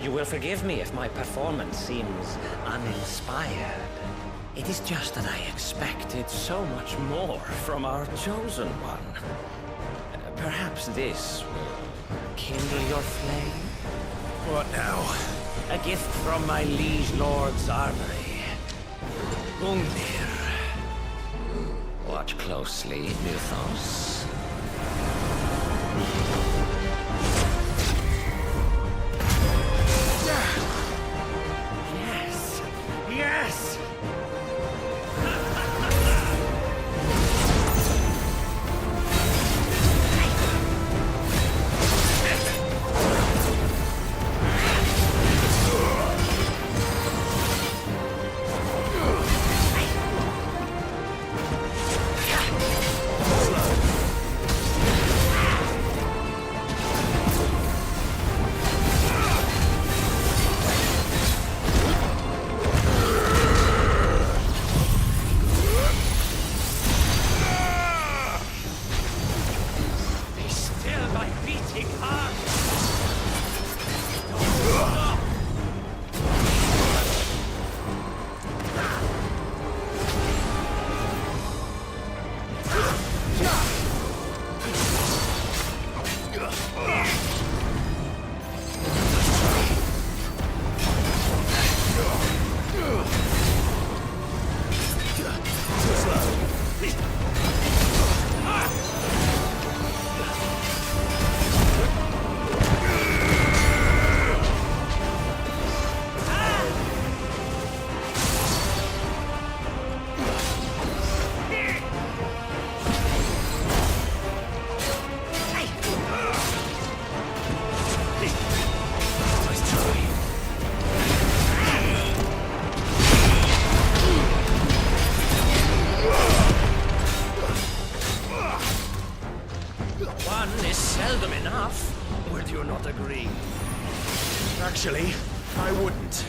You will forgive me if my performance seems uninspired. It is just that I expected so much more from our chosen one. Perhaps this will kindle your flame? What now? A gift from my liege lord's armory. Gungnir. Watch closely, Mythos. Yes! Yes! Actually, I wouldn't.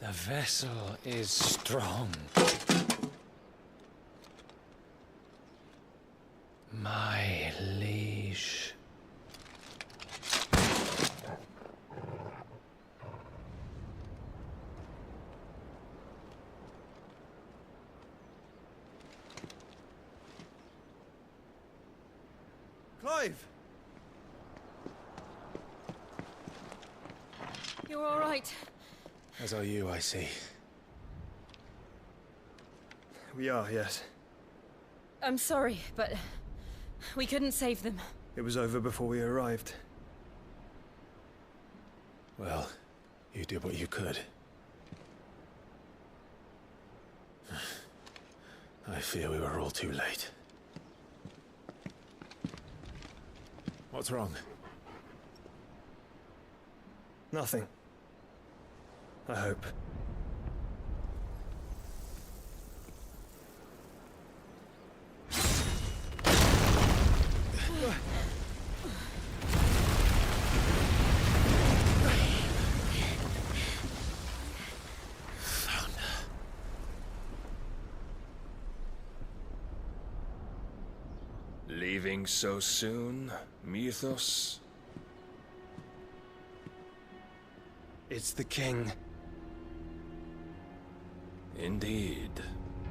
The vessel is strong. My liege. Clive! You're all right. As are you, I see. We are, yes. I'm sorry, but we couldn't save them. It was over before we arrived. Well, you did what you could. I fear we were all too late. What's wrong? Nothing. I hope. Leaving so soon, Mythos? It's the king. Indeed.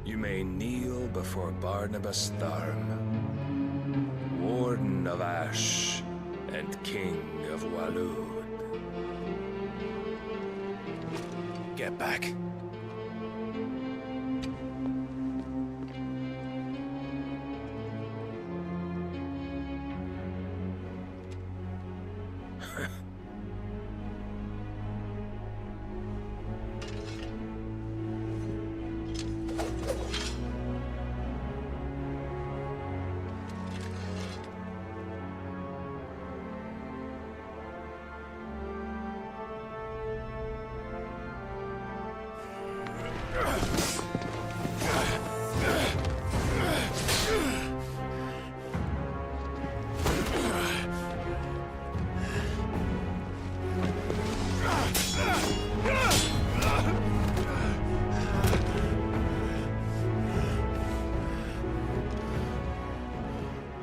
You may kneel before Barnabas Tharm, Warden of Ash and King of Waloed. Get back.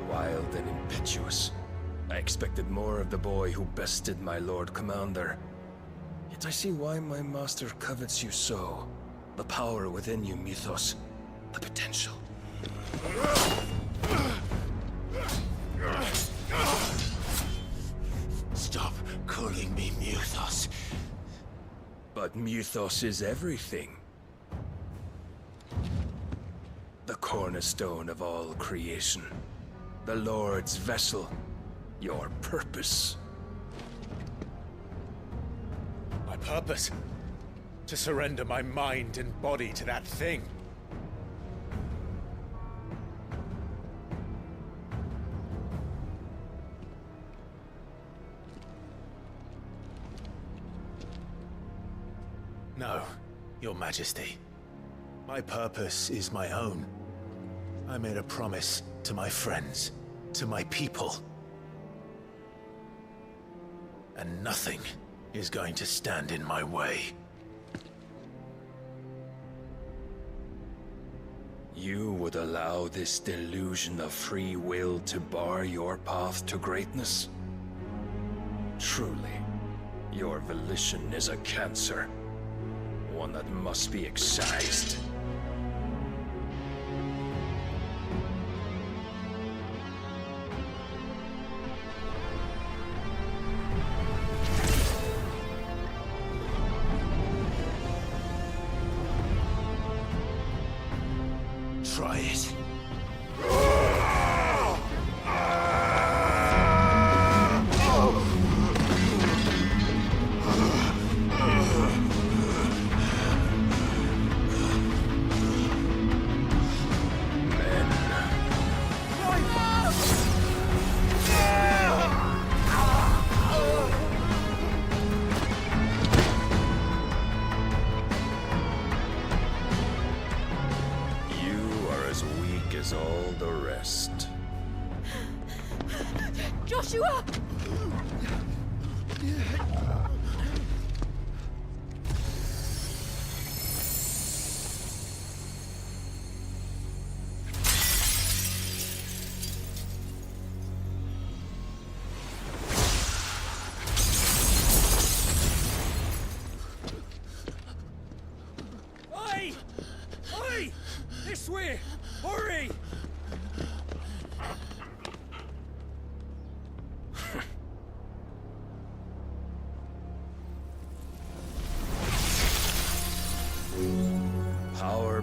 Wild and impetuous. I expected more of the boy who bested my Lord Commander. Yet I see why my master covets you so. The power within you, Mythos. The potential. Stop calling me Mythos. But Mythos is everything. The cornerstone of all creation. The Lord's vessel. Your purpose. My purpose? To surrender my mind and body to that thing. No, Your Majesty. My purpose is my own. I made a promise to my friends, to my people. And nothing is going to stand in my way. You would allow this delusion of free will to bar your path to greatness? Truly, your volition is a cancer. One that must be excised. Try it. As all the rest. Joshua!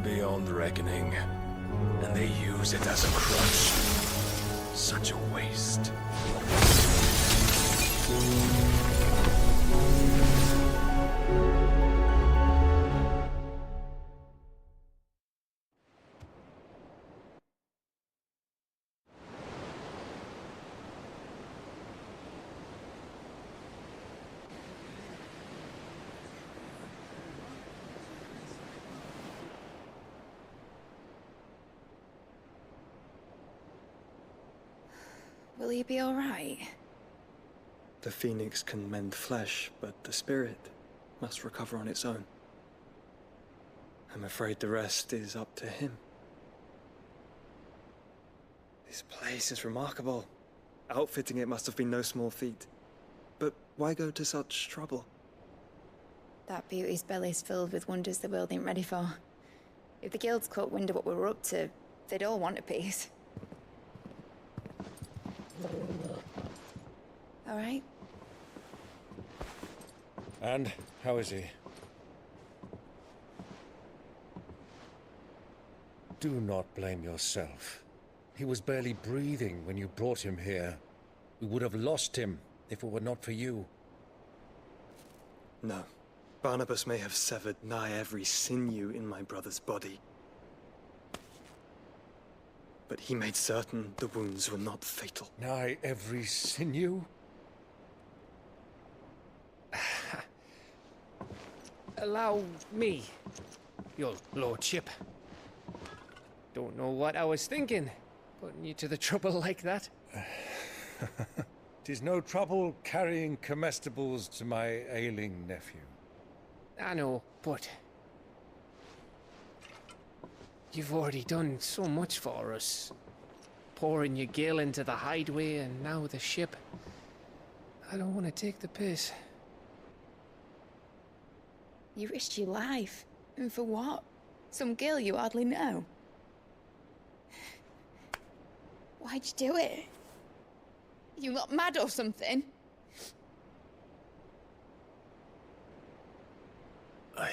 beyond reckoning, and they use it as a crutch. Such a waste. Will you be alright? The phoenix can mend flesh, but the spirit must recover on its own. I'm afraid the rest is up to him. This place is remarkable. Outfitting it must have been no small feat. But why go to such trouble? That beauty's belly's filled with wonders the world ain't ready for. If the guilds caught wind of what we were up to, they'd all want a piece. All right? And how is he? Do not blame yourself. He was barely breathing when you brought him here. We would have lost him if it were not for you. No. Barnabas may have severed nigh every sinew in my brother's body. But he made certain the wounds were not fatal. Nigh every sinew? Allow me, your lordship. Don't know what I was thinking, putting you to the trouble like that. 'Tis no trouble carrying comestibles to my ailing nephew. I know, but you've already done so much for us. Pouring your gil into the hideaway and now the ship. I don't want to take the piss. You risked your life. And for what? Some girl you hardly know. Why'd you do it? You not mad or something? I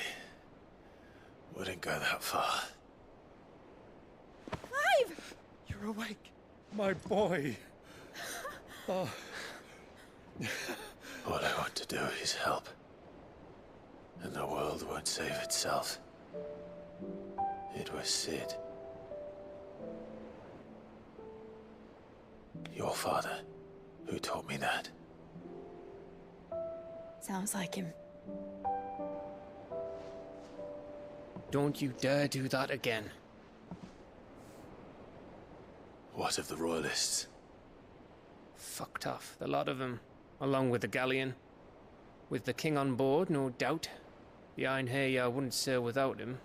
wouldn't go that far. Clive! You're awake, my boy. Oh. All I want to do is help. And the world won't save itself. It was Sid. Your father, who taught me that. Sounds like him. Don't you dare do that again. What of the Royalists? Fucked off, the lot of them, along with the galleon. With the king on board, no doubt. The Iron Hair wouldn't sail without him.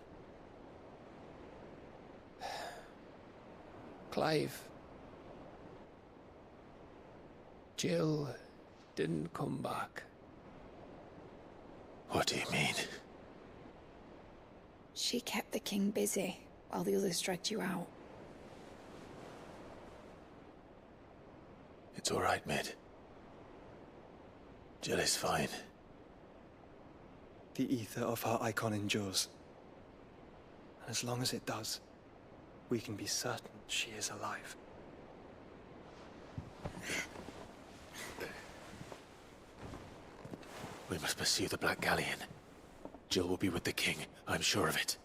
Clive. Jill didn't come back. What do you mean? She kept the king busy while the others dragged you out. It's all right, Mid. Jill is fine. The ether of her icon endures. And as long as it does, we can be certain she is alive. We must pursue the Black Galleon. Jill will be with the king, I'm sure of it.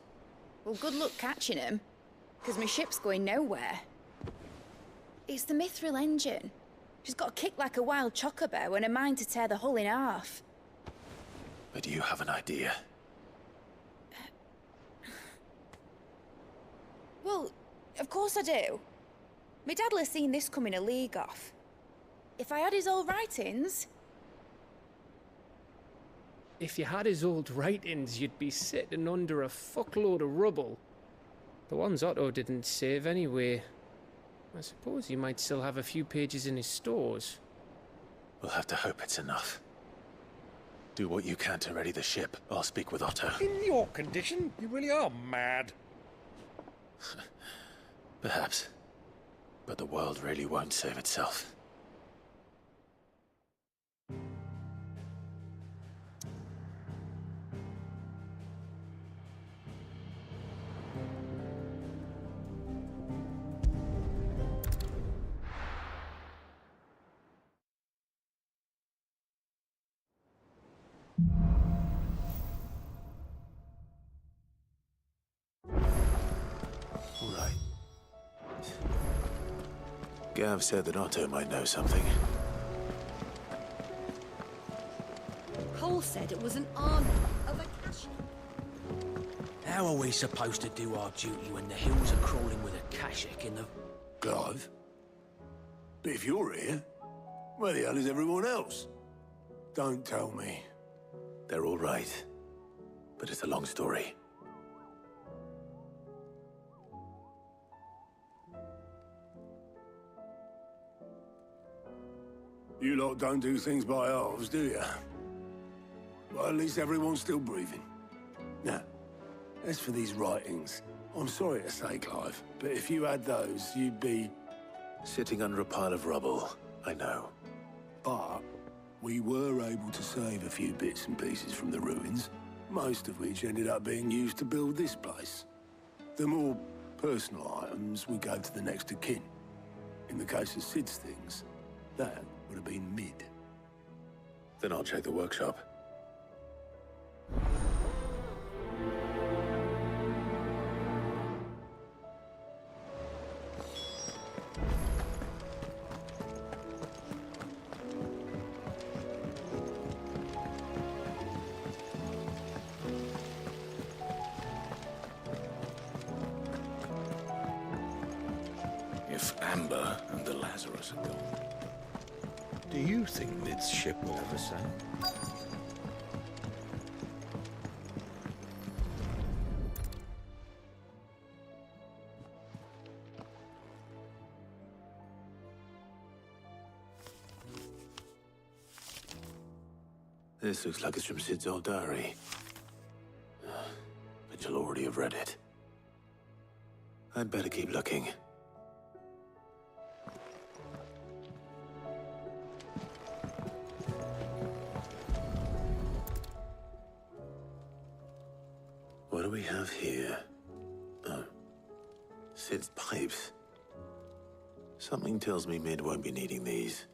Well, good luck catching him, because my ship's going nowhere. It's the Mithril engine. She's got a kick like a wild chocobo and a mind to tear the hull in half. But do you have an idea? Well, of course I do. My dad'll have seen this coming a league off. If I had his old writings... If you had his old writings, you'd be sitting under a fuckload of rubble. The ones Otto didn't save anyway. I suppose he might still have a few pages in his stores. We'll have to hope it's enough. Do what you can to ready the ship. I'll speak with Otto. In your condition, you really are mad. Perhaps. But the world really won't save itself. Gav said that Otto might know something. Cole said it was an army of Akashi. How are we supposed to do our duty when the hills are crawling with Akashic in the... Clive? But if you're here, where the hell is everyone else? Don't tell me. They're all right. But it's a long story. You lot don't do things by halves, do you? Well, at least everyone's still breathing. Now, as for these writings, I'm sorry to say, Clive, but if you had those, you'd be... Sitting under a pile of rubble, I know. But we were able to save a few bits and pieces from the ruins, most of which ended up being used to build this place. The more personal items we gave to the next of kin. In the case of Sid's things, that would have been Mid. Then I'll check the workshop. If Amber and the Lazarus are gone, Do you think Mid's ship will ever sail? This looks like it's from Sid's old diary. But you'll already have read it. I'd better keep looking. What do we have here? Oh. Sid's pipes. Something tells me Mid won't be needing these.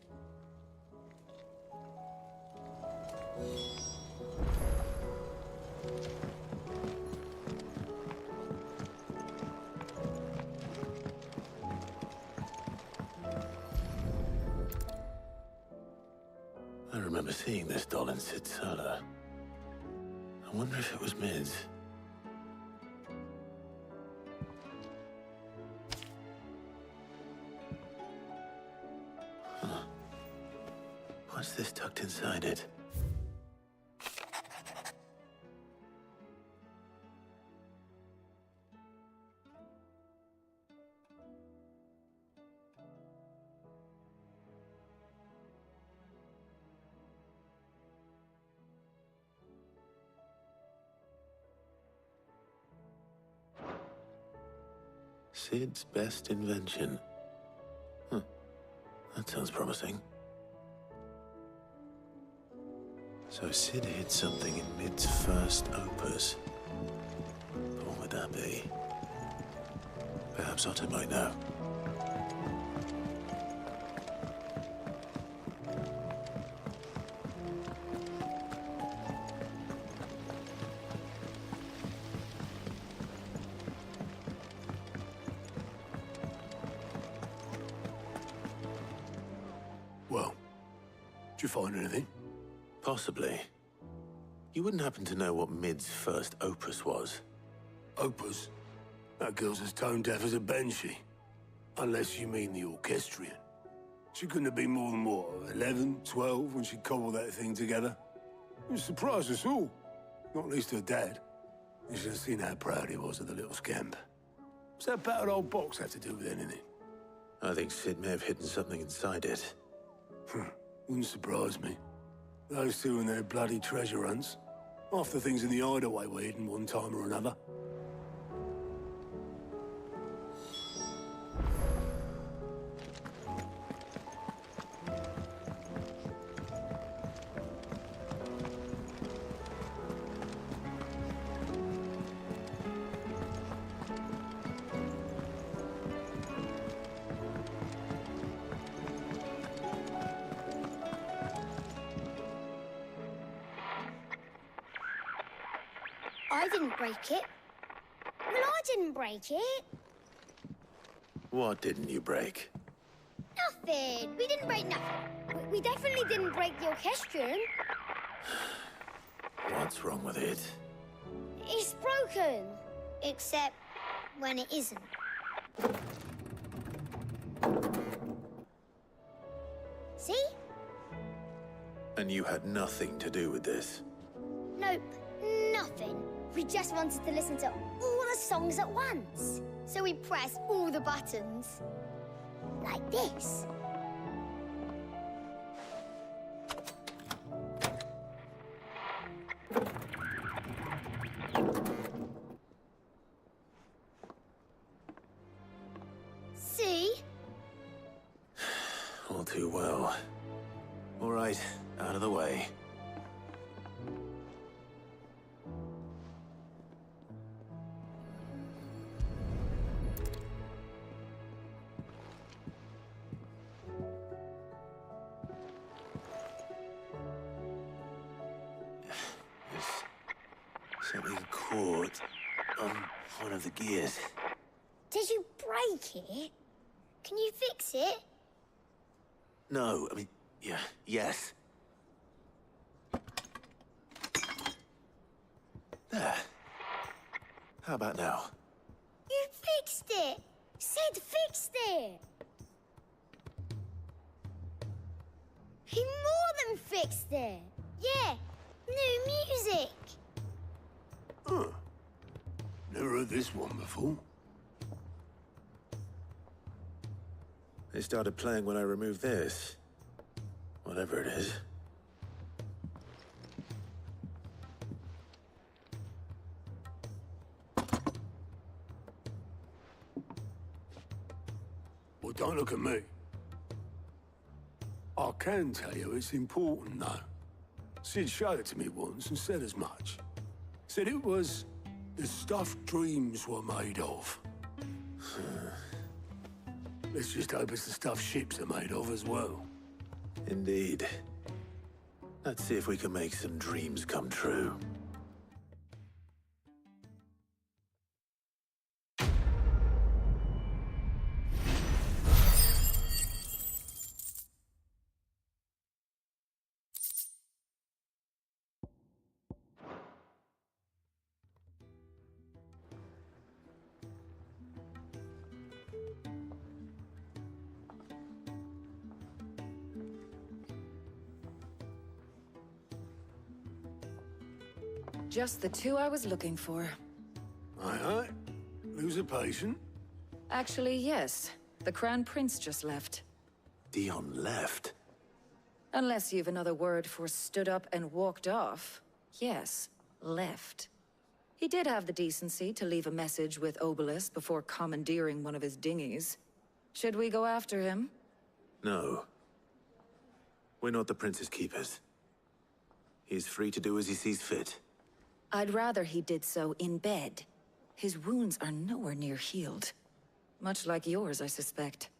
I remember seeing this doll in Sid's cellar. I wonder if it was Mid's. Huh. What's this tucked inside it? Sid's best invention. Huh. That sounds promising. So Sid hid something in Mid's first opus. But what would that be? Perhaps Otto might know. Well, did you find anything? Possibly. You wouldn't happen to know what Mid's first opus was? Opus? That girl's as tone deaf as a banshee. Unless you mean the orchestrion. She couldn't have been more than, what, 11, 12 when she cobbled that thing together? It surprised us all. Not least her dad. You should have seen how proud he was of the little scamp. What's that battered old box have to do with anything? I think Sid may have hidden something inside it. Wouldn't surprise me. Those two and their bloody treasure hunts. Half the things in the hideaway were hidden one time or another. I didn't break it. Well, I didn't break it. What didn't you break? Nothing. We didn't break nothing. We definitely didn't break the orchestrion. What's wrong with it? It's broken. Except when it isn't. See? And you had nothing to do with this? Nope, nothing. We just wanted to listen to all the songs at once. So we pressed all the buttons. Like this. See? All too well. All right, out of the way. There's something caught on one of the gears. Did you break it? Can you fix it? No, I mean, yeah, yes. There. How about now? You fixed it! Sid fixed it! He more than fixed it! Yeah, new music! Huh. Never heard this one before. They started playing when I removed this. Whatever it is. Well, don't look at me. I can tell you it's important, though. Sid showed it to me once and said as much. Said it was the stuff dreams were made of. Let's just hope it's the stuff ships are made of as well. Indeed. Let's see if we can make some dreams come true. Just the two I was looking for. Aye, aye. Lose a patient? Actually, yes. The Crown Prince just left. Dion left? Unless you've another word for stood up and walked off. Yes, left. He did have the decency to leave a message with Obelisk before commandeering one of his dinghies. Should we go after him? No. We're not the Prince's keepers. He's free to do as he sees fit. I'd rather he did so in bed. His wounds are nowhere near healed. Much like yours, I suspect.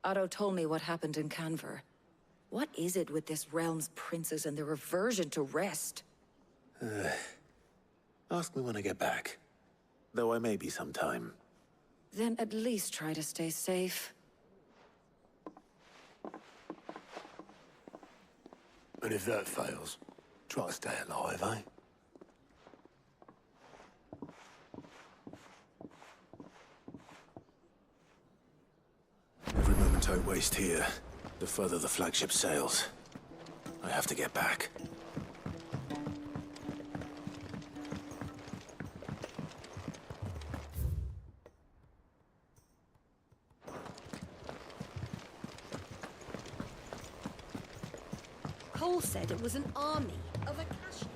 Otto told me what happened in Canver. What is it with this realm's princes and their aversion to rest? Ask me when I get back. Though I may be sometime. Then at least try to stay safe. And if that fails, try to stay alive, eh? Every moment I waste here, the further the flagship sails. I have to get back. Cole said it was an army of Akashi.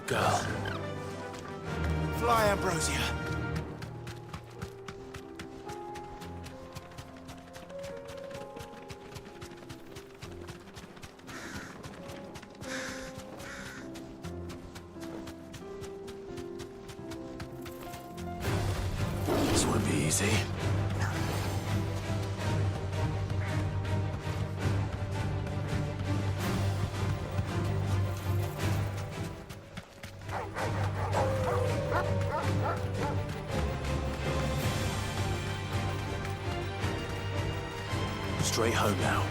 Good girl. Fly, Ambrosia. This won't be easy. Straight home now.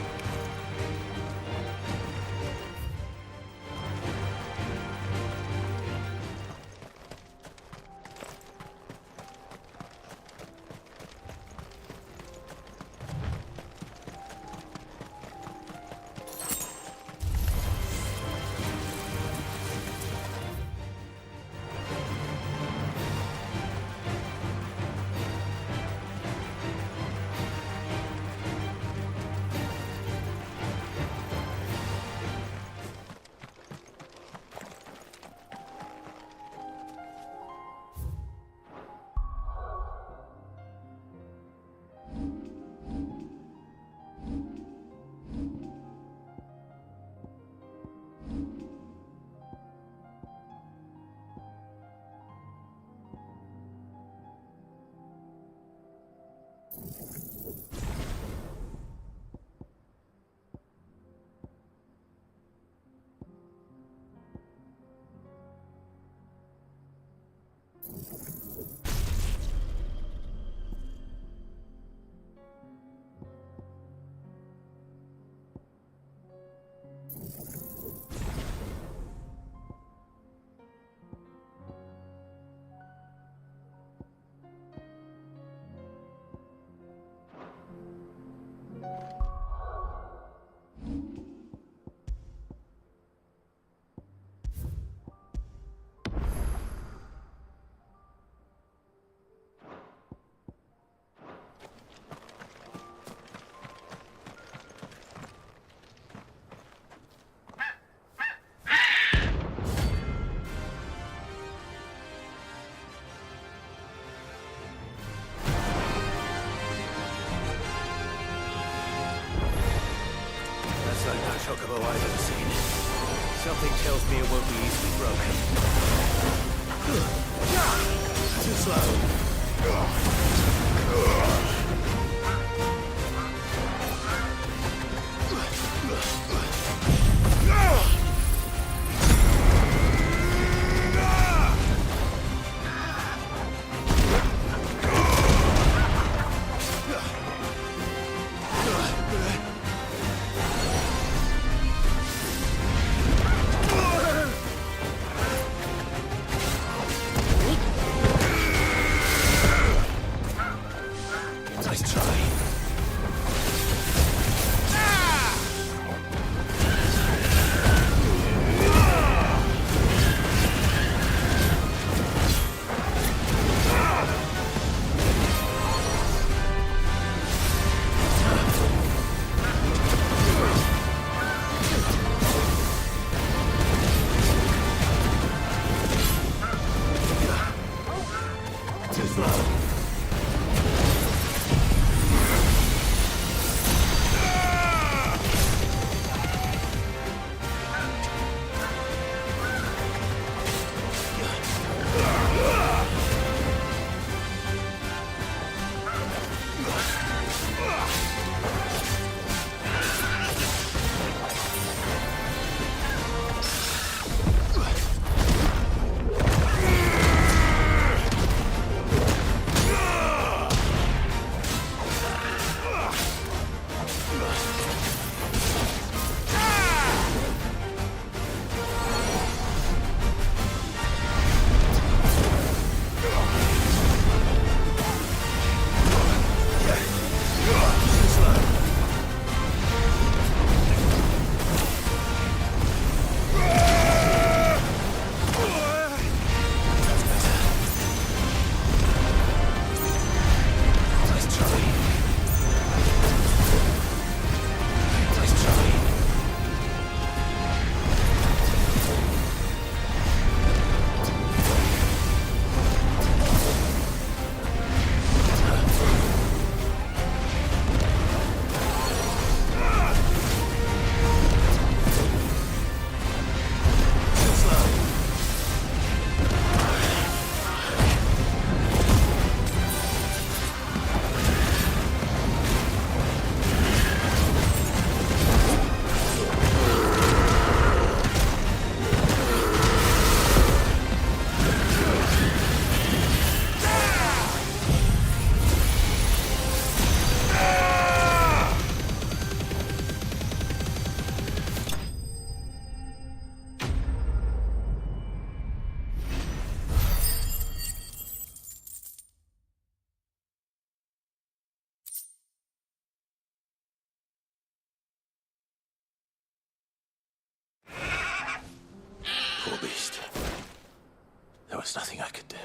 Chocobo I've ever seen. Something tells me it won't be easily broken. Too slow. There's nothing I could do.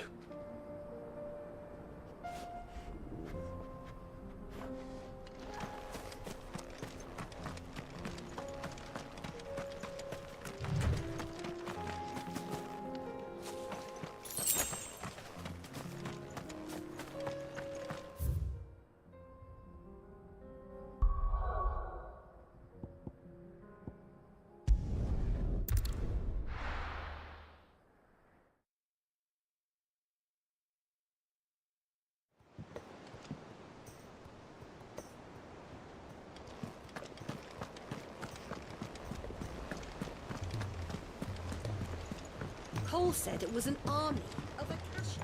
Cole said it was an army of Akasha.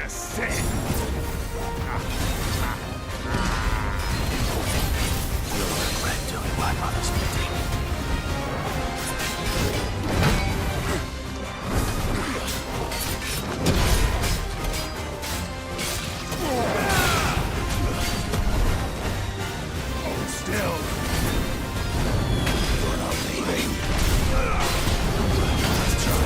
You'll regret doing my mother's bidding. Hold still. You're not leaving. Let's try.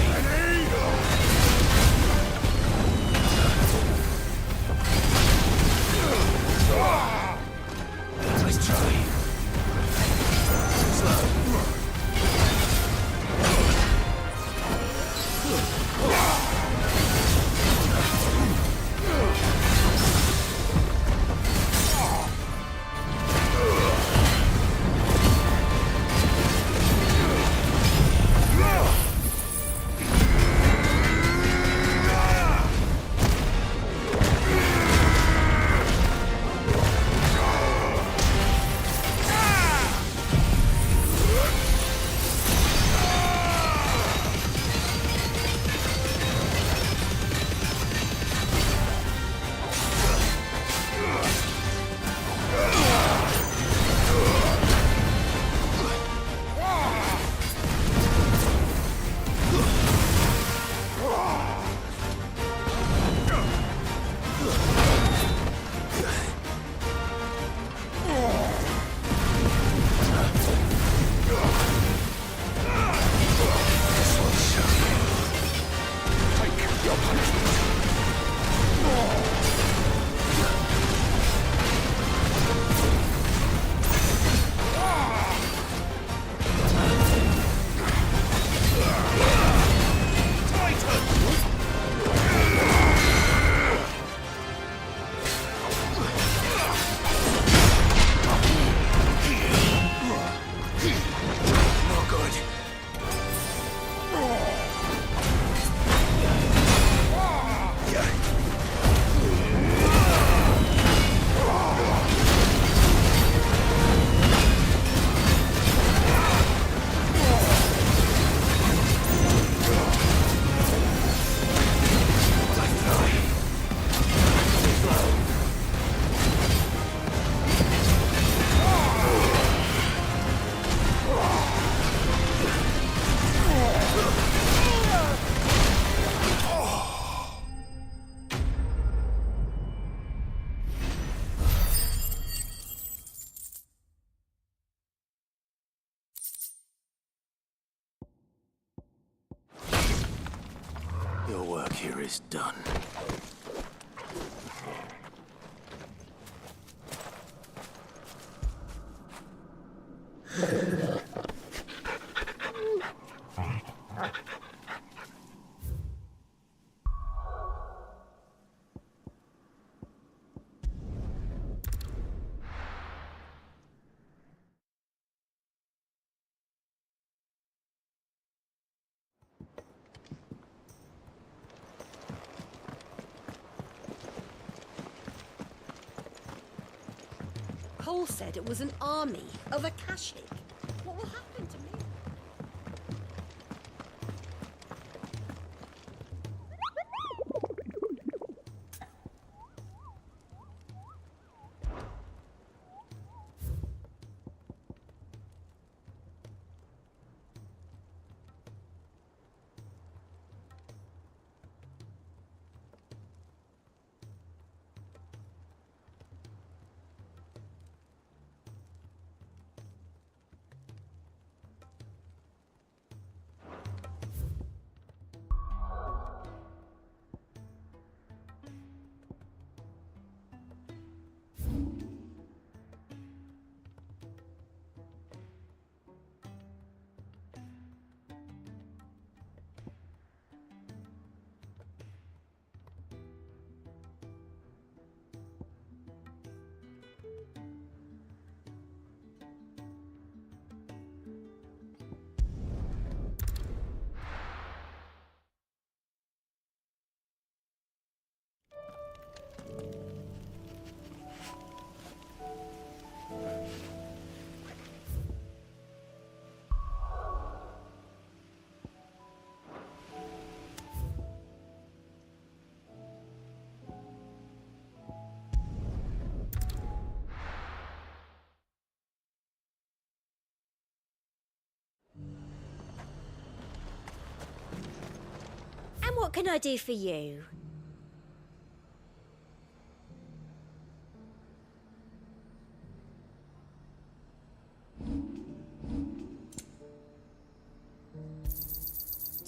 Your work here is done. Cole said it was an army of Akashic. What will happen to me? what can I do for you?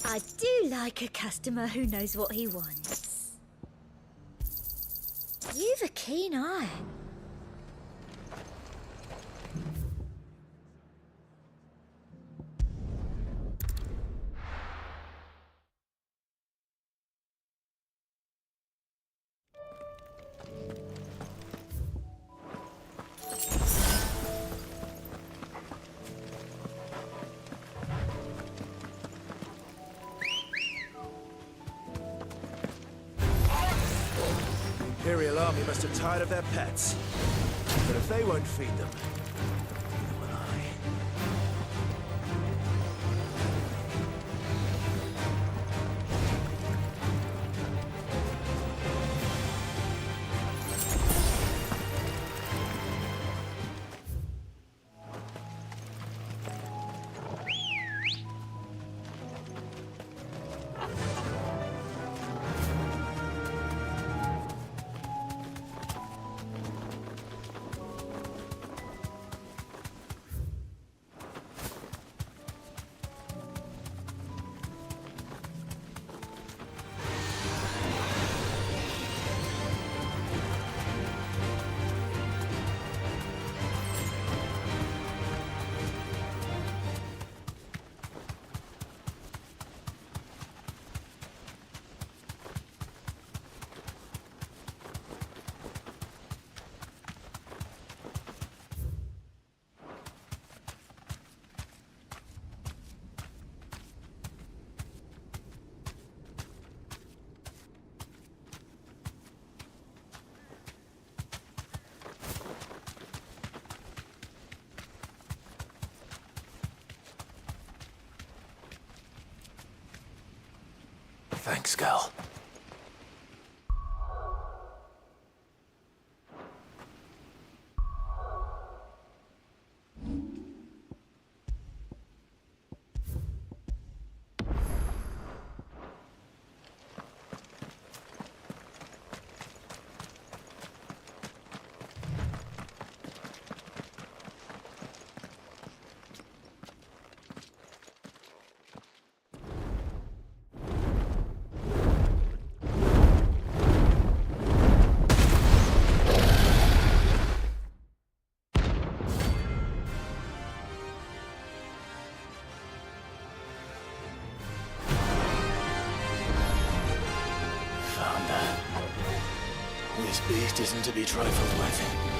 I do like a customer who knows what he wants. You've a keen eye. The Imperial Army must have tired of their pets. But if they won't feed them, neither will I. Thanks, Gal. This beast isn't to be trifled with.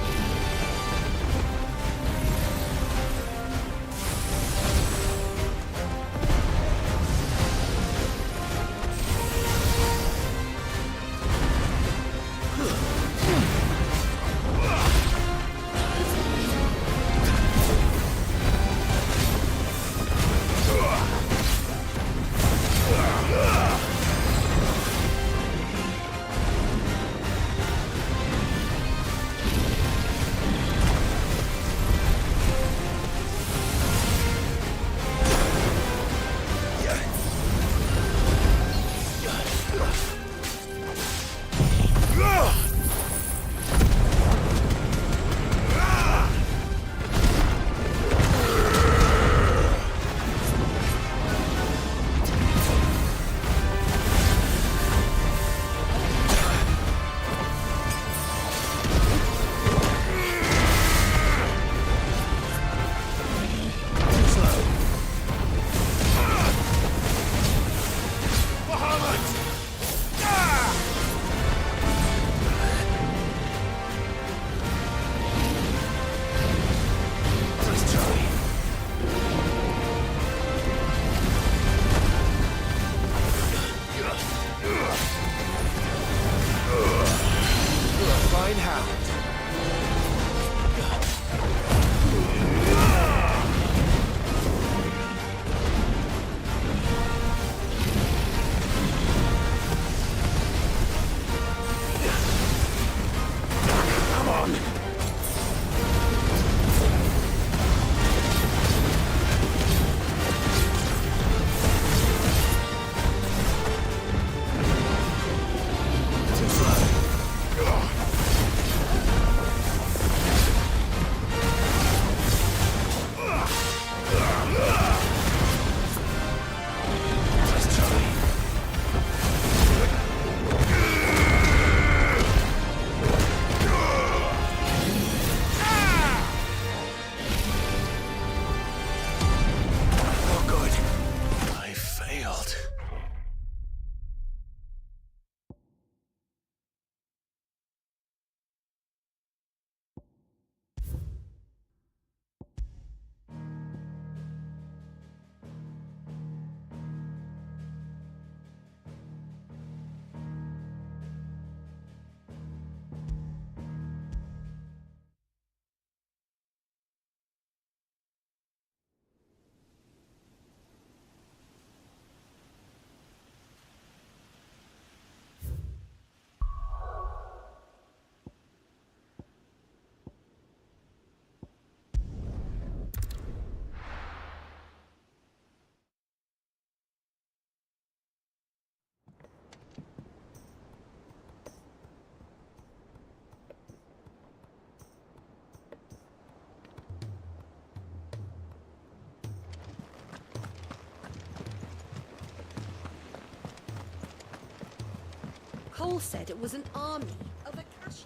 Cole said it was an army of Akashic.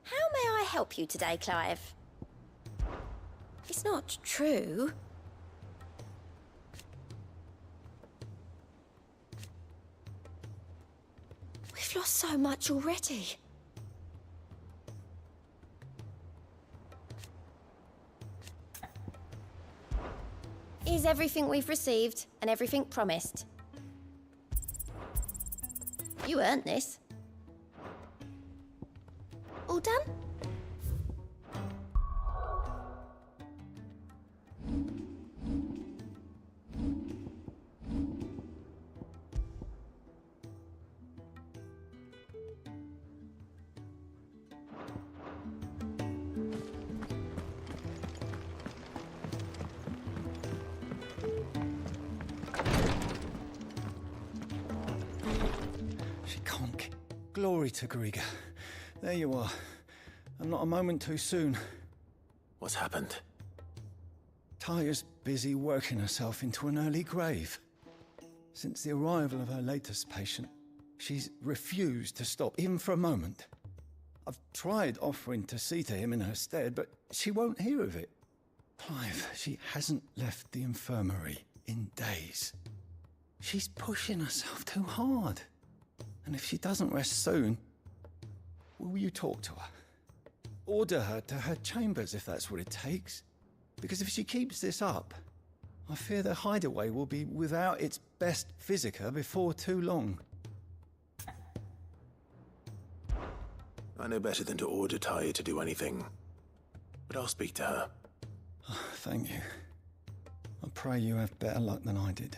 How may I help you today, Clive? It's not true. We've lost so much already. Is everything we've received and everything promised? You earned this. All done? Glory to Griga. There you are. And not a moment too soon. What's happened? Taya's busy working herself into an early grave. Since the arrival of her latest patient, she's refused to stop, even for a moment. I've tried offering to see to him in her stead, but she won't hear of it. Clive, she hasn't left the infirmary in days. She's pushing herself too hard. And if she doesn't rest soon, will you talk to her? Order her to her chambers if that's what it takes. Because if she keeps this up, I fear the hideaway will be without its best physica before too long. I know better than to order Taya to do anything. But I'll speak to her. Oh, thank you. I pray you have better luck than I did.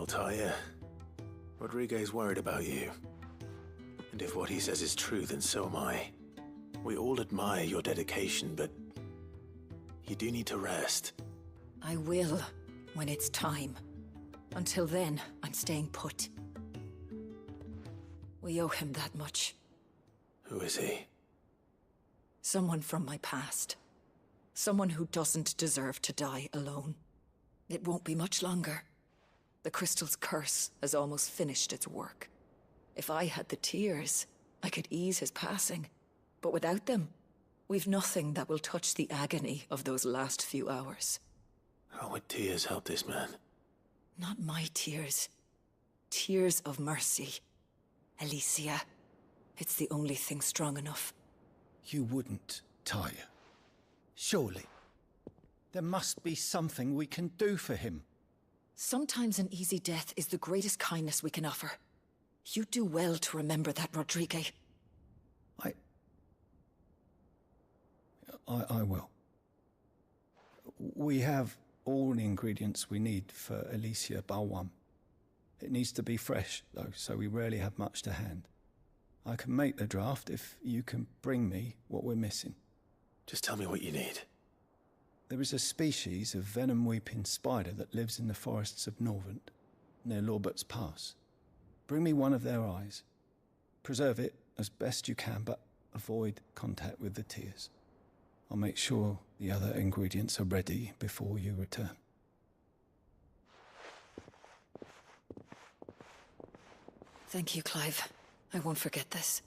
Taya, Rodriguez worried about you. And if what he says is true, then so am I. We all admire your dedication, but you do need to rest. I will, when it's time. Until then, I'm staying put. We owe him that much. Who is he? Someone from my past. Someone who doesn't deserve to die alone. It won't be much longer. The crystal's curse has almost finished its work. If I had the tears, I could ease his passing. But without them, we've nothing that will touch the agony of those last few hours. How would tears help this man? Not my tears. Tears of mercy. Alicia, it's the only thing strong enough. You wouldn't, Taya. Surely. There must be something we can do for him. Sometimes an easy death is the greatest kindness we can offer. You do well to remember that, Rodriguez. I will. We have all the ingredients we need for Alicia Balwam. It needs to be fresh, though, so we rarely have much to hand. I can make the draft if you can bring me what we're missing. Just tell me what you need. There is a species of venom-weeping spider that lives in the forests of Norvent, near Lorbert's Pass. Bring me one of their eyes. Preserve it as best you can, but avoid contact with the tears. I'll make sure the other ingredients are ready before you return. Thank you, Clive. I won't forget this.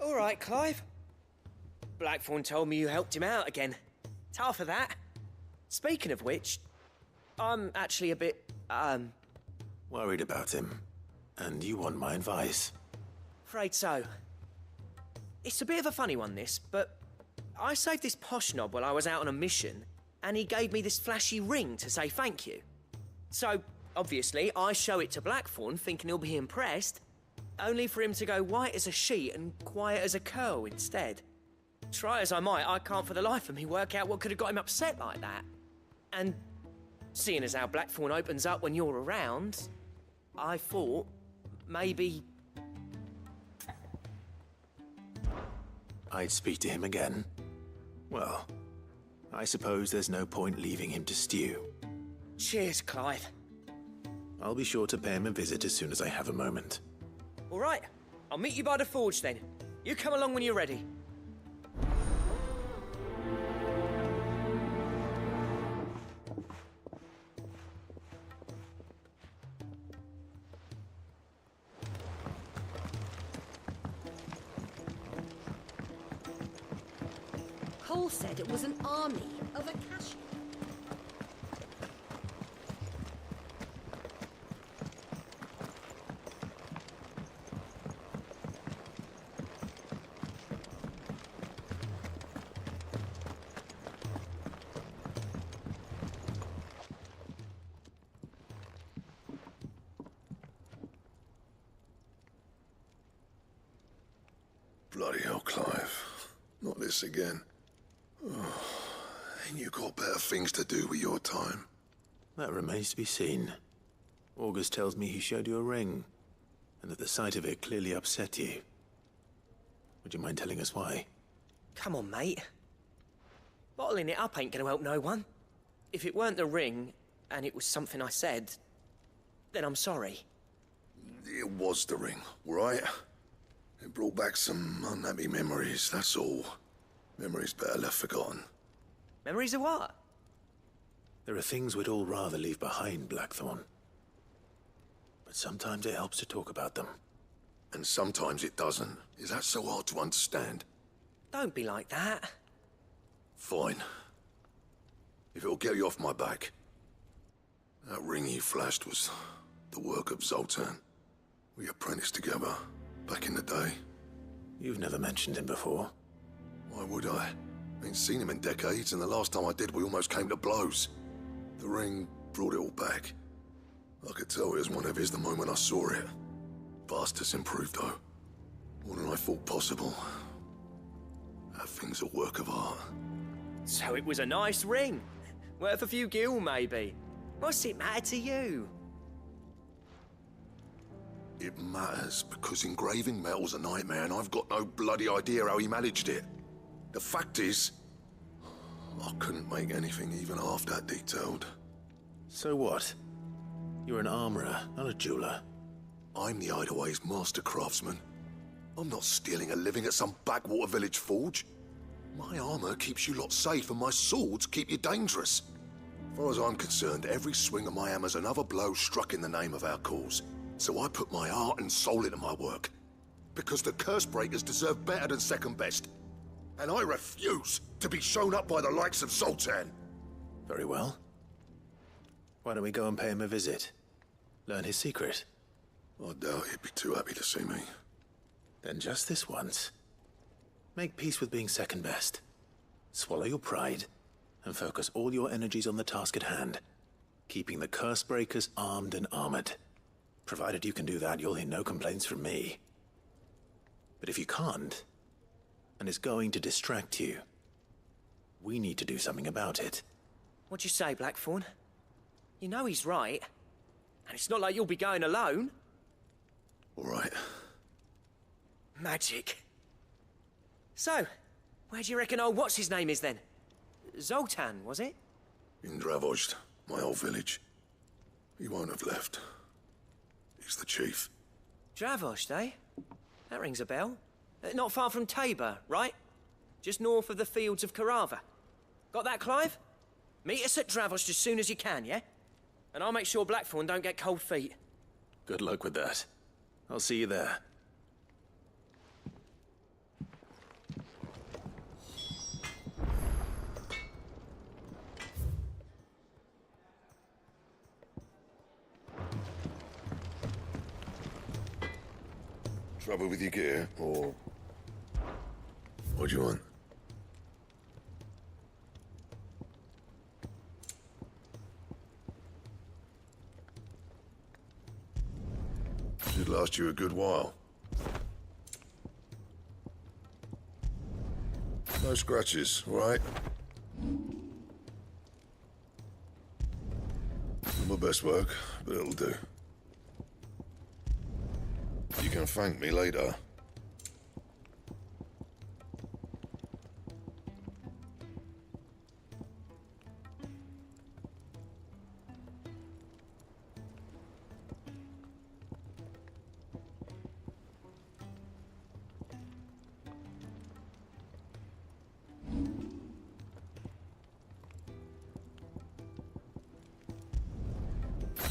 All right, Clive. Blackthorn told me you helped him out again. Tough for that. Speaking of which, I'm actually a bit, worried about him. And you want my advice? Afraid so. It's a bit of a funny one, this, but I saved this posh knob while I was out on a mission, and he gave me this flashy ring to say thank you. So, Obviously, I show it to Blackthorn, thinking he'll be impressed, only for him to go white as a sheet and quiet as a curl instead. Try as I might, I can't for the life of me work out what could have got him upset like that. And seeing as how Blackthorn opens up when you're around, I thought maybe... I'd speak to him again. Well, I suppose there's no point leaving him to stew. Cheers, Clive. I'll be sure to pay him a visit as soon as I have a moment. All right, I'll meet you by the forge then. You come along when you're ready. Cole said it was an army of a cache. Bloody hell, Clive. Not this again. Oh, ain't you got better things to do with your time? That remains to be seen. August tells me he showed you a ring, and that the sight of it clearly upset you. Would you mind telling us why? Come on, mate. Bottling it up ain't gonna help no one. If it weren't the ring, and it was something I said, then I'm sorry. It was the ring, right? It brought back some unhappy memories, that's all. Memories better left forgotten. Memories of what? There are things we'd all rather leave behind, Blackthorn. But sometimes it helps to talk about them. And sometimes it doesn't. Is that so hard to understand? Don't be like that. Fine. If it'll get you off my back. That ring you flashed was the work of Zoltan. We apprenticed together, back in the day. You've never mentioned him before. Why would I? Ain't seen him in decades, and the last time I did, we almost came to blows. The ring brought it all back. I could tell it was one of his the moment I saw it. Vast has improved, though. More than I thought possible. That thing's a work of art. So it was a nice ring. Worth a few gil, maybe. What's it matter to you? It matters because engraving metal's a nightmare, and I've got no bloody idea how he managed it. The fact is, I couldn't make anything even half that detailed. So what? You're an armorer, not a jeweler. I'm the Hideaway's master craftsman. I'm not stealing a living at some backwater village forge. My armor keeps you lot safe, and my swords keep you dangerous. As far as I'm concerned, every swing of my hammer's another blow struck in the name of our cause. So I put my heart and soul into my work. Because the curse breakers deserve better than second best. And I refuse to be shown up by the likes of Zoltan. Very well. Why don't we go and pay him a visit? Learn his secret. I doubt he'd be too happy to see me. Then just this once. Make peace with being second best. Swallow your pride, and focus all your energies on the task at hand. Keeping the curse breakers armed and armored. Provided you can do that, you'll hear no complaints from me. But if you can't, and it's going to distract you, we need to do something about it. What'd you say, Blackthorn? You know he's right. And it's not like you'll be going alone. All right. Magic. So, where do you reckon old what's-his-name is then? Zoltan, was it? In Dravozd, my old village. He won't have left. He's the chief. Dravozd, eh? That rings a bell. Not far from Tabor, right? Just north of the fields of Carava. Got that, Clive? Meet us at Dravozd as soon as you can, yeah? And I'll make sure Blackthorn don't get cold feet. Good luck with that. I'll see you there. Trouble with your gear, or... What do you want? Should last you a good while. No scratches, all right? Not my best work, but it'll do. You can thank me later.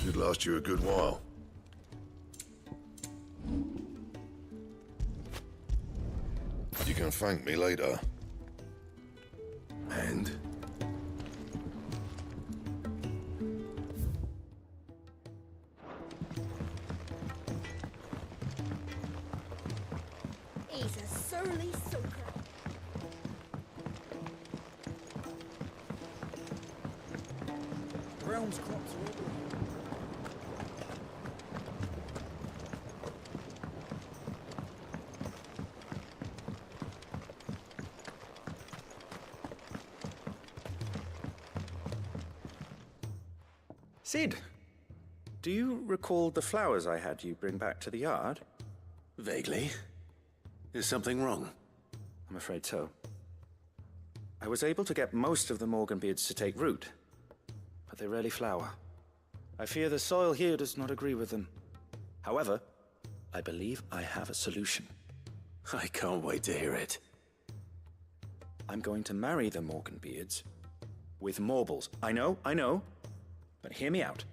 Should last you a good while. You can thank me later. And? He's a surly soaker. The realm's crops are all... Sid, do you recall the flowers I had you bring back to the yard? Vaguely. Is something wrong? I'm afraid so. I was able to get most of the Morganbeards to take root, but they rarely flower. I fear the soil here does not agree with them. However, I believe I have a solution. I can't wait to hear it. I'm going to marry the Morganbeards with Morbles. I know. But hear me out.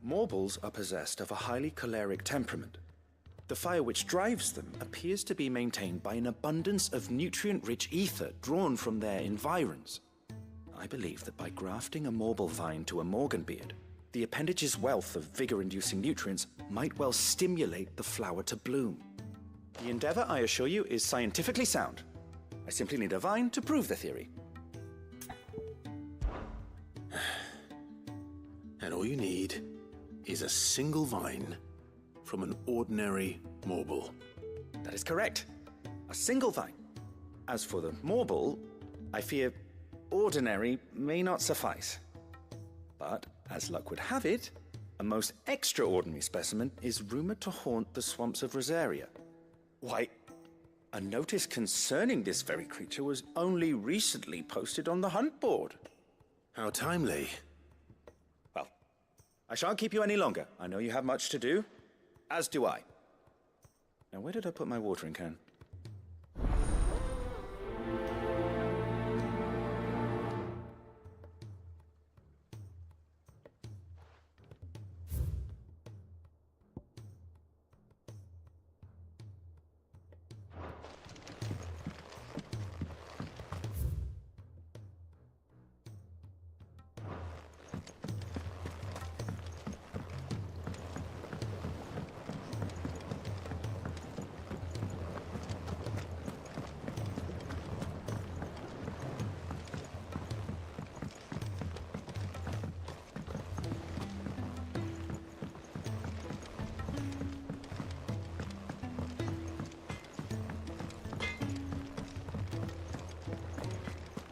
Morbles are possessed of a highly choleric temperament. The fire which drives them appears to be maintained by an abundance of nutrient-rich ether drawn from their environs. I believe that by grafting a Morble vine to a Morganbeard, the appendage's wealth of vigor-inducing nutrients might well stimulate the flower to bloom. The endeavor, I assure you, is scientifically sound. I simply need a vine to prove the theory. And all you need is a single vine from an ordinary Morble. That is correct. A single vine. As for the Morble, I fear ordinary may not suffice. But, as luck would have it, a most extraordinary specimen is rumored to haunt the swamps of Rosaria. Why, a notice concerning this very creature was only recently posted on the hunt board. How timely. I shan't keep you any longer. I know you have much to do, as do I. Now, where did I put my watering can?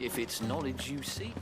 If it's knowledge you seek.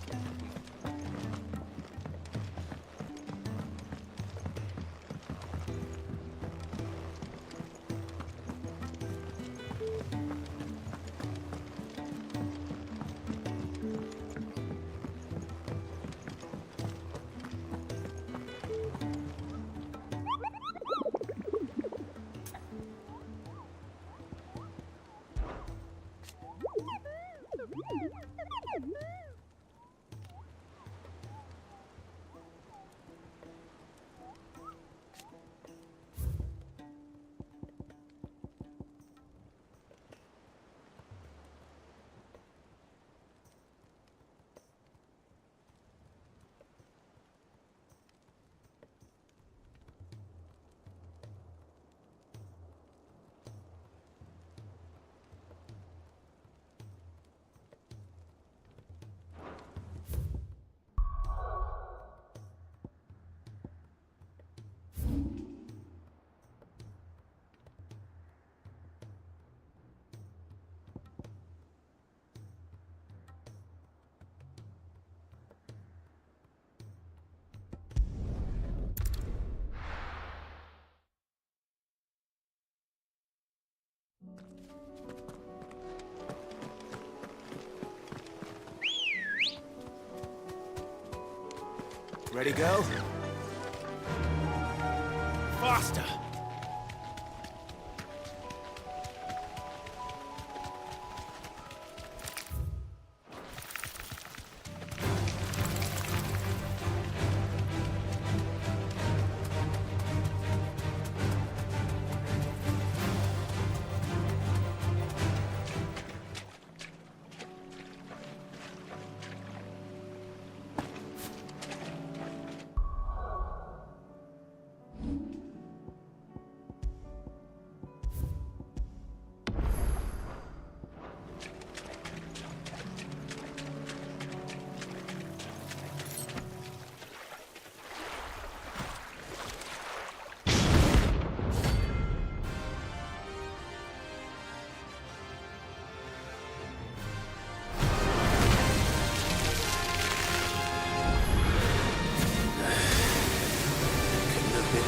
Ready, girl? Faster!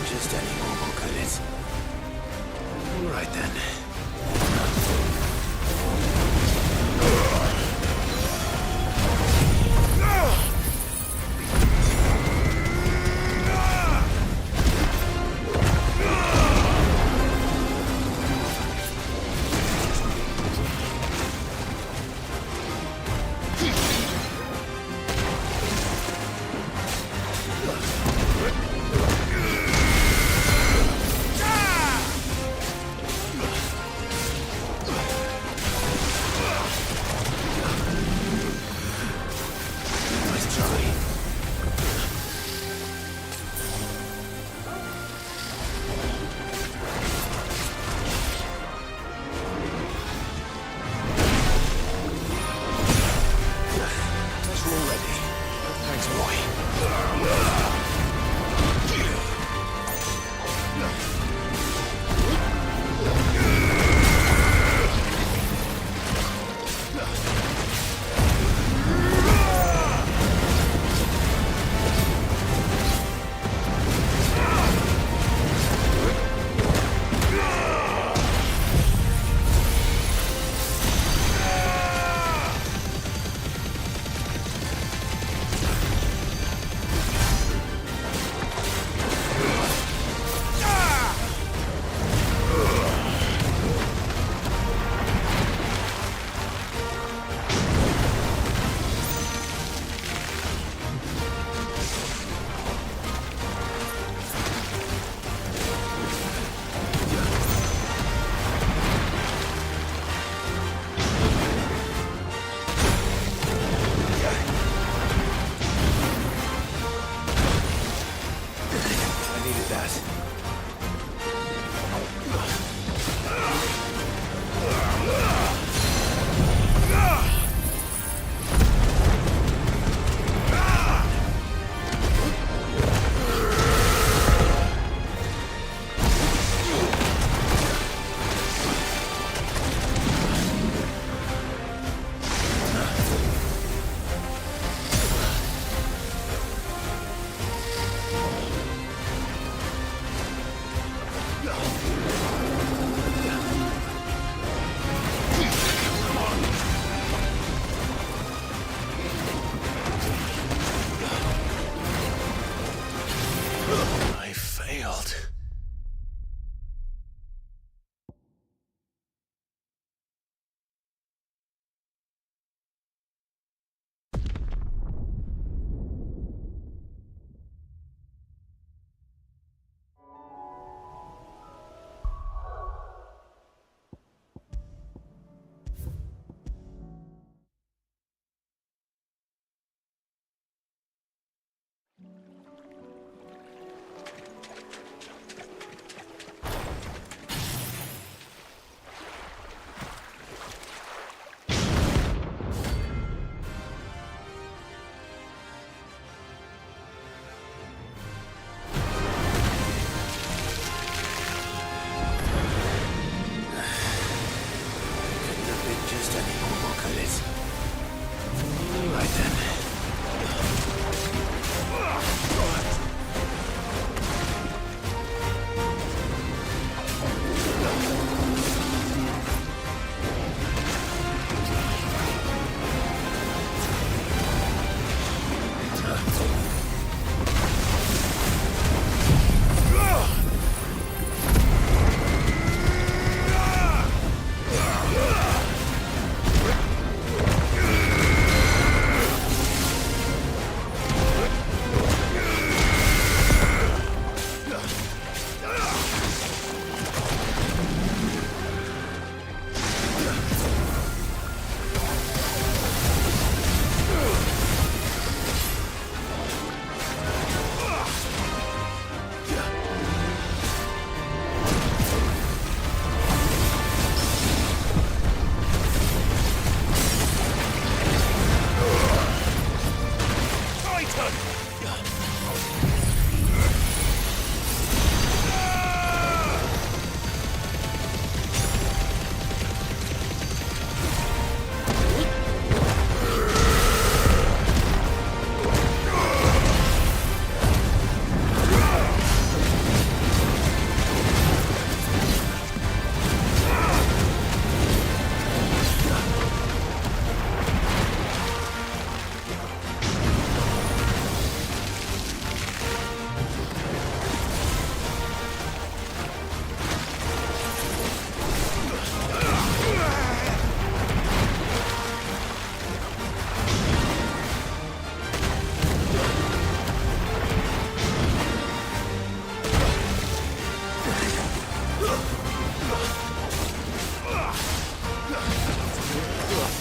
Just any normal goodies. All right then.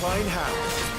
fine hand.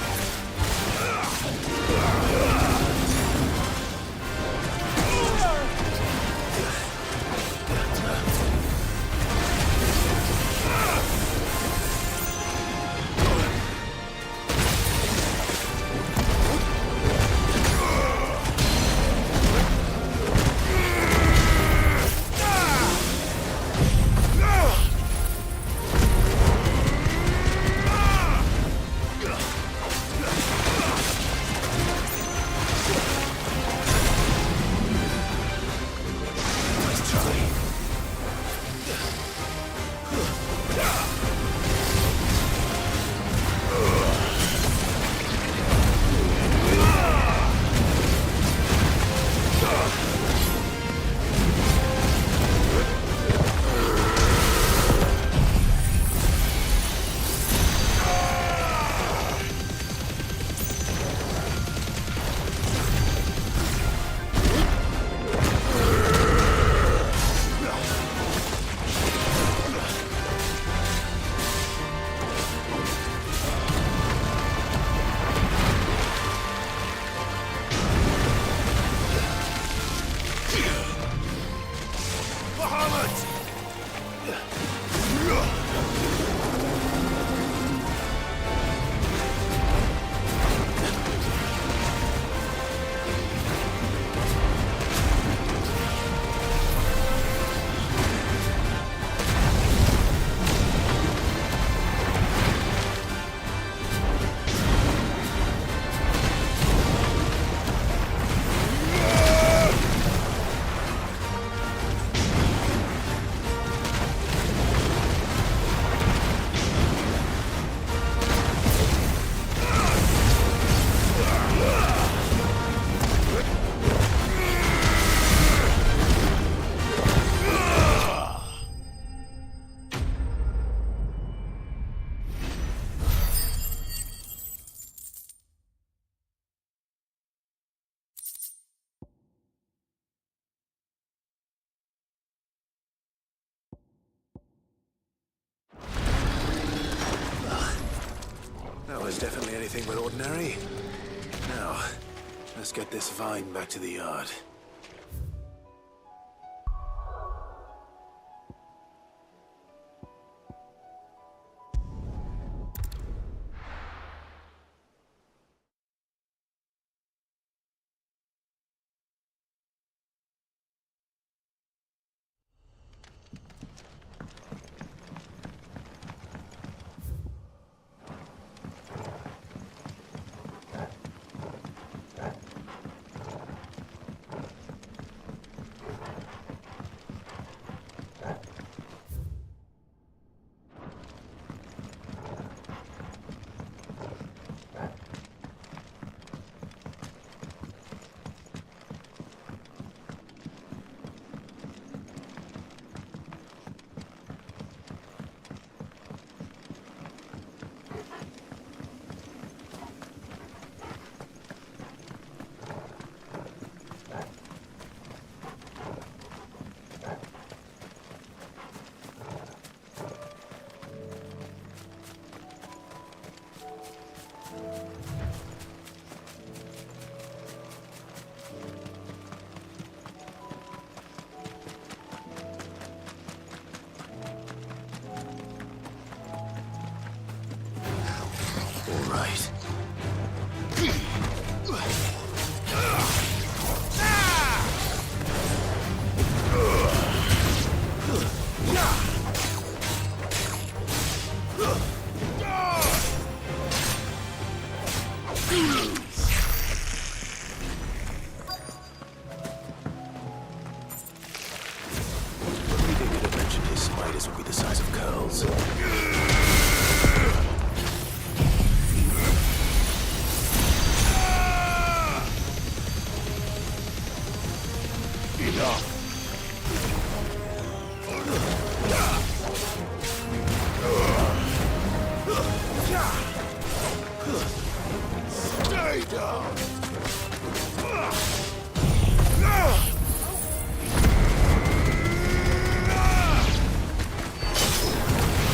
That was definitely anything but ordinary. Now, let's get this vine back to the yard.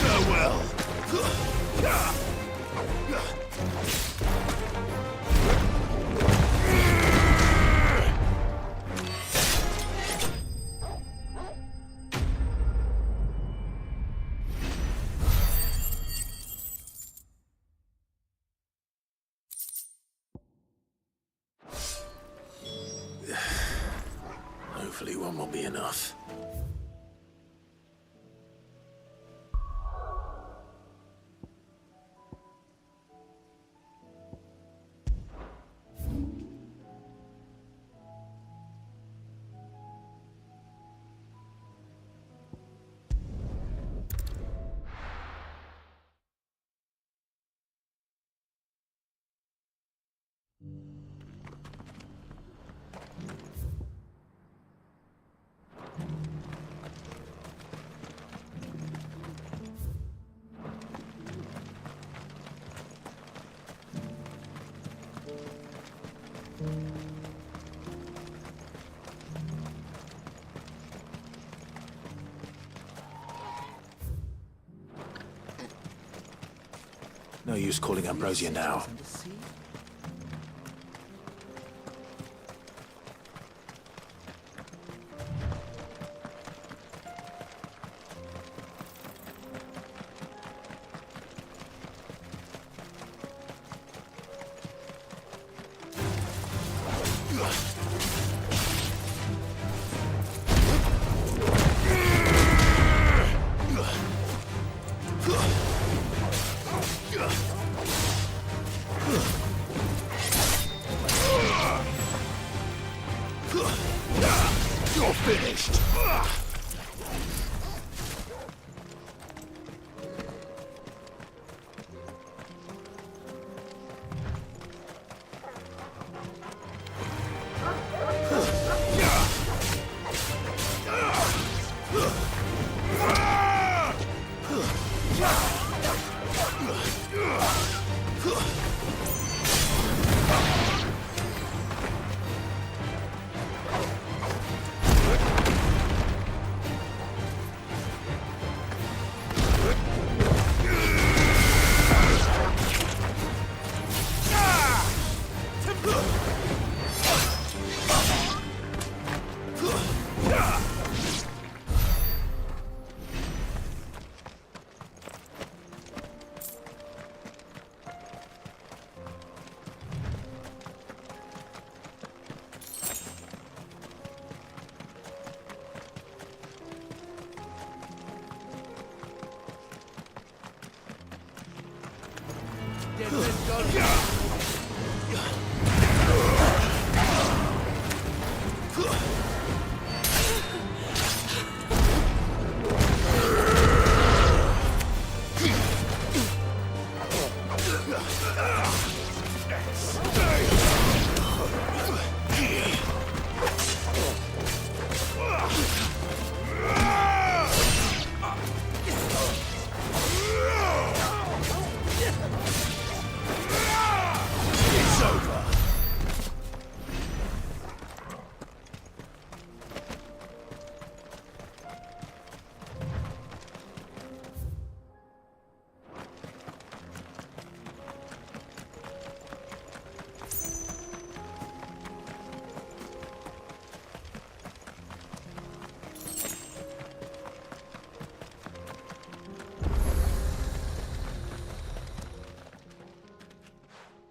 Farewell. one will be enough. No use calling Ambrosia now. You're finished!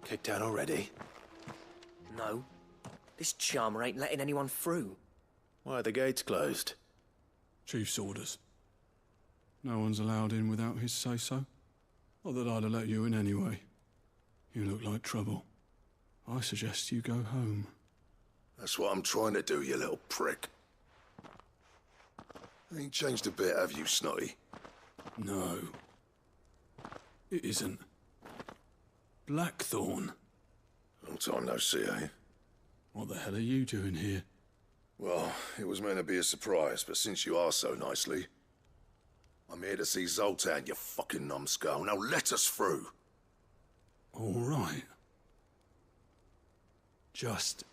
Kicked down already? No. This charmer ain't letting anyone through. Why are the gates closed? Chief's orders. No one's allowed in without his say-so. Not that I'd have let you in anyway. You look like trouble. I suggest you go home. That's what I'm trying to do, you little prick. Ain't changed a bit, have you, Snotty? No. It isn't. Blackthorn. Long time no see, eh? What the hell are you doing here? Well, it was meant to be a surprise, but since you are so nicely, I'm here to see Zoltan, you fucking numbskull. Now let us through. All right. Just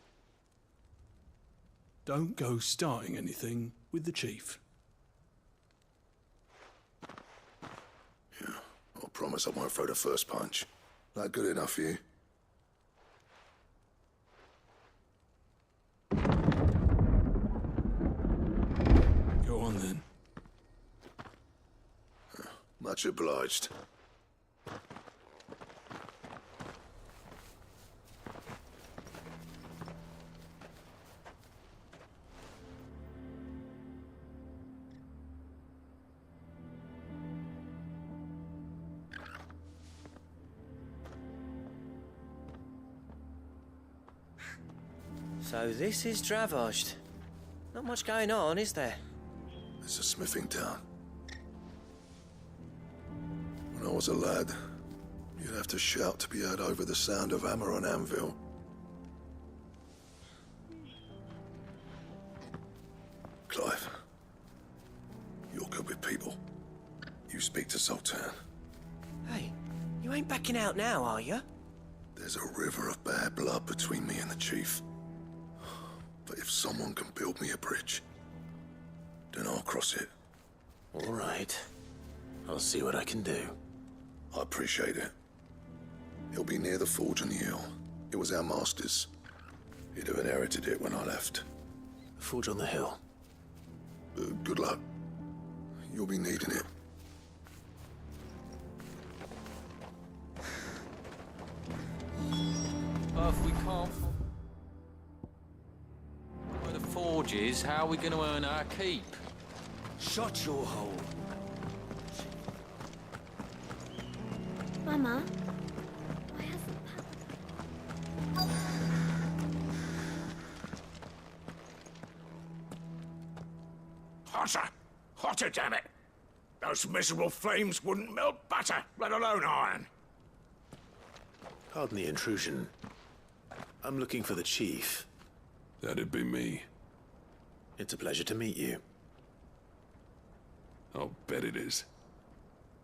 don't go starting anything with the chief. Yeah, I promise I won't throw the first punch. That good enough for you? Go on then. Much obliged. So this is Dravojd. Not much going on, is there? It's a smithing town. When I was a lad, you'd have to shout to be heard over the sound of hammer on anvil. Clive, you're good with people. You speak to Sultan. Hey, you ain't backing out now, are you? There's a river of bad blood between me and the chief. But if someone can build me a bridge, then I'll cross it. All right. I'll see what I can do. I appreciate it. It'll be near the forge on the hill. It was our master's. He'd have inherited it when I left. The forge on the hill? Good luck. You'll be needing it. But if we can't... Where the forge is, how are we going to earn our keep? Shut your hole. Mama, why hasn't Papa... Hotter! Hotter, damn it! Those miserable flames wouldn't melt butter, let alone iron. Pardon the intrusion. I'm looking for the chief. That'd be me. It's a pleasure to meet you. I'll bet it is.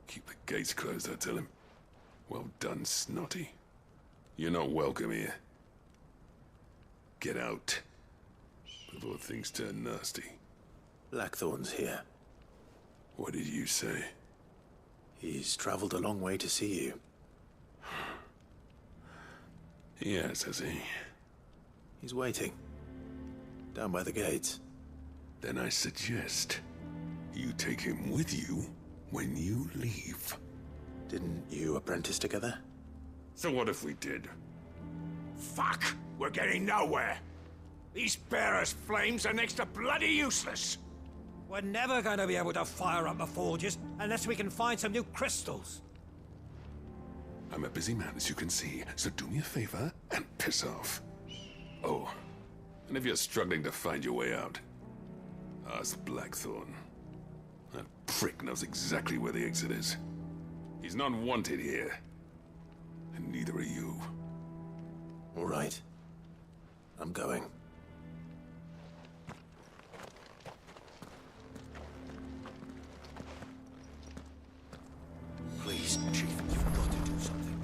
Keep the gates closed, I tell him. Well done, Snotty. You're not welcome here. Get out. Before things turn nasty. Blackthorn's here. What did you say? He's traveled a long way to see you. Yes, has he? He's waiting. Down by the gates. Then I suggest you take him with you when you leave. Didn't you apprentice together? So what if we did? Fuck! We're getting nowhere. These bearers' flames are next to bloody useless. We're never going to be able to fire up the forges unless we can find some new crystals. I'm a busy man, as you can see, so do me a favor and piss off. Oh, and if you're struggling to find your way out, ask Blackthorn. That prick knows exactly where the exit is. He's not wanted here. And neither are you. All right. I'm going. Please, Chief, you've got to do something.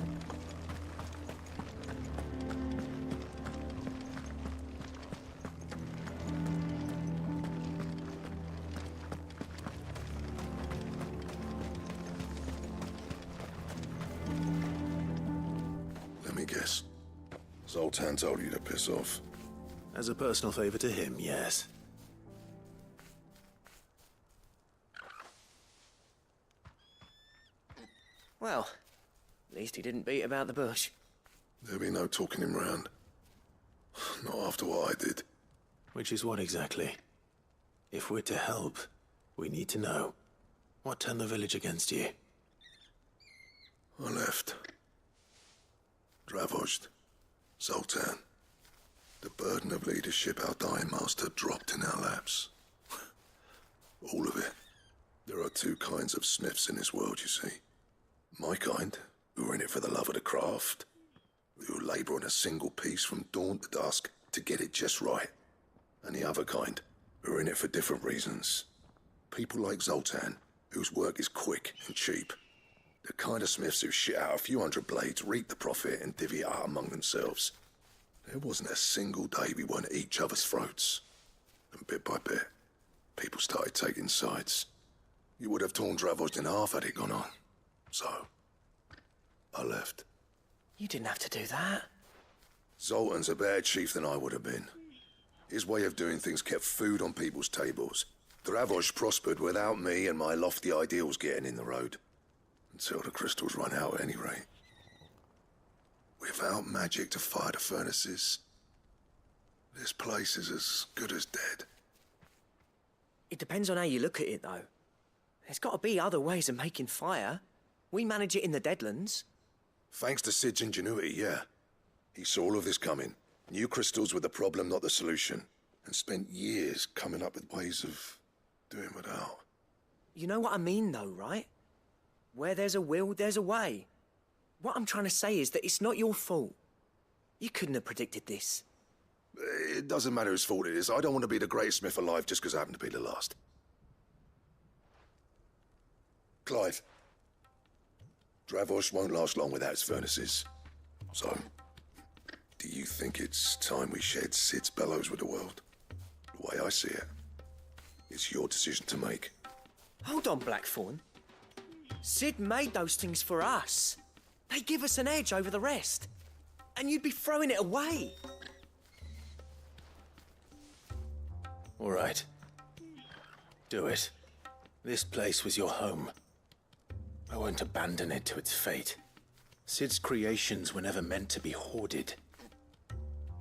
Let me guess. Zoltan told you to piss off. As a personal favor to him, yes. Well, at least he didn't beat about the bush. There'll be no talking him round. Not after what I did. Which is what exactly? If we're to help, we need to know. What turned the village against you? I left. Dravojd. Zoltan. The burden of leadership our dying master dropped in our laps. All of it. There are two kinds of smiths in this world, you see. My kind, who are in it for the love of the craft, who labour on a single piece from dawn to dusk to get it just right. And the other kind, who are in it for different reasons. People like Zoltan, whose work is quick and cheap. The kind of smiths who shit out a few hundred blades, reap the profit, and divvy it out among themselves. There wasn't a single day we weren't at each other's throats. And bit by bit, people started taking sides. You would have torn Dravojd in half had it gone on. So, I left. You didn't have to do that. Zoltan's a better chief than I would have been. His way of doing things kept food on people's tables. Dravojd prospered without me and my lofty ideals getting in the road. Until the crystals run out at any rate. Without magic to fire the furnaces, this place is as good as dead. It depends on how you look at it, though. There's got to be other ways of making fire. We manage it in the Deadlands. Thanks to Sid's ingenuity, yeah. He saw all of this coming, New crystals were the problem, not the solution. And spent years coming up with ways of doing without. You know what I mean, though, right? Where there's a will, there's a way. What I'm trying to say is that it's not your fault. You couldn't have predicted this. It doesn't matter whose fault it is. I don't want to be the greatest smith alive just because I happen to be the last. Clive. Dravosh won't last long without its furnaces. So, do you think it's time we shared Sid's bellows with the world? The way I see it, it's your decision to make. Hold on, Blackthorn. Sid made those things for us. They give us an edge over the rest. And you'd be throwing it away. All right. Do it. This place was your home. I won't abandon it to its fate. Sid's creations were never meant to be hoarded.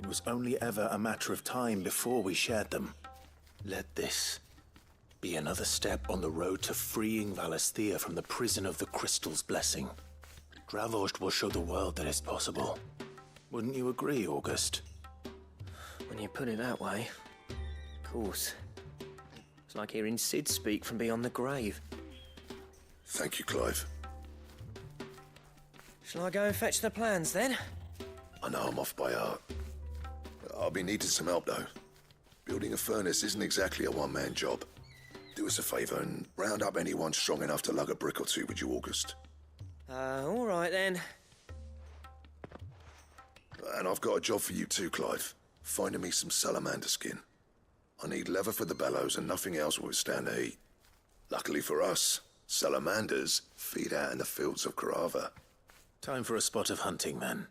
It was only ever a matter of time before we shared them. Let this be another step on the road to freeing Valisthea from the prison of the Crystal's blessing. Dravost will show the world that it's possible. Wouldn't you agree, August? When you put it that way, of course. It's like hearing Sid speak from beyond the grave. Thank you, Clive. Shall I go and fetch the plans, then? I know I'm off by heart. I'll be needing some help, though. Building a furnace isn't exactly a one-man job. Do us a favour and round up anyone strong enough to lug a brick or two, would you, August? All right, then. And I've got a job for you too, Clive. Finding me some salamander skin. I need leather for the bellows and nothing else will withstand the heat. Luckily for us, salamanders feed out in the fields of Carava. Time for a spot of hunting, then.